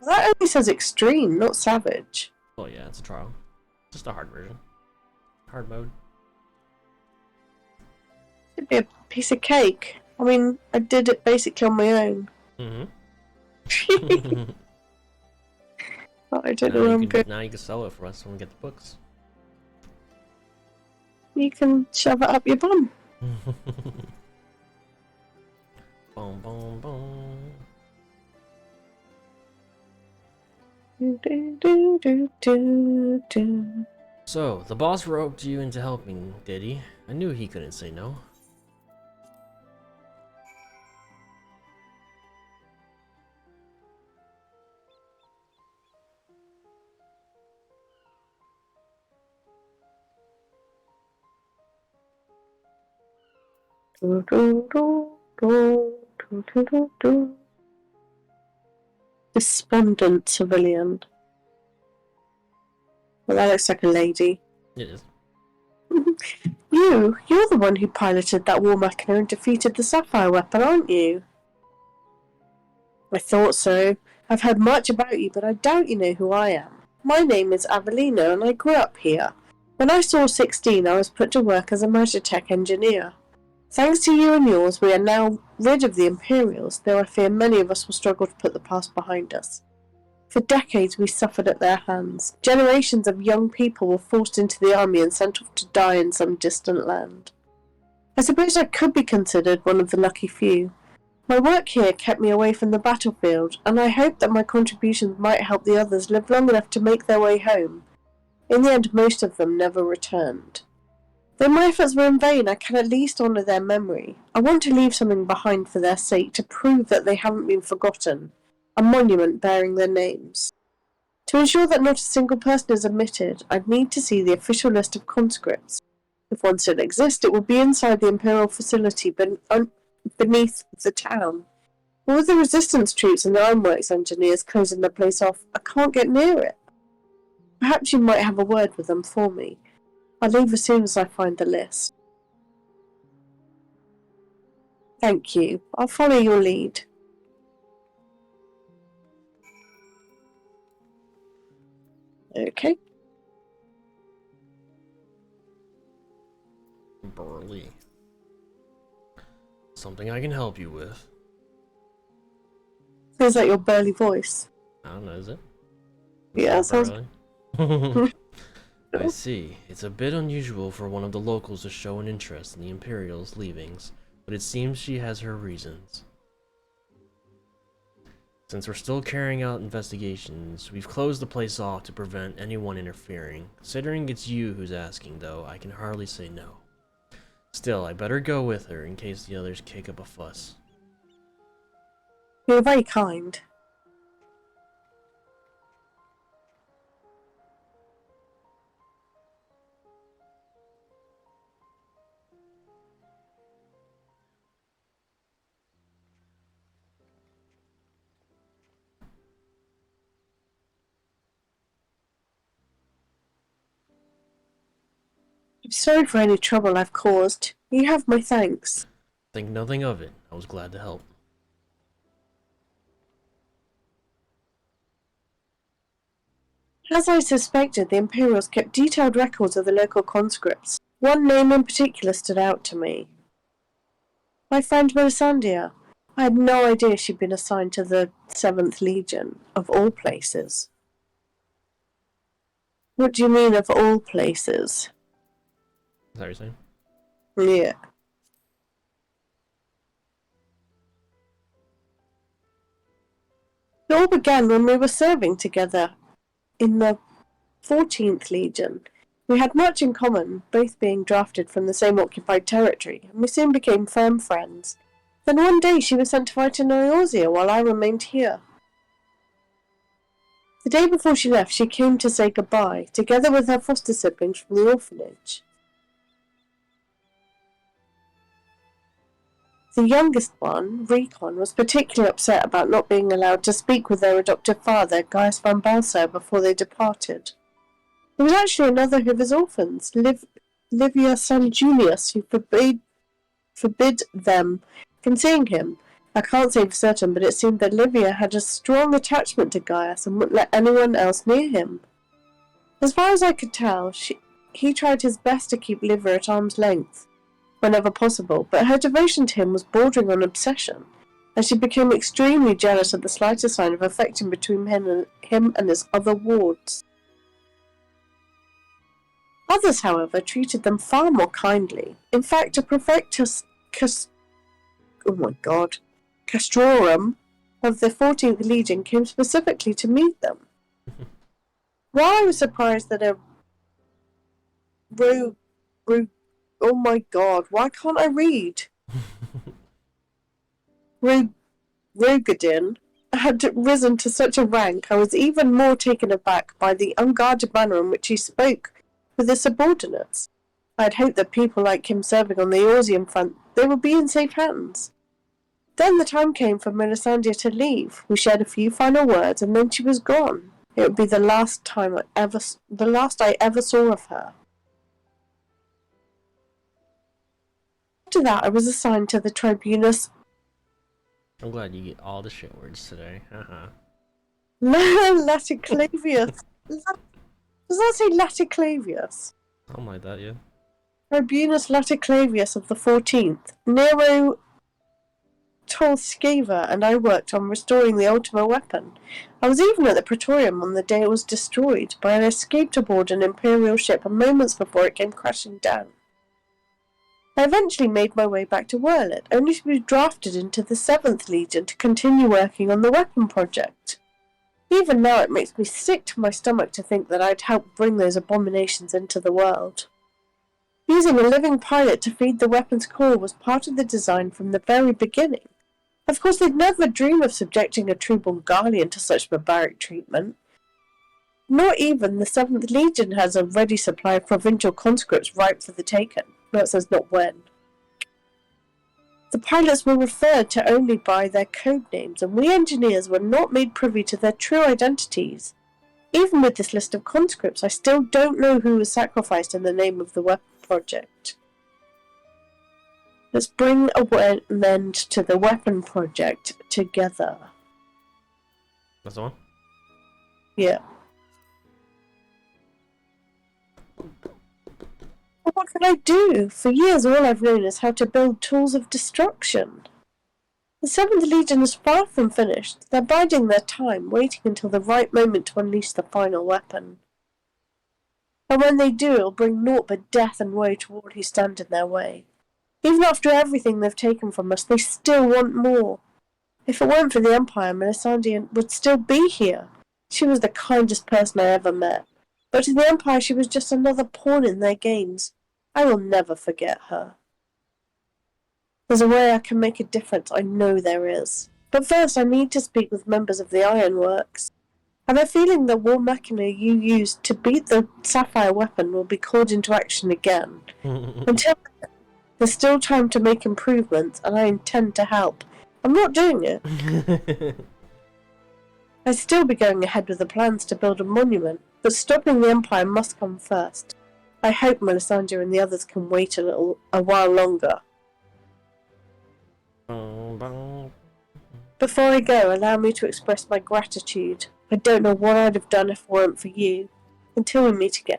That only says extreme, not savage. Oh yeah, it's a trial. Just a hard version. Hard mode. It'd be a piece of cake. I mean, I did it basically on my own. Mm-hmm. Oh, I don't know where I'm going. Now you can sell it for us when we get the books. You can shove it up your bum. Boom, boom, boom. So, the boss roped you into helping, did he? I knew he couldn't say no. Despondent civilian. Well, that looks like a lady. It is. You're the one who piloted that war machina and defeated the sapphire weapon, aren't you? I thought so. I've heard much about you, but I doubt you know who I am. My name is Avelino, and I grew up here. When I saw 16, I was put to work as a Magitech engineer. Thanks to you and yours, we are now rid of the Imperials, though I fear many of us will struggle to put the past behind us. For decades we suffered at their hands. Generations of young people were forced into the army and sent off to die in some distant land. I suppose I could be considered one of the lucky few. My work here kept me away from the battlefield, and I hoped that my contributions might help the others live long enough to make their way home. In the end, most of them never returned. Though my efforts were in vain, I can at least honour their memory. I want to leave something behind for their sake, to prove that they haven't been forgotten. A monument bearing their names. To ensure that not a single person is omitted, I'd need to see the official list of conscripts. If one still exists, it will be inside the Imperial facility beneath the town. But with the resistance troops and the ironworks engineers closing the place off, I can't get near it. Perhaps you might have a word with them for me. I'll leave as soon as I find the list. Thank you. I'll follow your lead. Okay. Burly. Something I can help you with. Feels like your burly voice. I don't know, is it? Yeah, sounds. Early? I see. It's a bit unusual for one of the locals to show an interest in the Imperial's leavings, but it seems she has her reasons. Since we're still carrying out investigations, we've closed the place off to prevent anyone interfering. Considering it's you who's asking, though, I can hardly say no. Still, I better go with her in case the others kick up a fuss. You're very kind. I'm sorry for any trouble I've caused. You have my thanks. Think nothing of it. I was glad to help. As I suspected, the Imperials kept detailed records of the local conscripts. One name in particular stood out to me. My friend Melisandre. I had no idea she'd been assigned to the 7th Legion, of all places. What do you mean, of all places? Is that what you're saying? Yeah. It all began when we were serving together in the 14th Legion. We had much in common, both being drafted from the same occupied territory, and we soon became firm friends. Then one day she was sent to fight in Eorzea while I remained here. The day before she left, she came to say goodbye, together with her foster siblings from the orphanage. The youngest one, Recon, was particularly upset about not being allowed to speak with their adoptive father, Gaius van Balser, before they departed. There was actually another of his orphans, Livia Sanjunius, who forbid them from seeing him. I can't say for certain, but it seemed that Livia had a strong attachment to Gaius and wouldn't let anyone else near him. As far as I could tell, he tried his best to keep Livia at arm's length whenever possible, but her devotion to him was bordering on obsession, and she became extremely jealous at the slightest sign of affection between him and his other wards. Others, however, treated them far more kindly. In fact, a Prefectus Castrorum of the 14th Legion came specifically to meet them. While I was surprised that a oh my god, why can't I read? Rogadin had risen to such a rank, I was even more taken aback by the unguarded manner in which he spoke with his subordinates. I had hoped that people like him serving on the Eorzean front, they would be in safe hands. Then the time came for Melisandre to leave. We shared a few final words, and then she was gone. It would be the last I ever saw of her. After that, I was assigned to the Tribunus. I'm glad you get all the shit words today. Laticlavius. Does that say Laticlavius? Something like that, yeah. Tribunus Laticlavius of the 14th. Nero Tolskeva and I worked on restoring the Ultima weapon. I was even at the Praetorium on the day it was destroyed, but I escaped aboard an Imperial ship moments before it came crashing down. I eventually made my way back to Werlet, only to be drafted into the 7th Legion to continue working on the weapon project. Even now it makes me sick to my stomach to think that I'd helped bring those abominations into the world. Using a living pilot to feed the weapon's core was part of the design from the very beginning. Of course, they'd never dream of subjecting a true Bulgarian to such barbaric treatment. Not even the 7th Legion has a ready supply of provincial conscripts ripe for the taking. No, it says not when. The pilots were referred to only by their code names, and we engineers were not made privy to their true identities. Even with this list of conscripts, I still don't know who was sacrificed in the name of the weapon project. Let's bring an end to the weapon project together. That's the one? Yeah. What can I do? For years all I've known is how to build tools of destruction. The 7th Legion is far from finished. They're biding their time, waiting until the right moment to unleash the final weapon. And when they do, it'll bring naught but death and woe to all who stand in their way. Even after everything they've taken from us, they still want more. If it weren't for the Empire, Melisandre would still be here. She was the kindest person I ever met. But to the Empire, she was just another pawn in their games. I will never forget her. There's a way I can make a difference, I know there is. But first, I need to speak with members of the Ironworks. I have a feeling the war machina you used to beat the sapphire weapon will be called into action again. Until then, there's still time to make improvements, and I intend to help. I'm not doing it. I'd still be going ahead with the plans to build a monument, but stopping the Empire must come first. I hope Melisandre and the others can wait a while longer. Before I go, allow me to express my gratitude. I don't know what I'd have done if it weren't for you. Until we meet again.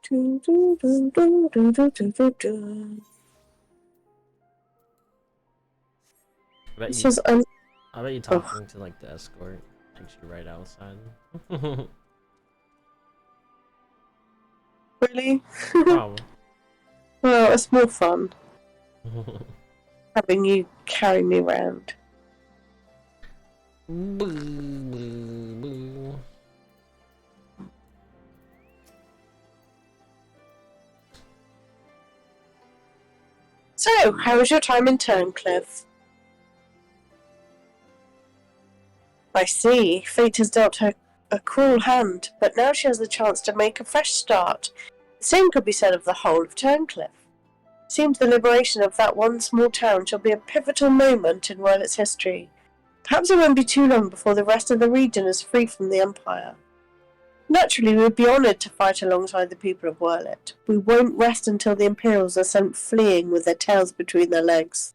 I bet you talking to like the escort takes you right outside. Really? Probably. Well, it's more fun having you carry me around. So, how was your time in Turncliffe? I see. Fate has dealt her a cruel hand, but now she has the chance to make a fresh start. The same could be said of the whole of Turncliffe. It seems the liberation of that one small town shall be a pivotal moment in Wurlet's history. Perhaps it won't be too long before the rest of the region is free from the Empire. Naturally, we would be honoured to fight alongside the people of Wurlet. We won't rest until the Imperials are sent fleeing with their tails between their legs.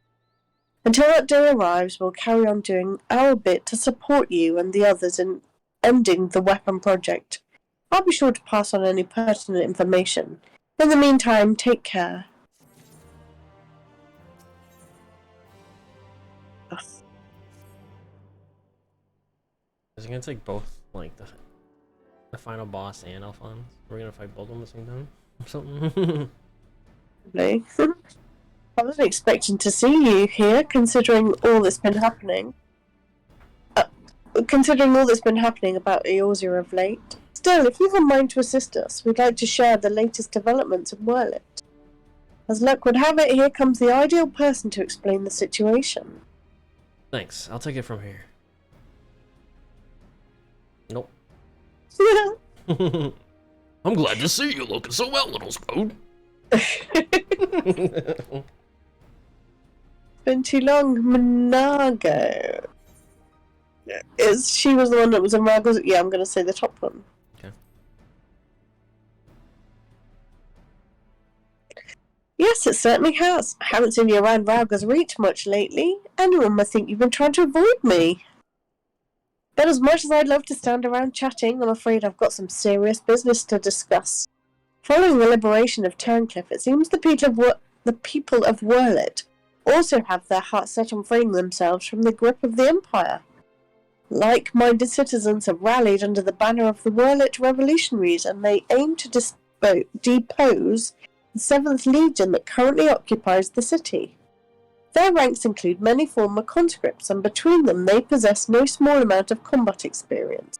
Until that day arrives, we'll carry on doing our bit to support you and the others in ending the weapon project. I'll be sure to pass on any pertinent information. In the meantime, take care. Is it gonna take both, like the final boss and Alphonse? We're gonna fight both of them at the same time or something? Probably. I wasn't expecting to see you here, considering all that's been happening. Considering all that's been happening about Eorzea of late. Still, if you've a mind to assist us, we'd like to share the latest developments in Wurlet. As luck would have it, here comes the ideal person to explain the situation. Thanks, I'll take it from here. Nope. I'm glad to see you looking so well, little Spode. Been too long. Minago. She was the one that was in Ragos? Yeah, I'm going to say the top one. Okay. Yes, it certainly has. I haven't seen you around Ragos Reach much lately. Anyone might think you've been trying to avoid me. But as much as I'd love to stand around chatting, I'm afraid I've got some serious business to discuss. Following the liberation of Turncliffe, it seems the people of Wurlet also have their hearts set on freeing themselves from the grip of the Empire. Like-minded citizens have rallied under the banner of the Wurlet revolutionaries, and they aim to depose the 7th Legion that currently occupies the city. Their ranks include many former conscripts, and between them they possess no small amount of combat experience.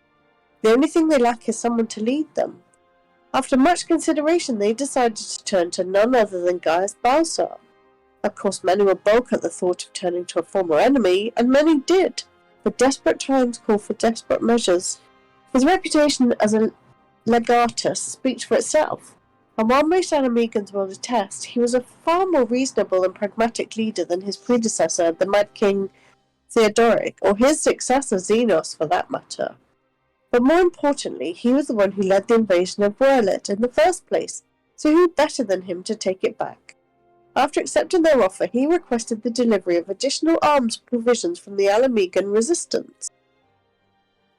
The only thing they lack is someone to lead them. After much consideration, they decided to turn to none other than Gaius Balsar. Of course, many would balk at the thought of turning to a former enemy, and many did. But desperate times call for desperate measures. His reputation as a legatus speaks for itself, and while most Animegans will attest, he was a far more reasonable and pragmatic leader than his predecessor, the Mad King Theodoric, or his successor Xenos for that matter. But more importantly, he was the one who led the invasion of Wurlet in the first place, so who better than him to take it back? After accepting their offer, he requested the delivery of additional arms provisions from the Alamegan resistance.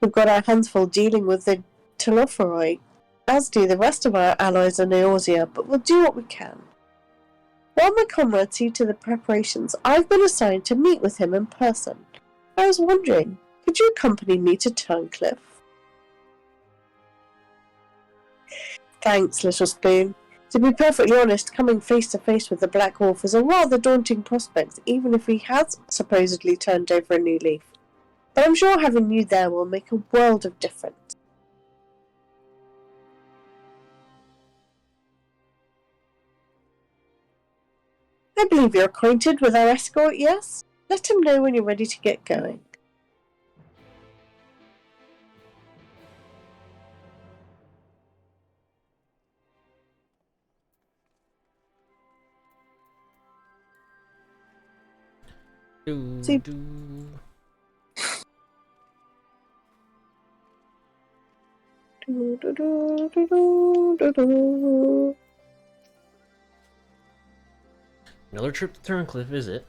We've got our hands full dealing with the Telophorite, as do the rest of our allies in Eorzea, but we'll do what we can. While my comrades see to the preparations, I've been assigned to meet with him in person. I was wondering, could you accompany me to Turncliffe? Thanks, little spoon. To be perfectly honest, coming face to face with the Black Wolf is a rather daunting prospect, even if he has supposedly turned over a new leaf. But I'm sure having you there will make a world of difference. I believe you're acquainted with our escort, yes? Let him know when you're ready to get going. See. Another trip to Turncliffe, is it?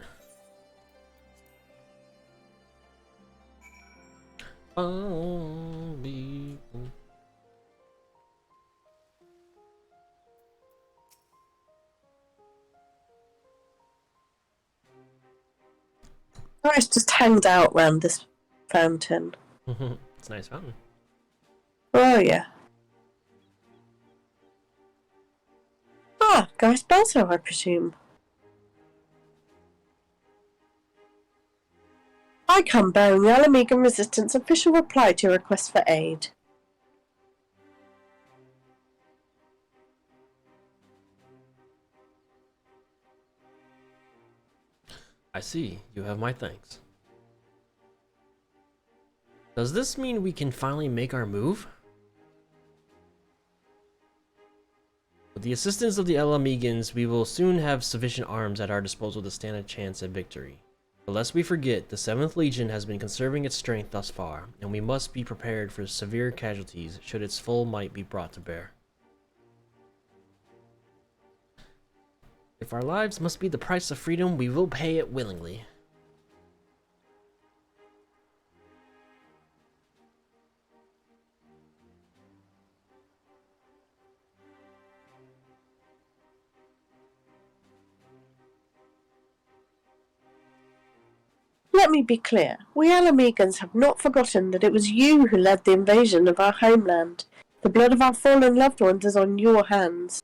Iris just hangs out round this fountain. It's a nice fountain. Oh, yeah. Ah, Guy Spelso, I presume. I come bearing the Alamegan Resistance official reply to your request for aid. I see. You have my thanks. Does this mean we can finally make our move? With the assistance of the Elamegans, we will soon have sufficient arms at our disposal to stand a chance at victory. But lest we forget, the 7th Legion has been conserving its strength thus far, and we must be prepared for severe casualties should its full might be brought to bear. If our lives must be the price of freedom, we will pay it willingly. Let me be clear. We Alamegans have not forgotten that it was you who led the invasion of our homeland. The blood of our fallen loved ones is on your hands.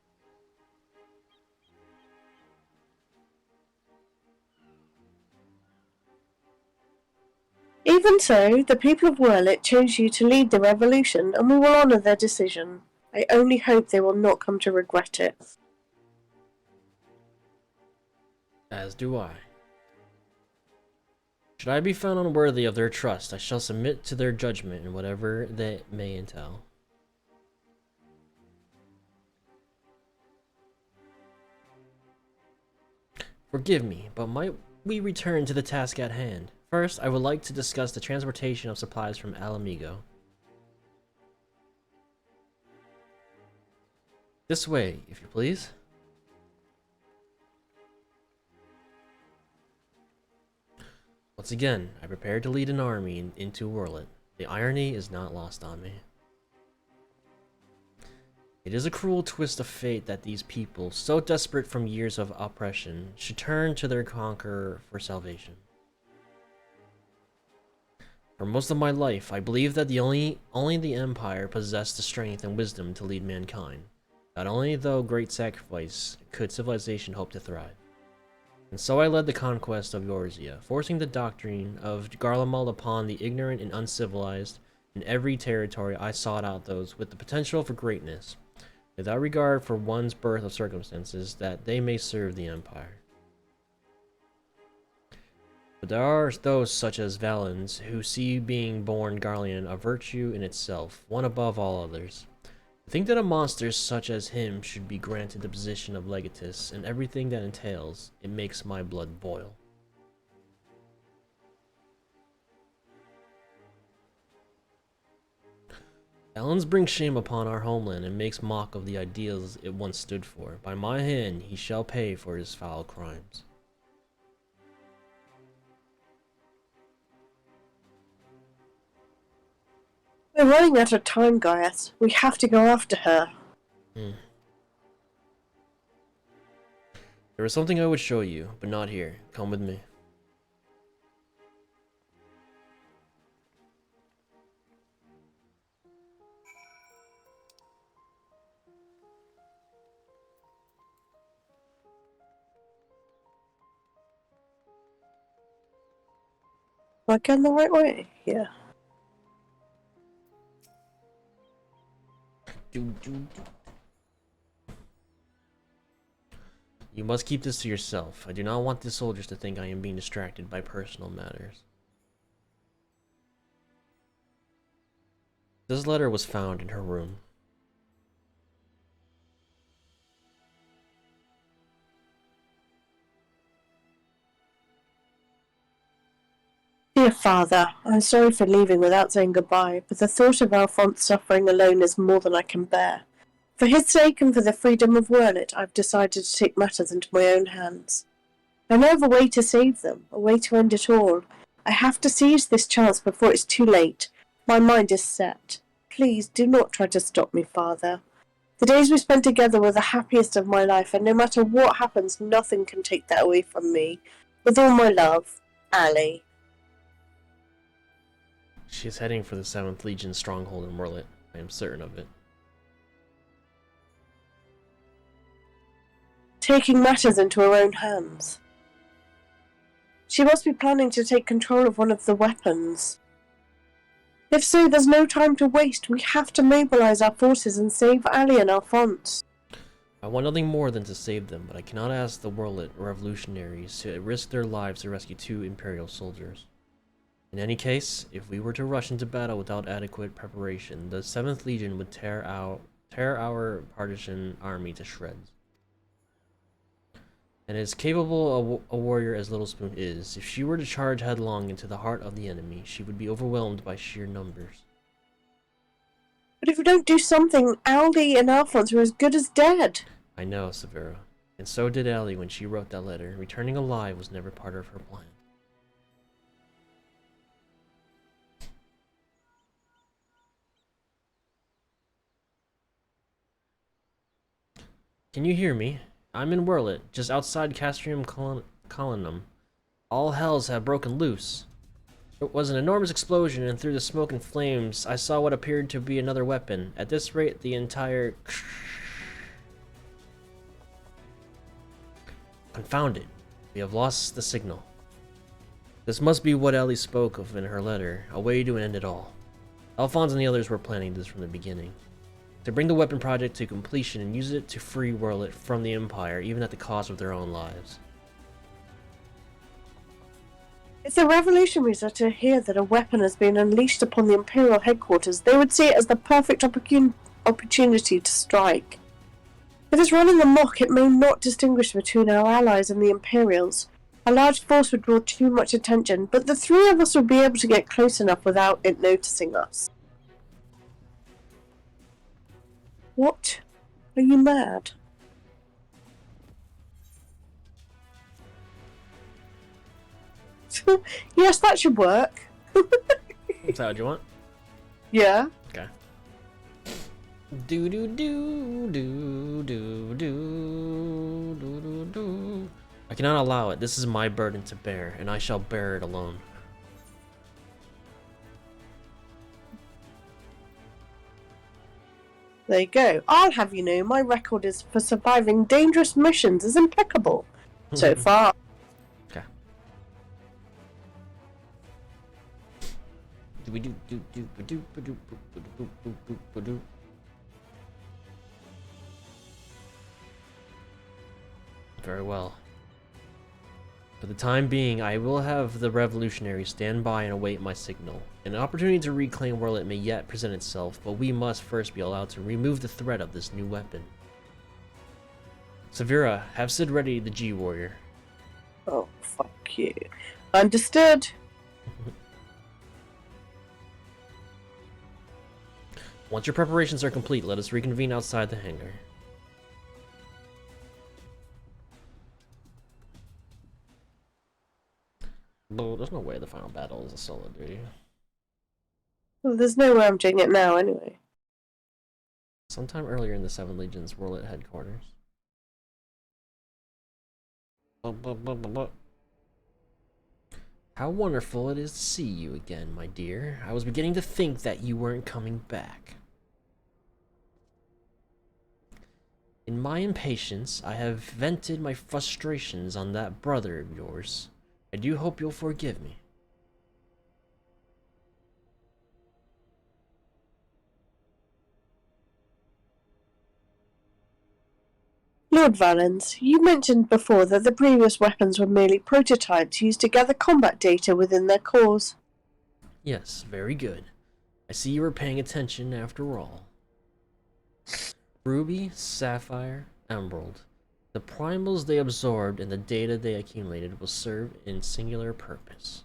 Even so, the people of Wurlit chose you to lead the revolution, and we will honour their decision. I only hope they will not come to regret it. As do I. Should I be found unworthy of their trust, I shall submit to their judgment in whatever that may entail. Forgive me, but might we return to the task at hand? First, I would like to discuss the transportation of supplies from Alamigo. This way, if you please. Once again, I prepared to lead an army into Wurlit. The irony is not lost on me. It is a cruel twist of fate that these people, so desperate from years of oppression, should turn to their conqueror for salvation. For most of my life, I believed that only the Empire possessed the strength and wisdom to lead mankind. Not only through great sacrifice could civilization hope to thrive. And so I led the conquest of Eorzea, forcing the doctrine of Garlemald upon the ignorant and uncivilized. In every territory I sought out those with the potential for greatness, without regard for one's birth or circumstances, that they may serve the Empire. But there are those such as Valens who see being born Garlean a virtue in itself, one above all others. To think that a monster such as him should be granted the position of legatus and everything that entails, it makes my blood boil. Ellen's brings shame upon our homeland and makes mock of the ideals it once stood for. By my hand he shall pay for his foul crimes. We're running out of time, Gaius. We have to go after her. There is something I would show you, but not here. Come with me. Am I going the right way? Yeah. You must keep this to yourself. I do not want the soldiers to think I am being distracted by personal matters. This letter was found in her room. Dear father, I'm sorry for leaving without saying goodbye, but the thought of Alphonse suffering alone is more than I can bear. For his sake and for the freedom of Wurlet, I've decided to take matters into my own hands. I know of a way to save them, a way to end it all. I have to seize this chance before it's too late. My mind is set. Please do not try to stop me, father. The days we spent together were the happiest of my life, and no matter what happens, nothing can take that away from me. With all my love, Ali. She is heading for the 7th Legion stronghold in Wurlet. I am certain of it. Taking matters into her own hands. She must be planning to take control of one of the weapons. If so, there's no time to waste. We have to mobilize our forces and save Ali and Alphonse. I want nothing more than to save them, but I cannot ask the Wurlet revolutionaries to risk their lives to rescue 2 Imperial soldiers. In any case, if we were to rush into battle without adequate preparation, the 7th Legion would tear our partisan army to shreds. And as capable a warrior as Little Spoon is, if she were to charge headlong into the heart of the enemy, she would be overwhelmed by sheer numbers. But if we don't do something, Ali and Alphonse are as good as dead. I know, Severa. And so did Ellie when she wrote that letter. Returning alive was never part of her plan. Can you hear me? I'm in Wurlet, just outside Castrium Colonum. All hells have broken loose. It was an enormous explosion, and through the smoke and flames, I saw what appeared to be another weapon. At this rate, the entire... Confounded. We have lost the signal. This must be what Ellie spoke of in her letter, a way to end it all. Alphonse and the others were planning this from the beginning. To bring the weapon project to completion and use it to free Wurlet from the Empire, even at the cost of their own lives. If the revolutionaries are to hear that a weapon has been unleashed upon the Imperial headquarters, they would see it as the perfect opportunity to strike. If it's running amok, it may not distinguish between our allies and the Imperials. A large force would draw too much attention, but the 3 of us would be able to get close enough without it noticing us. What? Are you mad? Yes, that should work. Is that what you want? Yeah. Okay. Do do do do do do do do do. I cannot allow it. This is my burden to bear, and I shall bear it alone. There you go. I'll have you know my record is for surviving dangerous missions is impeccable. So far. Okay. Do we do do do do do do do do do do. Very well. For the time being, I will have the revolutionaries stand by and await my signal. An opportunity to reclaim Wurlet may yet present itself, but we must first be allowed to remove the threat of this new weapon. Severa, have Sid ready the G-Warrior. Oh, fuck you. Understood. Once your preparations are complete, let us reconvene outside the hangar. But there's no way the final battle is a solo duty. Well, there's no way I'm doing it now, anyway. Sometime earlier in the Seven Legions World at headquarters. How wonderful it is to see you again, my dear. I was beginning to think that you weren't coming back. In my impatience, I have vented my frustrations on that brother of yours. I do hope you'll forgive me. Lord Valens, you mentioned before that the previous weapons were merely prototypes used to gather combat data within their cores. Yes, very good. I see you were paying attention after all. Ruby, Sapphire, Emerald. The primals they absorbed and the data they accumulated will serve in singular purpose.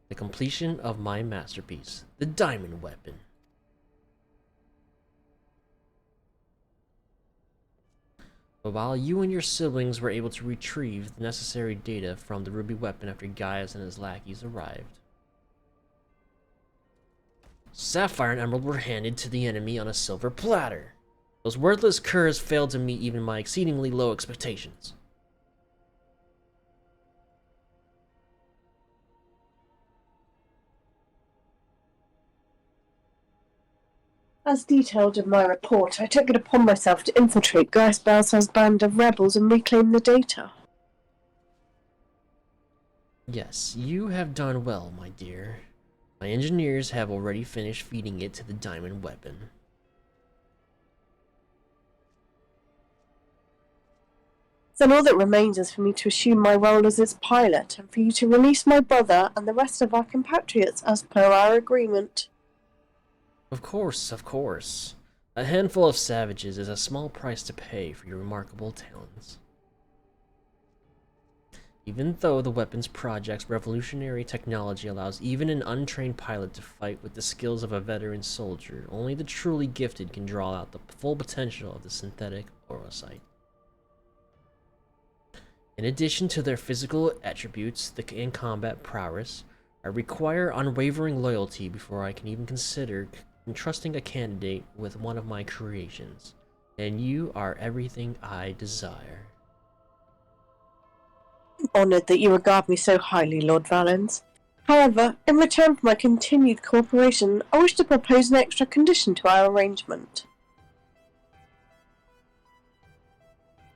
The completion of my masterpiece, the diamond weapon. But while you and your siblings were able to retrieve the necessary data from the ruby weapon after Gaius and his lackeys arrived, Sapphire and Emerald were handed to the enemy on a silver platter. Those worthless curs failed to meet even my exceedingly low expectations. As detailed in my report, I took it upon myself to infiltrate Gaius Balthazar's band of rebels and reclaim the data. Yes, you have done well, my dear. My engineers have already finished feeding it to the diamond weapon. Then all that remains is for me to assume my role as its pilot, and for you to release my brother and the rest of our compatriots as per our agreement. Of course, of course. A handful of savages is a small price to pay for your remarkable talents. Even though the weapons project's revolutionary technology allows even an untrained pilot to fight with the skills of a veteran soldier, only the truly gifted can draw out the full potential of the synthetic orocyte. In addition to their physical attributes and combat prowess, I require unwavering loyalty before I can even consider entrusting a candidate with one of my creations, and you are everything I desire. I'm honoured that you regard me so highly, Lord Valens. However, in return for my continued cooperation, I wish to propose an extra condition to our arrangement.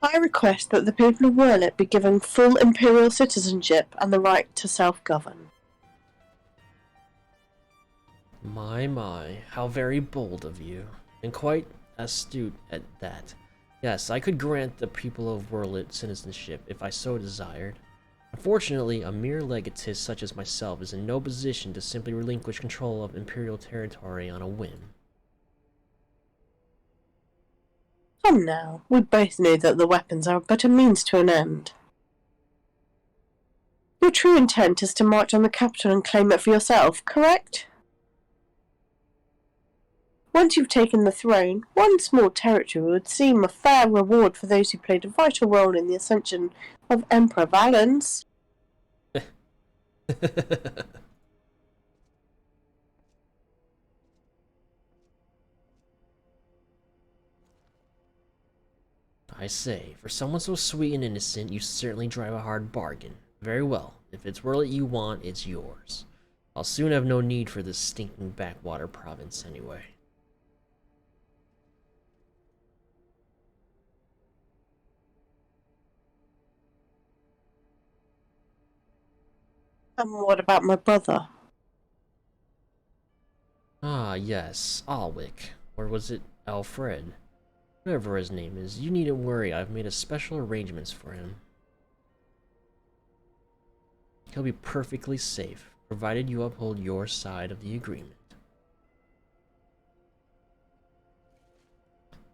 I request that the people of Wurlit be given full imperial citizenship and the right to self-govern. My, how very bold of you, and quite astute at that. Yes, I could grant the people of Wurlit citizenship if I so desired. Unfortunately, a mere legatist such as myself is in no position to simply relinquish control of imperial territory on a whim. Come now, we both know that the weapons are but a means to an end. Your true intent is to march on the capital and claim it for yourself, correct? Once you've taken the throne, one small territory would seem a fair reward for those who played a vital role in the ascension of Emperor Valens. I say, for someone so sweet and innocent, you certainly drive a hard bargain. Very well, if it's Wurlit you want, it's yours. I'll soon have no need for this stinking backwater province anyway. And what about my brother? Ah, yes, Alwick. Or was it Alfred? Whatever his name is, you needn't worry, I've made a special arrangements for him. He'll be perfectly safe, provided you uphold your side of the agreement.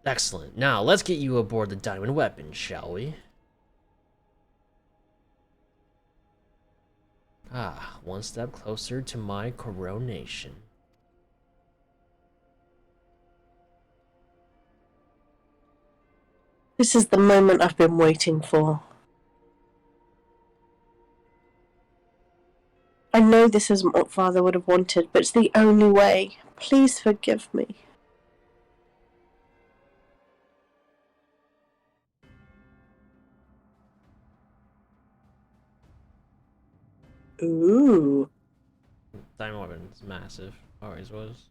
Excellent. Now, let's get you aboard the diamond weapon, shall we? Ah, one step closer to my coronation. This is the moment I've been waiting for. I know this isn't what Father would have wanted, but it's the only way. Please forgive me. Ooh. Diamond weapon's massive. Always was.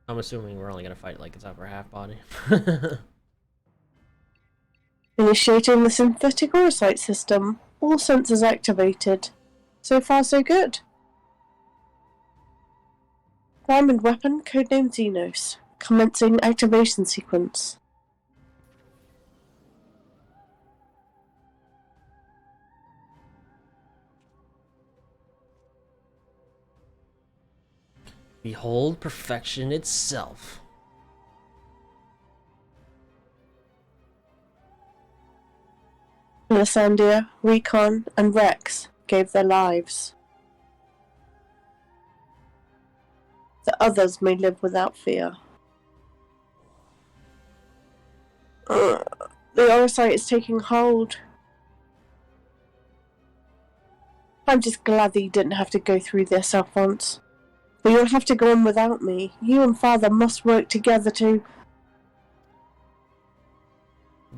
I'm assuming we're only gonna fight like it's upper half body. Initiating the synthetic orosite system. All sensors activated. So far, so good. Diamond weapon, codename Xenos. Commencing activation sequence. Behold perfection itself. Melisandre, Recon, and Rex gave their lives. The others may live without fear. The orosite is taking hold. I'm just glad that you didn't have to go through this, Alphonse. But you'll have to go on without me. You and Father must work together to...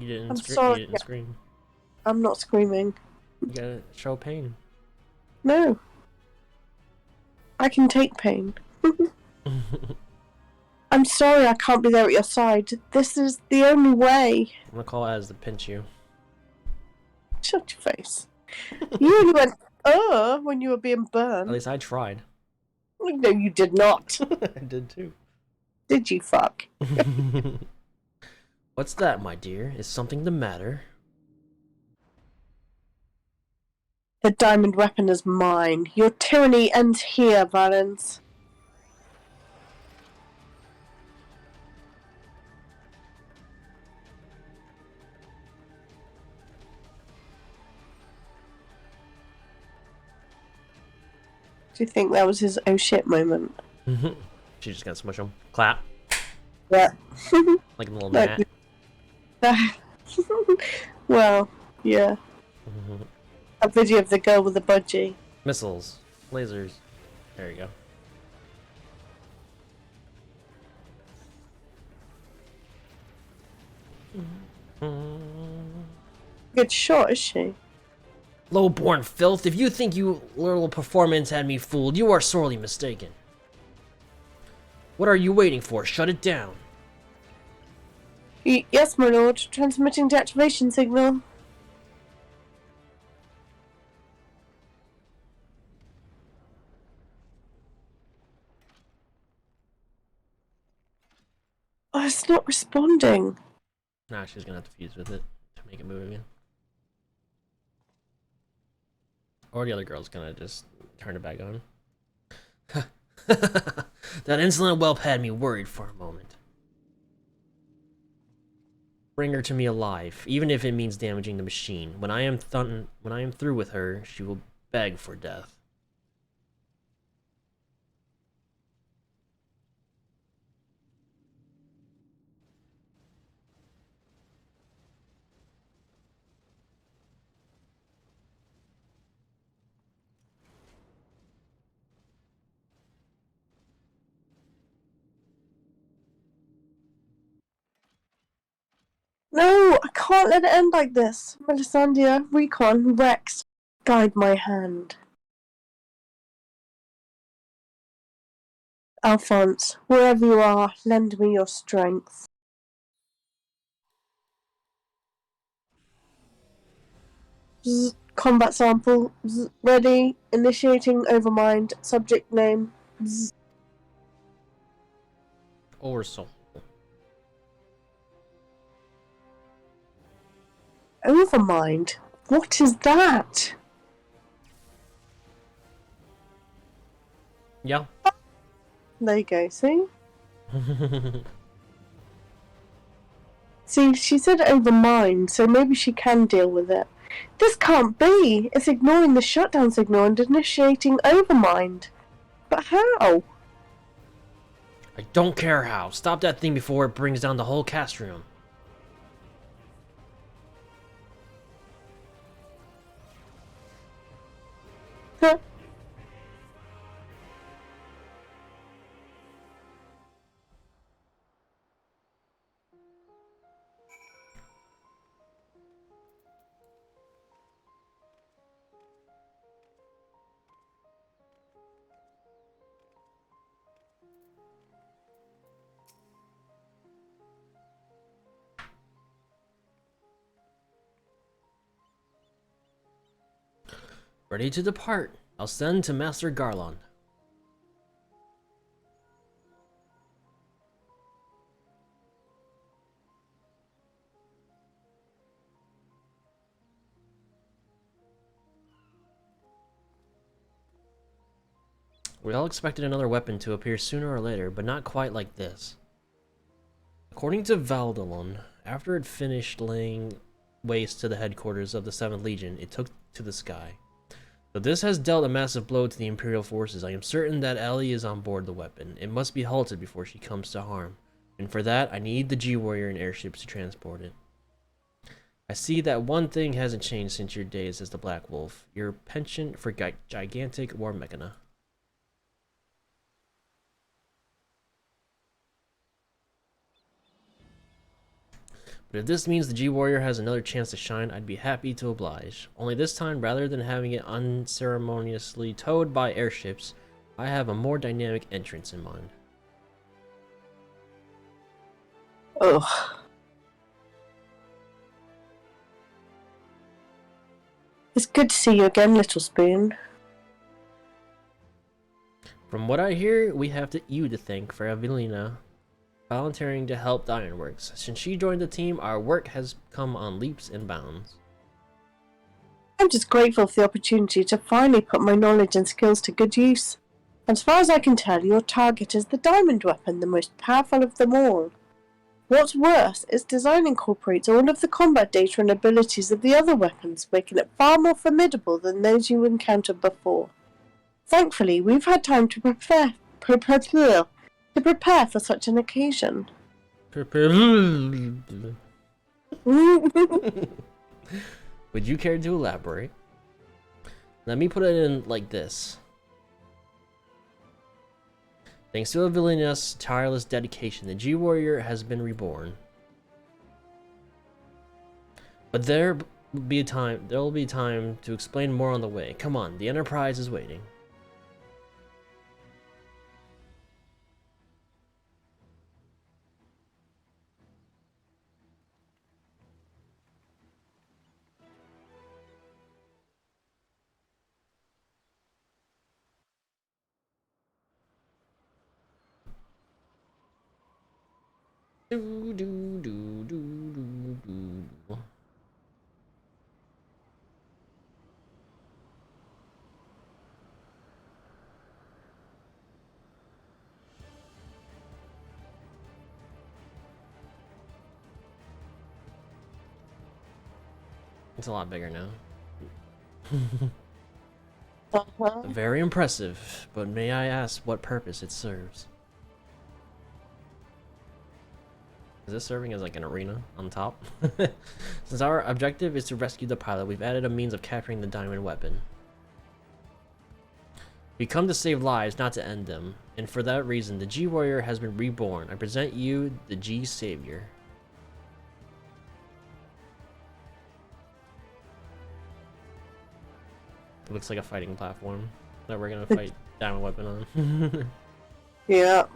You didn't, I'm sorry. You didn't scream. I'm not screaming. You gotta show pain. No. I can take pain. I'm sorry I can't be there at your side. This is the only way. I'm gonna call Az to pinch you. Shut your face. You only went, when you were being burned. At least I tried. No, you did not. I did too. Did you, fuck? What's that, my dear? Is something the matter? The diamond weapon is mine. Your tyranny ends here, Valens. Do you think that was his oh shit moment? She's just gonna smush him. Clap. Yeah. Like a little gnat. Well, yeah. A video of the girl with the budgie. Missiles. Lasers. There you go. Good shot, is she? Low-born filth, if you think your little performance had me fooled, you are sorely mistaken. What are you waiting for? Shut it down. Yes, my lord. Transmitting deactivation signal. Oh, it's not responding. Nah, she's gonna have to fuse with it to make it move again. Or the other girl's gonna just turn it back on. That insolent whelp had me worried for a moment. Bring her to me alive, even if it means damaging the machine. When I am through with her, she will beg for death. No, I can't let it end like this. Melisandre, Recon, Rex, guide my hand. Alphonse, wherever you are, lend me your strength. Combat sample. Ready. Initiating overmind. Subject name. Oversoul. Overmind? What is that? Yeah. There you go, see? See, she said overmind, so maybe she can deal with it. This can't be! It's ignoring the shutdown signal and initiating overmind. But how? I don't care how. Stop that thing before it brings down the whole cast room. Ready to depart. I'll send to Master Garland. We all expected another weapon to appear sooner or later, but not quite like this. According to Valdalon, after it finished laying waste to the headquarters of the 7th Legion, it took to the sky. Though this has dealt a massive blow to the Imperial forces, I am certain that Ellie is on board the weapon. It must be halted before she comes to harm, and for that, I need the G-Warrior and airships to transport it. I see that one thing hasn't changed since your days as the Black Wolf, your penchant for gigantic war mechana. But if this means the G-Warrior has another chance to shine, I'd be happy to oblige. Only this time, rather than having it unceremoniously towed by airships, I have a more dynamic entrance in mind. Oh. It's good to see you again, Little Spoon. From what I hear, we have you to thank for Evelina volunteering to help the Ironworks. Since she joined the team, our work has come on leaps and bounds. I'm just grateful for the opportunity to finally put my knowledge and skills to good use. As far as I can tell, your target is the diamond weapon, the most powerful of them all. What's worse, its design incorporates all of the combat data and abilities of the other weapons, making it far more formidable than those you encountered before. Thankfully, we've had time to prepare for such an occasion. Would you care to elaborate? Let me put it in like this. Thanks to Avilina's tireless dedication, the G-Warrior has been reborn. But there will be time to explain more on the way. Come on, the Enterprise is waiting. Do, do, do, do, do, do. It's a lot bigger now. Very impressive, but may I ask what purpose it serves? Is this serving as like an arena on top? Since our objective is to rescue the pilot, we've added a means of capturing the diamond weapon. We come to save lives, not to end them, and for that reason, the G-Warrior has been reborn. I present you the G-Savior. It looks like a fighting platform that we're gonna fight diamond weapon on. Yeah.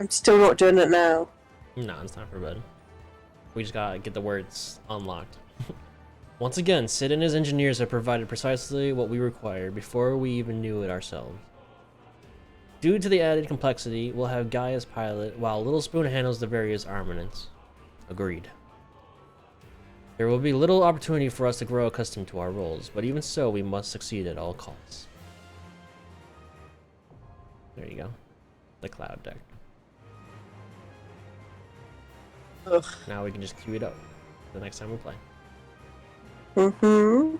I'm still not doing it now. No, it's time for bed. We just gotta get the words unlocked. Once again, Sid and his engineers have provided precisely what we required before we even knew it ourselves. Due to the added complexity, we'll have Guy as pilot, while Little Spoon handles the various armaments. Agreed. There will be little opportunity for us to grow accustomed to our roles, but even so, we must succeed at all costs. There you go. The cloud deck. Ugh. Now we can just queue it up the next time we play. I wonder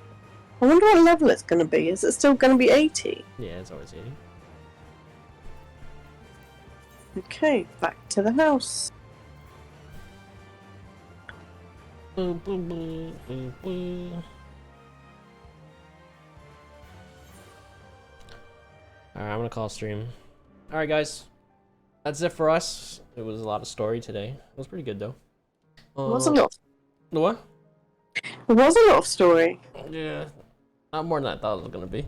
what level it's going to be. Is it still going to be 80? Yeah, it's always 80. Okay, back to the house. Boo, boo, boo, boo, boo. Alright, I'm gonna call stream. Alright, guys. That's it for us. It was a lot of story today. It was pretty good, though. It was a lot. The what? It was a lot of story. Yeah. Not more than I thought it was gonna be.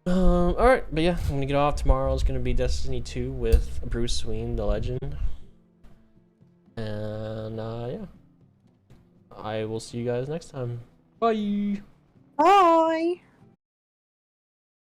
Alright, but yeah, I'm gonna get off. Tomorrow is gonna be Destiny 2 with Bruce Wayne, the legend. And, yeah. I will see you guys next time. Bye! Bye.